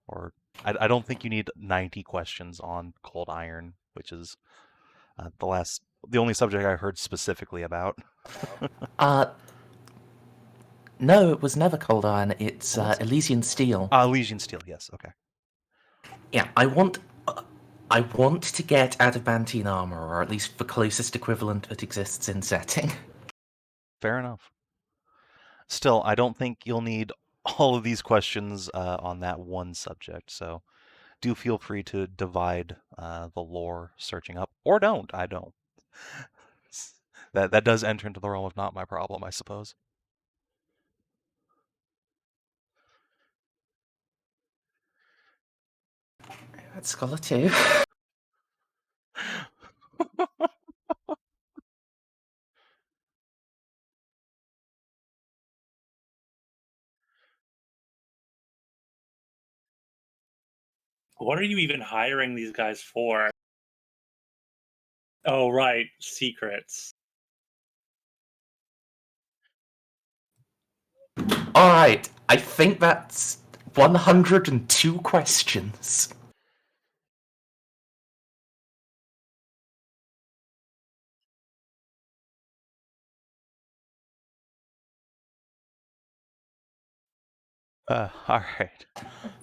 S1: Or I don't think you need 90 questions on Cold Iron, which is The only subject I heard specifically about.
S8: No, it was never Cold Iron. It's Elysian Steel.
S1: Elysian Steel. Yes. Okay.
S8: Yeah, I want to get adamantine armor, or at least the closest equivalent that exists in setting.
S1: Fair enough. Still, I don't think you'll need all of these questions on that one subject, so do feel free to divide the lore searching up, or don't. I don't. That does enter into the realm of not my problem, I suppose.
S8: That's Scholar too.
S4: What are you even hiring these guys for? Oh, right, secrets.
S8: Alright, I think that's 102 questions.
S1: All right.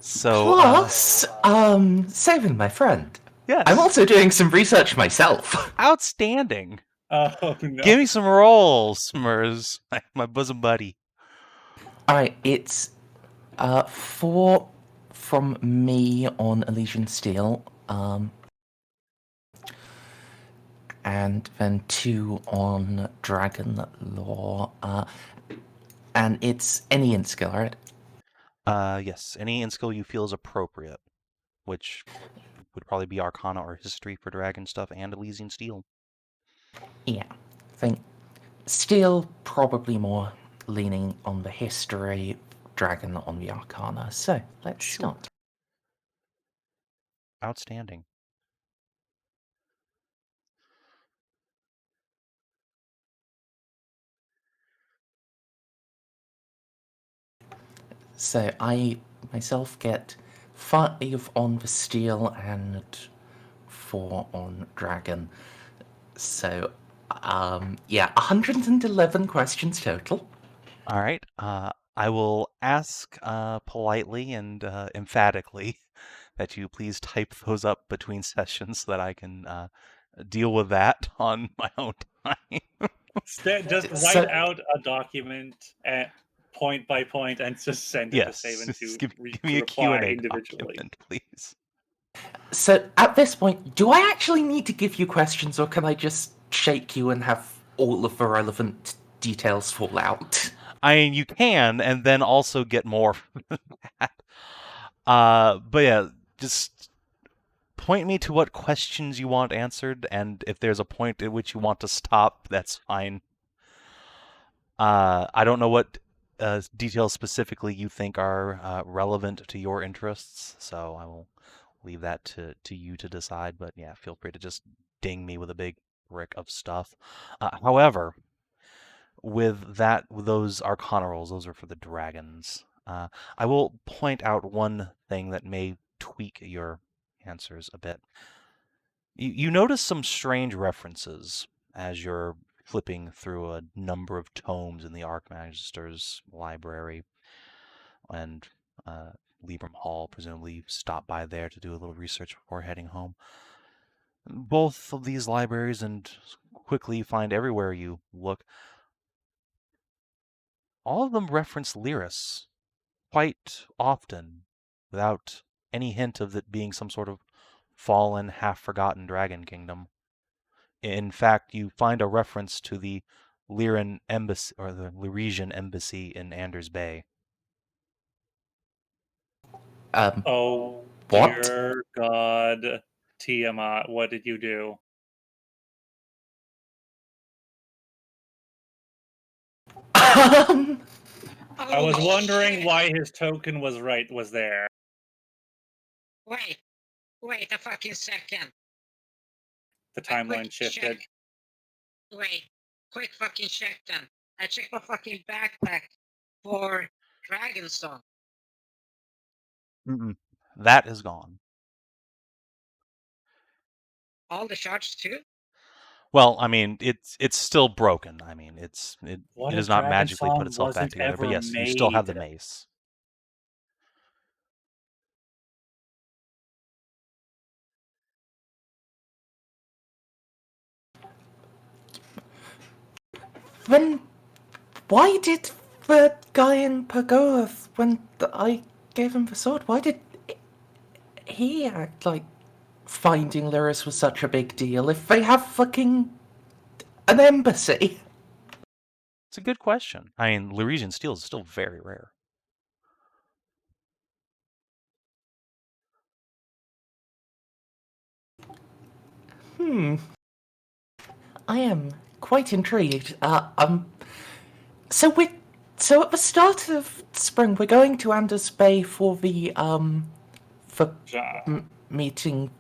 S1: So
S8: Plus, Savin, my friend.
S1: yes,
S8: I'm also doing some research myself.
S1: outstanding.
S4: Oh no!
S1: Give me some rolls, Merz, my bosom buddy.
S8: Alright, it's 4 from me on Elysian Steel, and then 2 on Dragon Lore, and it's any int skill, right?
S1: Yes, any in skill you feel is appropriate, which would probably be Arcana or History for Dragon stuff and Elysian Steel.
S8: Yeah, I think Steel probably more leaning on the History, Dragon on the Arcana, so let's start.
S1: Outstanding.
S8: So I myself get 5 on the Steel and 4 on Dragon. So, yeah, 111 questions total.
S1: All right. I will ask politely and emphatically that you please type those up between sessions so that I can deal with that on my own time.
S4: Just write out a document point by point and just send it to
S1: Yes,
S4: Savin to
S1: just give me a
S4: reply
S1: Q&A
S4: individually.
S1: document, please.
S8: So at this point, do I actually need to give you questions, or can I just shake you and have all of the relevant details fall out?
S1: I mean, you can, and then also get more from that. But yeah, just point me to what questions you want answered, and if there's a point at which you want to stop, that's fine. I don't know what details specifically you think are relevant to your interests, so I will leave that to you to decide. But yeah, feel free to just ding me with a big brick of stuff. However, with those Arcana rolls, those are for the dragons. I will point out one thing that may tweak your answers a bit. You notice some strange references as you're flipping through a number of tomes in the Archmagister's library, and Libram Hall, presumably you stopped by there to do a little research before heading home. Both of these libraries, and quickly you find everywhere you look, all of them reference Lyris quite often, without any hint of it being some sort of fallen, half-forgotten dragon kingdom. In fact, you find a reference to the Lyran embassy, or the Lyresian embassy in Anders Bay.
S4: Oh,
S8: What?
S4: dear God, Tiamat, what did you do? I was
S5: Holy
S4: wondering
S5: shit.
S4: why his token was there.
S5: Wait a fucking second.
S4: The
S5: A
S4: timeline
S5: quick
S4: shifted.
S5: check. Wait, quick fucking check then. I checked my fucking backpack for Dragonstone.
S1: That is gone.
S5: All the shards too?
S1: Well, I mean, it's still broken. I mean, it
S4: What
S1: has
S4: if
S1: not
S4: Dragon
S1: magically put
S4: Song
S1: itself back
S4: wasn't
S1: together. But
S4: ever
S1: yes, you still have the
S4: made?
S1: mace.
S8: When, why did the guy in Pagoth, when I gave him the sword, why did he act like finding Lyris was such a big deal if they have fucking an embassy?
S1: It's a good question. I mean, Lyrian steel is still very rare.
S8: I am quite intrigued. So at the start of spring, we're going to Anders Bay for the for meeting,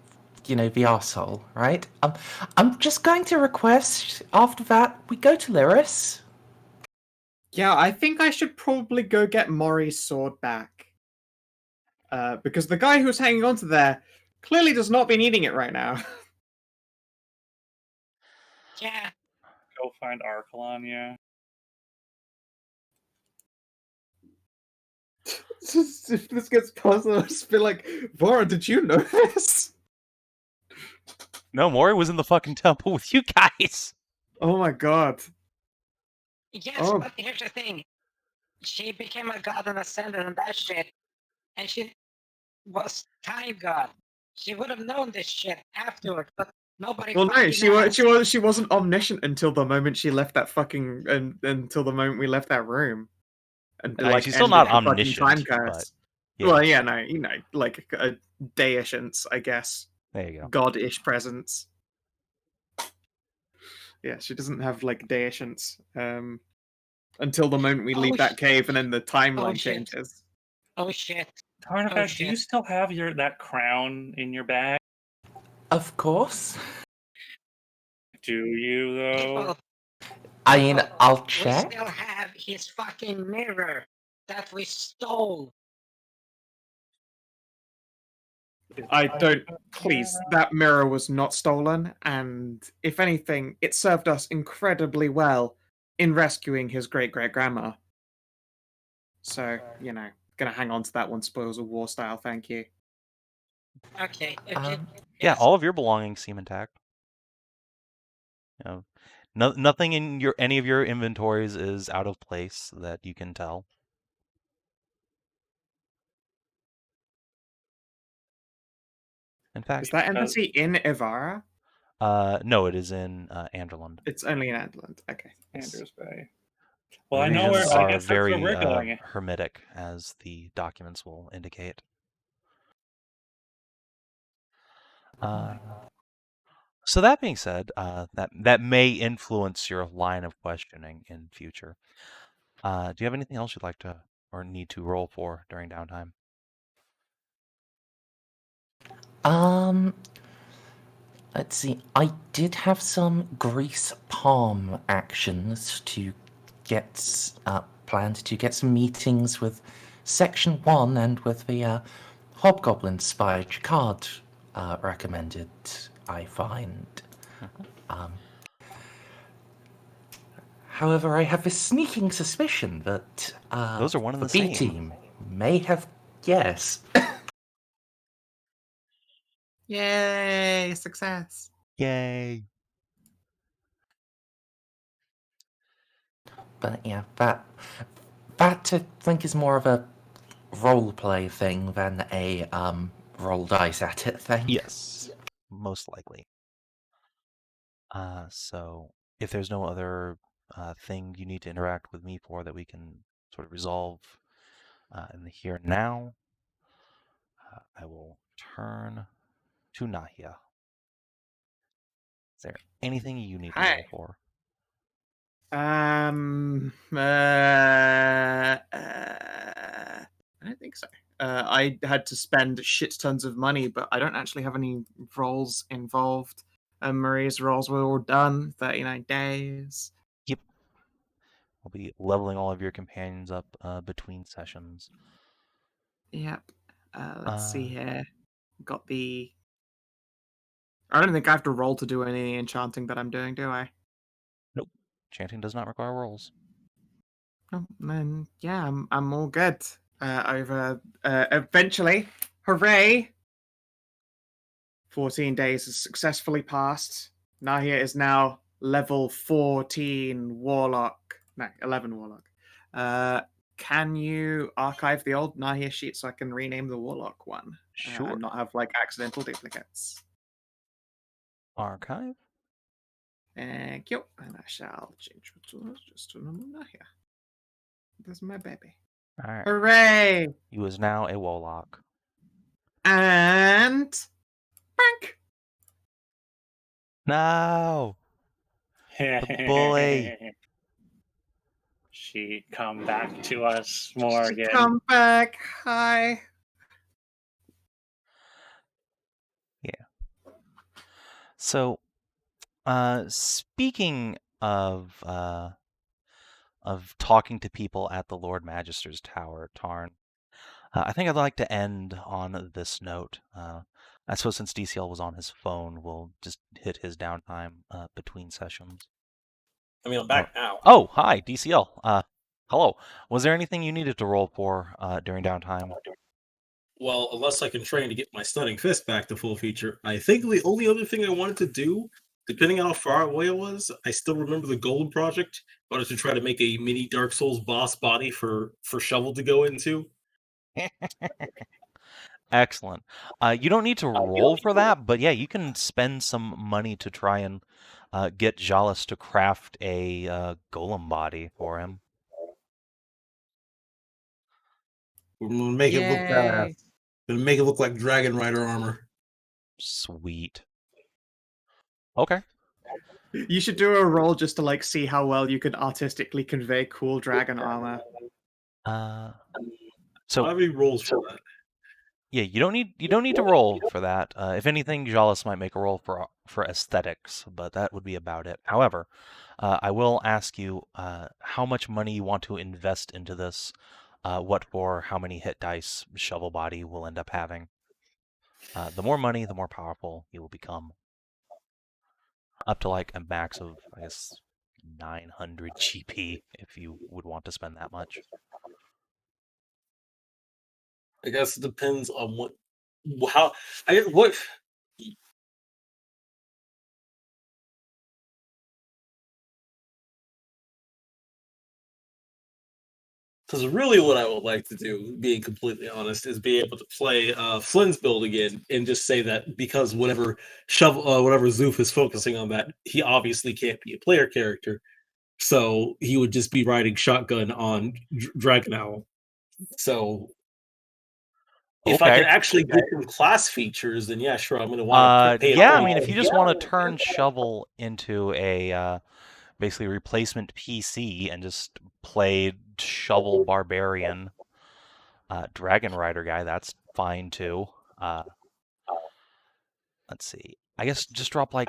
S8: the arsehole, right? I'm just going to request after that we go to Lyris.
S3: Yeah, I think I should probably go get Mori's sword back. Because the guy who's hanging on to there clearly does not be needing it right now.
S5: Yeah.
S4: Go find Archelon, yeah.
S3: If this gets past, I'll just be like, Vora, did you know this?
S1: No, Mori was in the fucking temple with you guys.
S3: Oh my god.
S5: Yes,
S3: Oh.
S5: but here's the thing. She became a god and ascended and that shit. And she was time god. She would have known this shit afterwards, but nobody
S3: Well, no,
S5: fucking
S3: she wasn't omniscient until the moment she left that fucking until the moment we left that room, and
S1: I mean, she's still not omniscient, but yeah.
S3: Well, yeah, no, like a deiscience, I guess,
S1: There you go.
S3: god-ish presence. Yeah, she doesn't have like deiscience until the moment we leave that cave, and then the timeline changes.
S5: Oh shit.
S4: Tarnavak, do you still have that crown in your bag?
S8: Of course.
S4: Do you, though?
S8: I mean, I'll
S5: We
S8: check.
S5: still have his fucking mirror that we stole.
S3: I don't. Please, that mirror was not stolen, and if anything, it served us incredibly well in rescuing his great-great-grandma. So, gonna hang on to that one, spoils of war style, thank you.
S5: Okay.
S1: Yeah, all of your belongings seem intact. Nothing in any of your inventories is out of place that you can tell. In fact,
S3: Is that embassy in Ivara?
S1: no, it is in Anderland.
S3: It's only in Anderland. Okay.
S4: Anders Bay. Well, I know
S1: Regions
S4: where. I
S1: are
S4: guess that's where
S1: very
S4: we're going.
S1: hermetic, as the documents will indicate. So that being said, that may influence your line of questioning in future. Do you have anything else you'd like to or need to roll for during downtime?
S8: Let's see. I did have some grease palm actions to get planned to get some meetings with Section 1 and with the Hobgoblin spy card recommended, I find. However, I have a sneaking suspicion that
S1: Those are one and
S8: the
S1: the
S8: B
S1: same.
S8: team may have. Yes.
S3: Yay! Success!
S1: Yay!
S8: But yeah, that I think is more of a roleplay thing than a roll dice at it thing.
S1: Yes, most likely. So if there's no other thing you need to interact with me for that we can sort of resolve in the here and now, I will turn to Nahia. Is there anything you need to roll
S3: Hi.
S1: for?
S3: I don't think so. I had to spend shit tons of money, but I don't actually have any rolls involved. Maria's rolls were all done, 39 days.
S1: Yep. I'll be leveling all of your companions up between sessions.
S3: Yep. Let's see here. Got the I don't think I have to roll to do any enchanting that I'm doing, do I?
S1: Nope. Chanting does not require rolls.
S3: No, then yeah, I'm all good. Eventually, hooray! 14 days has successfully passed. Nahia is now level 14 Warlock. No, 11 Warlock. Can you archive the old Nahia sheet so I can rename the Warlock one?
S1: Sure.
S3: And not have like accidental duplicates.
S1: Archive.
S3: Thank you. And I shall change it to just to normal Nahia. That's my baby.
S1: All right.
S3: Hooray!
S1: You is now a Warlock.
S3: And bank.
S1: No. boy.
S4: She come back to us more again.
S3: Come back. Hi.
S1: So, speaking of talking to people at the Lord Magister's Tower, Tarn, I think I'd like to end on this note. I suppose since DCL was on his phone, we'll just hit his downtime between sessions.
S2: I mean, I'm back now.
S1: Oh, hi, DCL. Hello. Was there anything you needed to roll for during downtime?
S2: Well, unless I can train to get my Stunning Fist back to full feature, I think the only other thing I wanted to do, depending on how far away it was, I still remember the Gold Project, wanted to try to make a mini Dark Souls boss body for Shovel to go into.
S1: Excellent. You don't need to roll for that, but yeah, you can spend some money to try and get Jalis to craft a golem body for him.
S2: We're gonna make it look badass. Gonna make it look like Dragon Rider armor.
S1: Sweet. Okay.
S3: You should do a roll just to like see how well you can artistically convey cool dragon armor.
S1: So
S2: how many rolls for that?
S1: Yeah, you don't need to roll for that. If anything, Jalis might make a roll for aesthetics, but that would be about it. However, I will ask you how much money you want to invest into this. What for? How many hit dice Shovel Body will end up having? The more money, the more powerful he will become. Up to like a max of, I guess, 900 GP if you would want to spend that much.
S2: I guess it depends on what because really what I would like to do, being completely honest, is be able to play Flynn's build again and just say that because whatever Szooth is focusing on that, he obviously can't be a player character, so he would just be riding shotgun on Dragon Owl. So if I can actually get some class features, then yeah, sure, I'm going to want to pay.
S1: Yeah, I mean, if you just want to turn Shovel into a basically replacement PC and just play Shovel Barbarian Dragon Rider guy, that's fine too. Let's see. I guess just drop like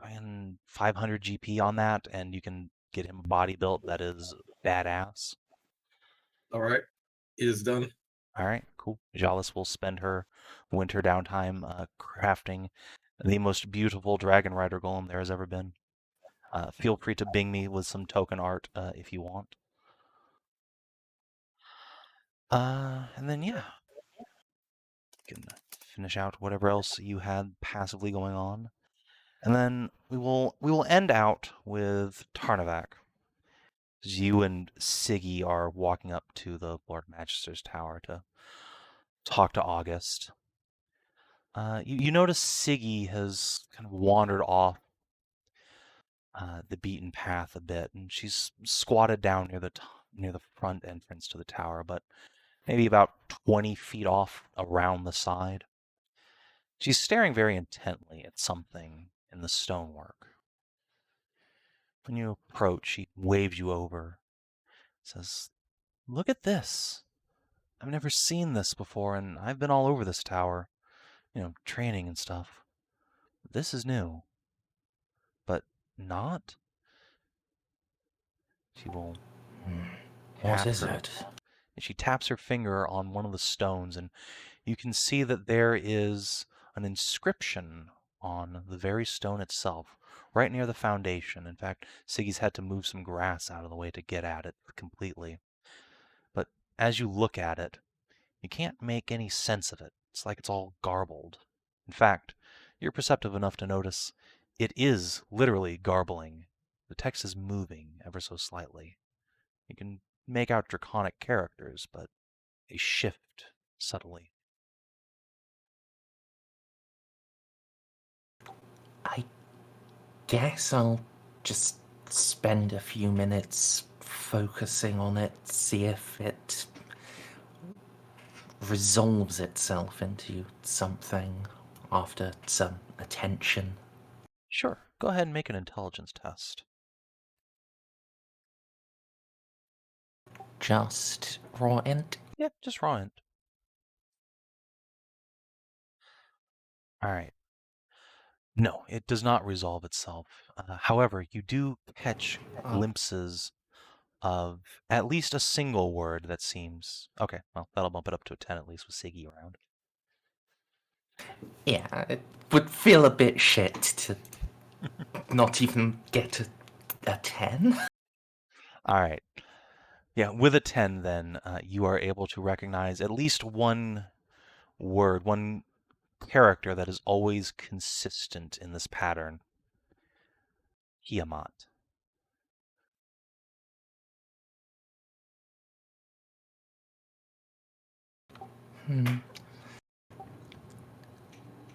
S1: 500 GP on that, and you can get him a body built that is badass.
S2: All right, it is done.
S1: All right, cool. Jalis will spend her winter downtime crafting the most beautiful Dragon Rider golem there has ever been. Feel free to bing me with some token art if you want. And then yeah, you can finish out whatever else you had passively going on, and then we will end out with Tarnavak. As you and Siggy are walking up to the Lord Magister's Tower to talk to August. You notice Siggy has kind of wandered off the beaten path a bit, and she's squatted down near the front entrance to the tower, but maybe about 20 feet off around the side. She's staring very intently at something in the stonework. When you approach, she waves you over, says, "Look at this. I've never seen this before, and I've been all over this tower, training and stuff. This is new. But not?" She will
S8: What is it?
S1: And she taps her finger on one of the stones, and you can see that there is an inscription on the very stone itself, right near the foundation. In fact, Siggy's had to move some grass out of the way to get at it completely. But as you look at it, you can't make any sense of it. It's like it's all garbled. In fact, you're perceptive enough to notice it is literally garbling. The text is moving ever so slightly. You can make out draconic characters, but they shift subtly.
S8: I guess I'll just spend a few minutes focusing on it, see if it resolves itself into something after some attention.
S1: Sure, go ahead and make an intelligence test.
S8: Just raw int?
S1: Yeah, just raw int. Alright. No, it does not resolve itself. However, you do catch glimpses of at least a single word that seems... Okay, well, that'll bump it up to a 10 at least with Siggy around.
S8: Yeah, it would feel a bit shit to not even get a 10.
S1: Alright. Yeah, with a 10 then, you are able to recognize at least one word, one character that is always consistent in this pattern. Tiamat.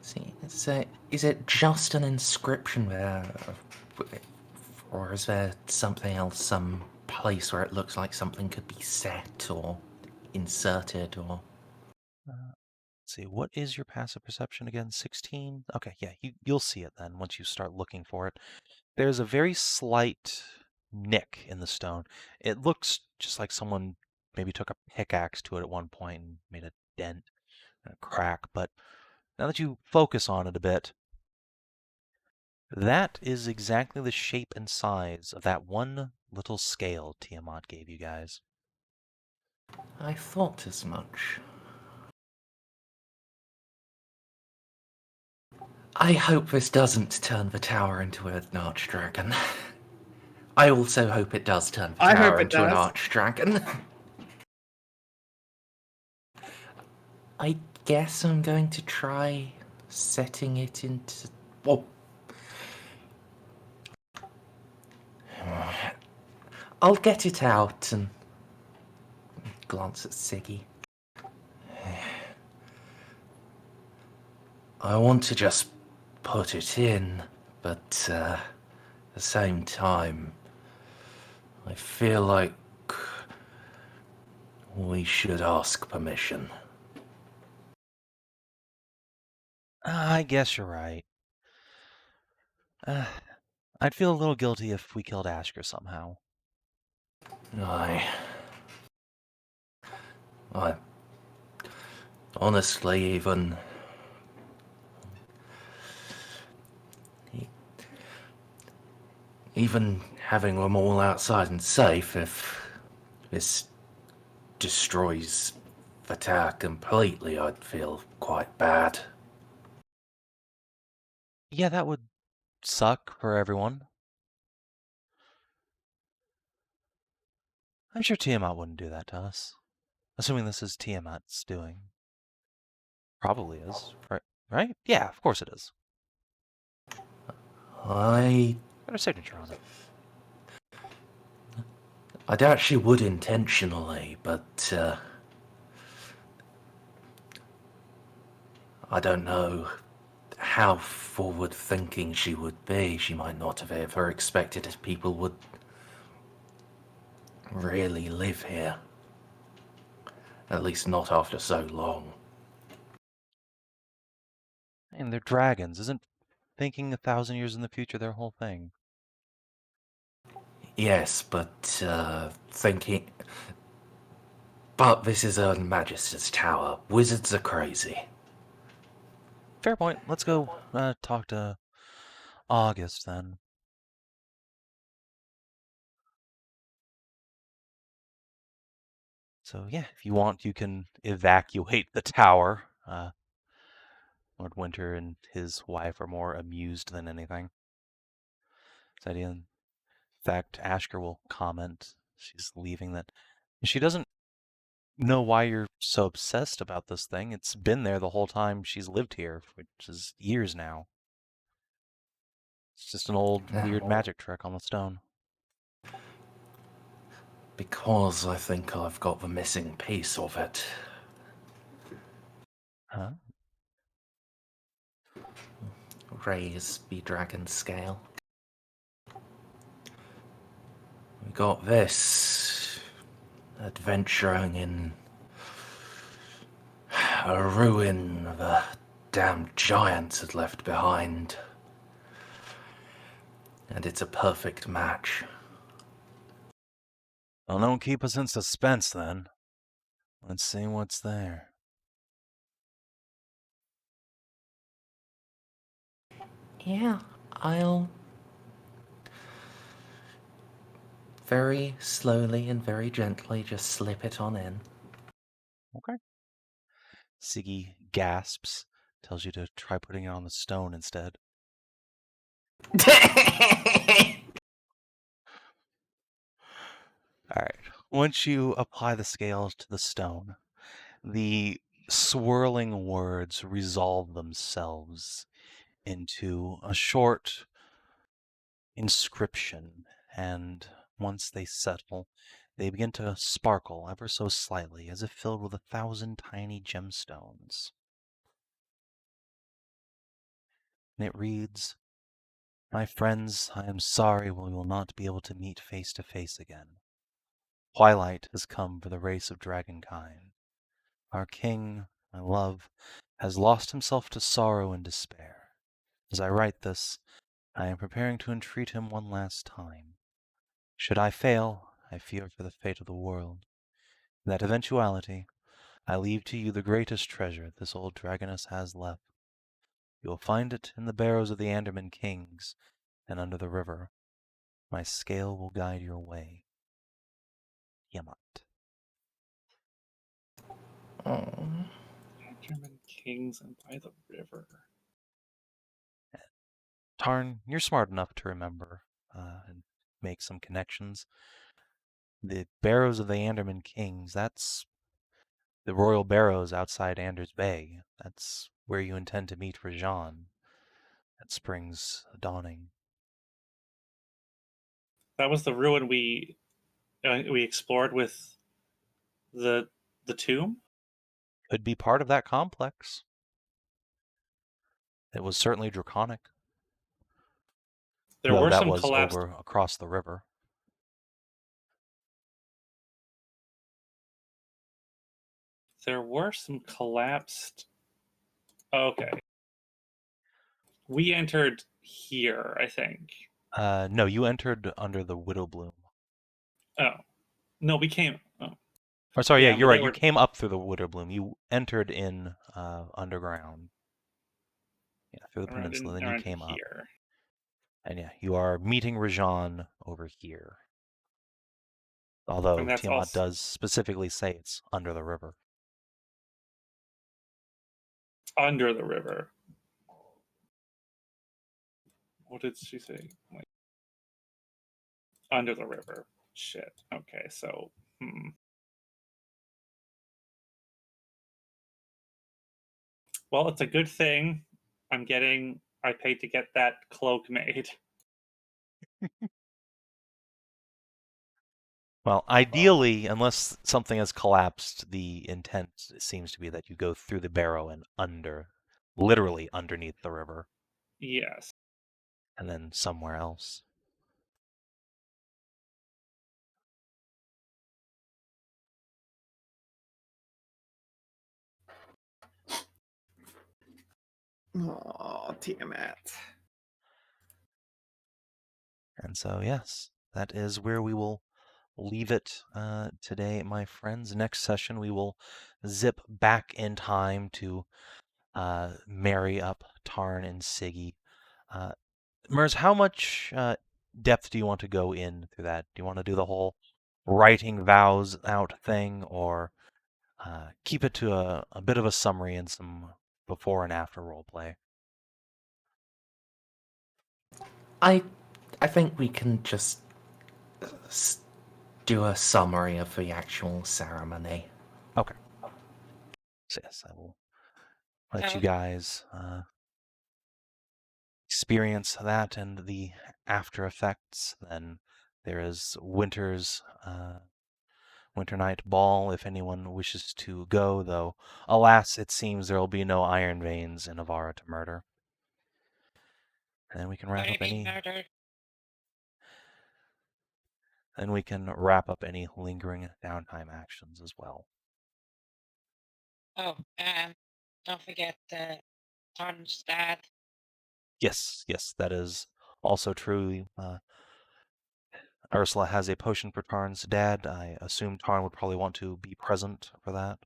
S8: See, is it just an inscription there? Or is there something else, some place where it looks like something could be set or inserted or...
S1: Let's see, what is your passive perception again? 16? Okay, yeah, you'll see it then once you start looking for it. There's a very slight nick in the stone. It looks just like someone maybe took a pickaxe to it at one point and made a dent and a crack, but now that you focus on it a bit, that is exactly the shape and size of that one little scale Tiamat gave you guys.
S8: I thought as much. I hope this doesn't turn the tower into an archdragon. I also hope it does turn the tower into an archdragon. I guess I'm going to try setting it into... Well, I'll get it out and glance at Siggy. I want to just put it in, but at the same time, I feel like we should ask permission.
S1: I guess you're right. I'd feel a little guilty if we killed Ashker somehow.
S8: I honestly even having them all outside and safe, if this destroys the tower completely, I'd feel quite bad.
S1: Yeah, that would suck for everyone. I'm sure Tiamat wouldn't do that to us. Assuming this is Tiamat's doing. Probably is. Right? Yeah, of course it is.
S8: I
S1: Got her signature on it.
S8: doubt she would intentionally, but I don't know how forward-thinking she would be. She might not have ever expected that people would really live here. At least not after so long.
S1: And they're dragons. Isn't thinking 1,000 years in the future their whole thing?
S8: Yes, but thinking... But this is a Magister's Tower. Wizards are crazy.
S1: Fair point. Let's go talk to August then. So yeah, if you want, you can evacuate the tower Lord Winter and his wife are more amused than anything. This idea. In fact, Ashker will comment, she's leaving, that she doesn't know why you're so obsessed about this thing. It's been there the whole time she's lived here, which is years now. It's just an old, weird magic trick on the stone.
S8: Because I think I've got the missing piece of it.
S1: Huh?
S8: Raise the dragon scale. We got this. Adventuring in a ruin the damn giants had left behind. And it's a perfect match.
S1: Well, don't keep us in suspense then. Let's see what's there.
S8: Yeah, I'll very slowly and very gently just slip it on in.
S1: Okay. Siggy gasps, tells you to try putting it on the stone instead. Alright. Once you apply the scales to the stone, the swirling words resolve themselves into a short inscription, and once they settle, they begin to sparkle ever so slightly, as if filled with 1,000 tiny gemstones. And it reads, "My friends, I am sorry we will not be able to meet face to face again. Twilight has come for the race of dragonkind. Our king, my love, has lost himself to sorrow and despair. As I write this, I am preparing to entreat him one last time. Should I fail, I fear for the fate of the world. In that eventuality, I leave to you the greatest treasure this old dragoness has left. You will find it in the barrows of the Anderman kings and under the river. My scale will guide your way. Yamat."
S8: Oh.
S4: German kings and by the river.
S1: Tarn, you're smart enough to remember and make some connections. The barrows of the Anderman kings, that's the royal barrows outside Anders Bay. That's where you intend to meet Rajan at spring's dawning.
S4: That was the ruin we explored with the tomb.
S1: Could be part of that complex. It was certainly draconic.
S4: There
S1: Though
S4: were
S1: that
S4: some
S1: was
S4: collapsed.
S1: over across the river.
S4: There were some collapsed. Okay. We entered here, I think.
S1: No, you entered under the Widow Bloom.
S4: Oh. No, we came. Oh.
S1: Or sorry,
S4: Yeah,
S1: yeah,
S4: but
S1: you're
S4: they
S1: right. You
S4: were-
S1: came up through the Widow Bloom. You entered in underground. Yeah, through the peninsula. Then you
S4: around
S1: came up.
S4: here.
S1: And yeah, you are meeting Rajan over here. Although
S4: And that's
S1: Tiamat
S4: also-
S1: does specifically say it's under the river.
S4: Under the river. What did she say? Like, under the river. Shit. Okay, so Well, it's a good thing I paid to get that cloak made.
S1: Well, ideally, unless something has collapsed, the intent seems to be that you go through the barrow and literally underneath the river,
S4: Yes.
S1: and then somewhere else.
S3: Oh, Tiamat.
S1: And so, yes, that is where we will leave it today, my friends. Next session, we will zip back in time to marry up Tarn and Siggy. Merz, how much depth do you want to go in through that? Do you want to do the whole writing vows out thing, or keep it to a bit of a summary and some before and after roleplay.
S8: I think we can just do a summary of the actual ceremony.
S1: Okay. So yes, I will let you guys experience that and the after effects. Then there is Winter Night Ball if anyone wishes to go, though alas, it seems there will be no Iron Veins in Avara to murder. And then we can wrap up any. Then we can wrap up any lingering downtime actions as well.
S5: Oh, and don't forget the Tarn's dad.
S1: Yes, that is also true. Ursula has a potion for Tarn's dad. I assume Tarn would probably want to be present for that.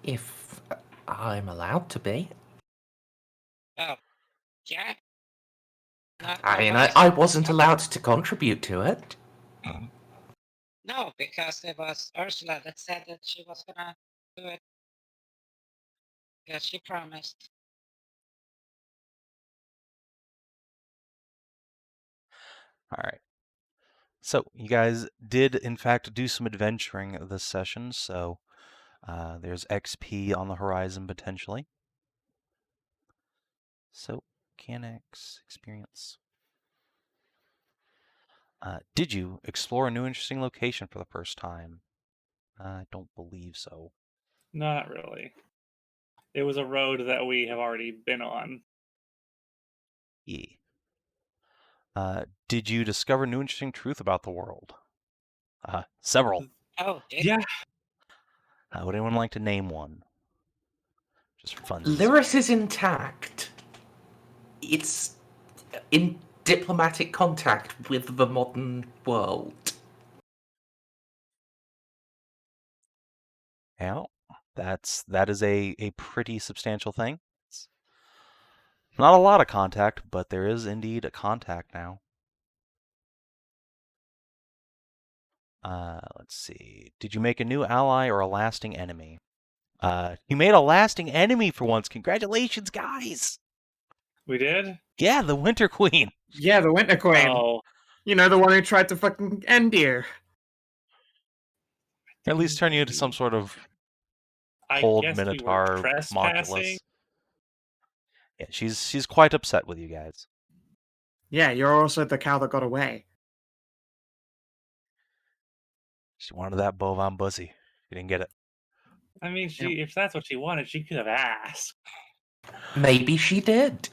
S8: If I'm allowed to be.
S5: Oh, yeah.
S8: I wasn't allowed to contribute to it.
S5: No, because it was Ursula that said that she was gonna do it. Because she promised.
S1: All right. So you guys did, in fact, do some adventuring this session. So there's XP on the horizon potentially. So mechanics, experience. Did you explore a new interesting location for the first time? I don't believe so.
S4: Not really. It was a road that we have already been on.
S1: Yeah. Did you discover new interesting truth about the world? Several.
S5: Oh,
S4: Yeah.
S1: Would anyone like to name one? Just for fun.
S8: Lyris is intact. It's in diplomatic contact with the modern world.
S1: Yeah, that is a pretty substantial thing. It's not a lot of contact, but there is indeed a contact now. Let's see. Did you make a new ally or a lasting enemy? You made a lasting enemy for once. Congratulations, guys!
S4: We did?
S1: Yeah, the Winter Queen.
S3: Yeah, the Winter Queen.
S4: Oh.
S3: You know, the one who tried to fucking end you.
S1: Or at least turn you into some sort of
S4: I
S1: cold
S4: guess
S1: Minotaur
S4: we were trespassing.
S1: modulus. Yeah, she's quite upset with you guys.
S3: Yeah, you're also the cow that got away.
S1: She wanted that bovine pussy. She didn't get it.
S4: I mean, if that's what she wanted, she could have asked.
S8: Maybe she did.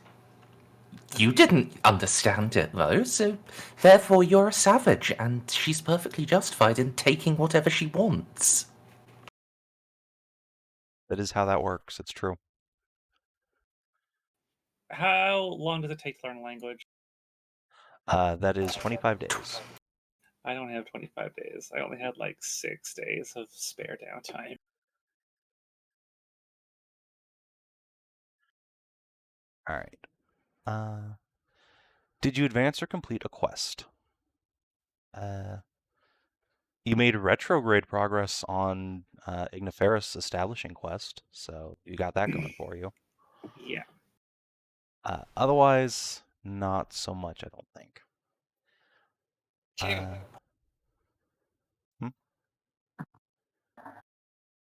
S8: You didn't understand it, though, so therefore you're a savage, and she's perfectly justified in taking whatever she wants.
S1: That is how that works. It's true.
S4: How long does it take to learn a language?
S1: That is 25 days.
S4: I don't have 25 days. I only had like 6 days of spare downtime.
S1: All right. Did you advance or complete a quest? You made retrograde progress on Igniferous establishing quest, so you got that going for you.
S4: Yeah.
S1: Otherwise, not so much, I don't think.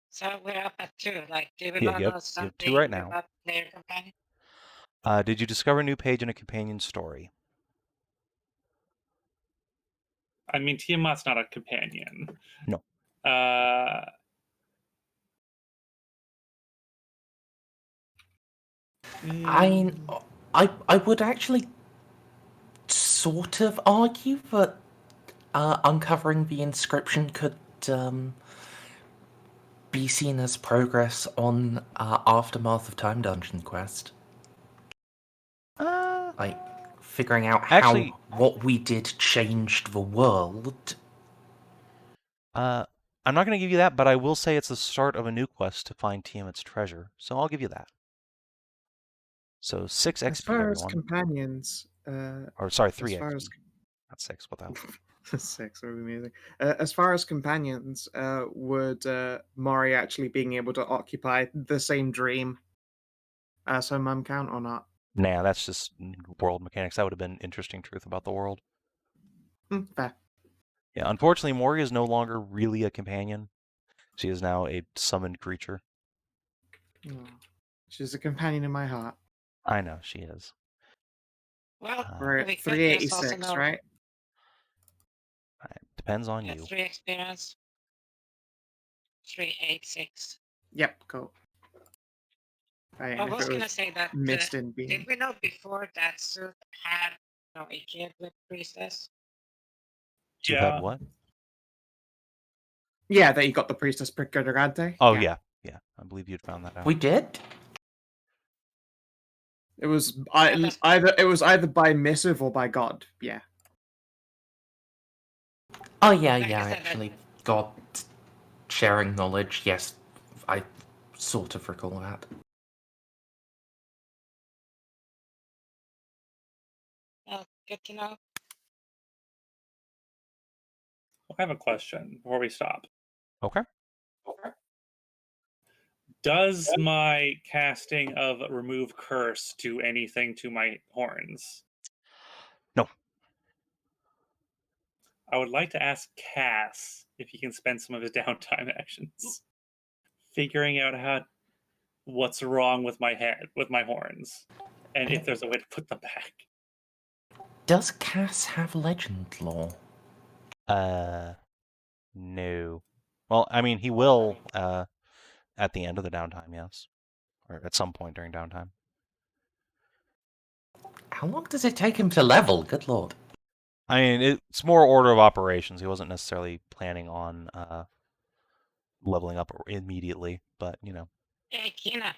S5: So we're up at 2. Like, do we
S1: Yeah,
S5: want
S1: you
S5: to
S1: have
S5: know something
S1: two right now.
S5: about player companion?
S1: Did you discover a new page in a companion story?
S4: I mean, Tiamat's not a companion.
S1: No.
S8: I would actually sort of argue that uncovering the inscription could be seen as progress on Aftermath of Time Dungeon quest. Like figuring out how what we did changed the world.
S1: I'm not going to give you that, but I will say it's the start of a new quest to find Tiamat's treasure, so I'll give you that. So 6 XP,
S3: as far
S1: everyone.
S3: as companions,
S1: or sorry, 3
S3: as far
S1: XP.
S3: as...
S1: Not 6, what the hell?
S3: 6 would be amazing. As far as companions, would Mori actually being able to occupy the same dream as her mum count or not?
S1: Nah, that's just world mechanics. That would have been interesting truth about the world.
S3: Fair.
S1: Yeah, unfortunately, Mori is no longer really a companion. She is now a summoned creature.
S3: Oh, she's a companion in my heart.
S1: I know, she is.
S5: Well,
S3: We're
S5: we
S3: at
S5: could just also
S3: 386,
S5: know
S3: right?
S1: Depends on you.
S5: 3 experience. 386.
S3: Yep, cool. Right,
S5: I
S3: and if
S5: was
S3: it
S5: gonna
S3: was
S5: say that.
S3: missed in
S5: Did
S3: being.
S5: we know before that Szooth had a kid with priestess?
S1: You had what?
S3: Yeah, that you got the priestess Picardante.
S1: Oh, yeah. I believe you'd found that out.
S8: We did?
S3: It was
S5: that's-
S3: either by missive or by God. Yeah.
S8: Oh, yeah,
S5: Like I
S8: yeah,
S5: said,
S8: actually. God sharing knowledge, yes. I sort of recall that.
S5: Good to know.
S4: I have a question before we stop.
S1: Okay.
S4: Does my casting of Remove Curse do anything to my horns?
S1: No.
S4: I would like to ask Cass if he can spend some of his downtime actions figuring out what's wrong with my head, with my horns, and if there's a way to put them back.
S8: Does Cass have legend lore?
S1: No. Well, I mean, he will at the end of the downtime, yes. Or at some point during downtime.
S8: How long does it take him to level? Good lord.
S1: I mean, it's more order of operations. He wasn't necessarily planning on leveling up immediately, but, you know.
S5: Hey, Kina,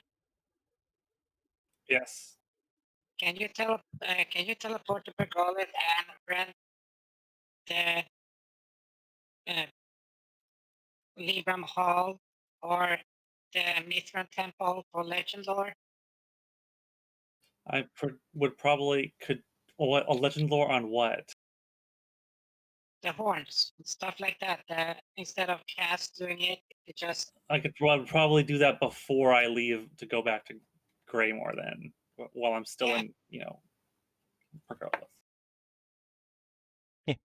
S4: Yes.
S5: can you teleport to Pergolet and rent the Libram Hall or the Mithran Temple for Legend Lore?
S4: I would probably could a legend lore on what?
S5: The horns, stuff like that. Instead of Cass doing it, it just
S4: I would probably do that before I leave to go back to Greymore then, while I'm still
S5: Yeah.
S4: in, Pergolas.
S1: Yeah,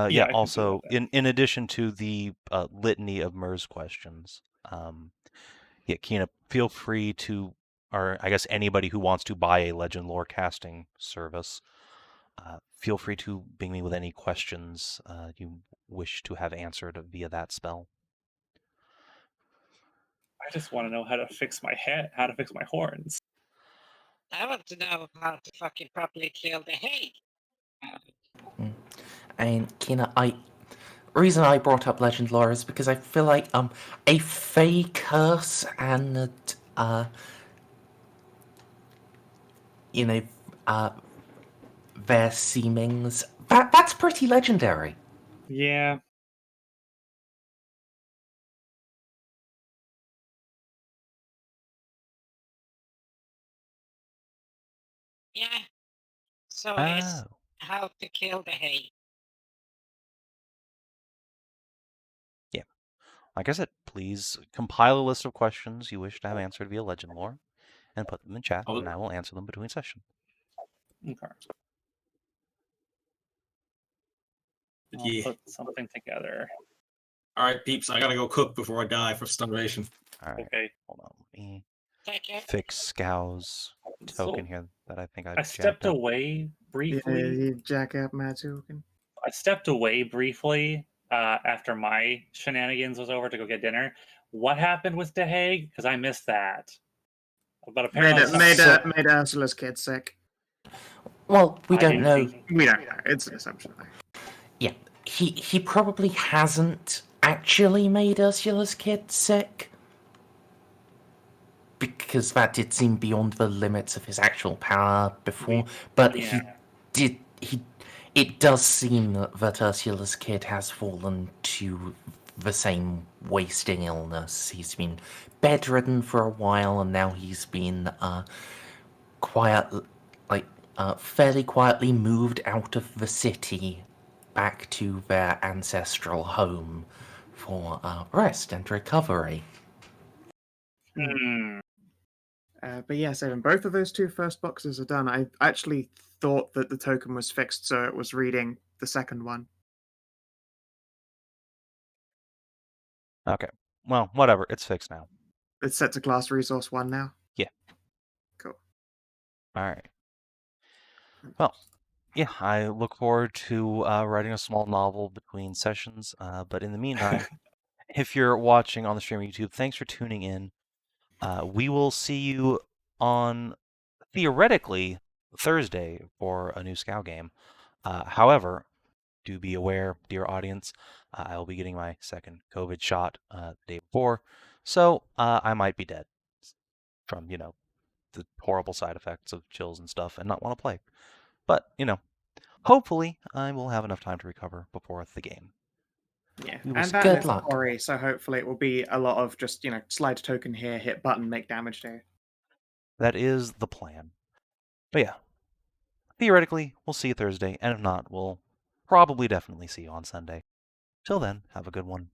S4: Yeah, I can do
S1: also,
S4: that.
S1: in addition to the litany of MERS questions, yeah, Kina, feel free to, or I guess anybody who wants to buy a Legend Lore casting service, feel free to bring me with any questions you wish to have answered via that spell.
S4: I just want to know how to fix my head, how to fix my horns.
S5: I want to know how to fucking properly kill the hate.
S8: And Kina, reason I brought up legend lore is because I feel like a fey curse and their seemings that's pretty legendary.
S4: Yeah.
S5: Yeah. So
S1: Oh.
S5: it's how to kill the hate.
S1: Yeah. Like I said, please compile a list of questions you wish to have answered via Legend Lore and put them in chat, and I will answer them between sessions.
S4: Okay.
S2: Yeah.
S4: I'll put something together.
S2: All right, peeps, I gotta go cook before I die for starvation.
S1: All right.
S4: Okay.
S1: Hold on. Let me
S5: Take it.
S1: fix Scow's token
S4: So,
S1: here that I think
S4: I
S1: I've
S4: stepped
S1: jacked up.
S4: away
S3: Yeah,
S4: briefly.
S3: you jack up my token.
S4: I stepped away briefly after my shenanigans was over to go get dinner. What happened with De Hague? Because I missed that. But apparently,
S3: Made Ursula's kid sick.
S8: Well, we
S4: I
S8: don't
S4: didn't
S8: know.
S4: see-
S3: We don't know. It's an assumption.
S8: Yeah, he probably hasn't actually made Ursula's kid sick, because that did seem beyond the limits of his actual power before. But
S4: yeah.
S8: it does seem that Ursula's kid has fallen to the same wasting illness. He's been bedridden for a while, and now he's been fairly quietly moved out of the city back to their ancestral home for rest and recovery.
S4: Hmm.
S3: But yeah, Savin, both of those two first boxes are done. I actually thought that the token was fixed, so it was reading the second one.
S1: Okay. Well, whatever. It's fixed now.
S3: It's set to class resource 1 now?
S1: Yeah.
S3: Cool.
S1: All right. Well, yeah, I look forward to writing a small novel between sessions. But in the meantime, if you're watching on the stream on YouTube, thanks for tuning in. We will see you on, theoretically, Thursday for a new Scout game. However, do be aware, dear audience, I will be getting my second COVID shot the day before, so I might be dead from, the horrible side effects of chills and stuff and not want to play. But, hopefully I will have enough time to recover before the game.
S3: Yeah,
S1: We will
S3: and
S1: see.
S3: that
S8: Good
S3: is
S8: luck.
S3: Ori, so hopefully it will be a lot of just, slide token here, hit button, make damage there.
S1: That is the plan. But yeah, theoretically, we'll see you Thursday, and if not, we'll probably definitely see you on Sunday. Till then, have a good one.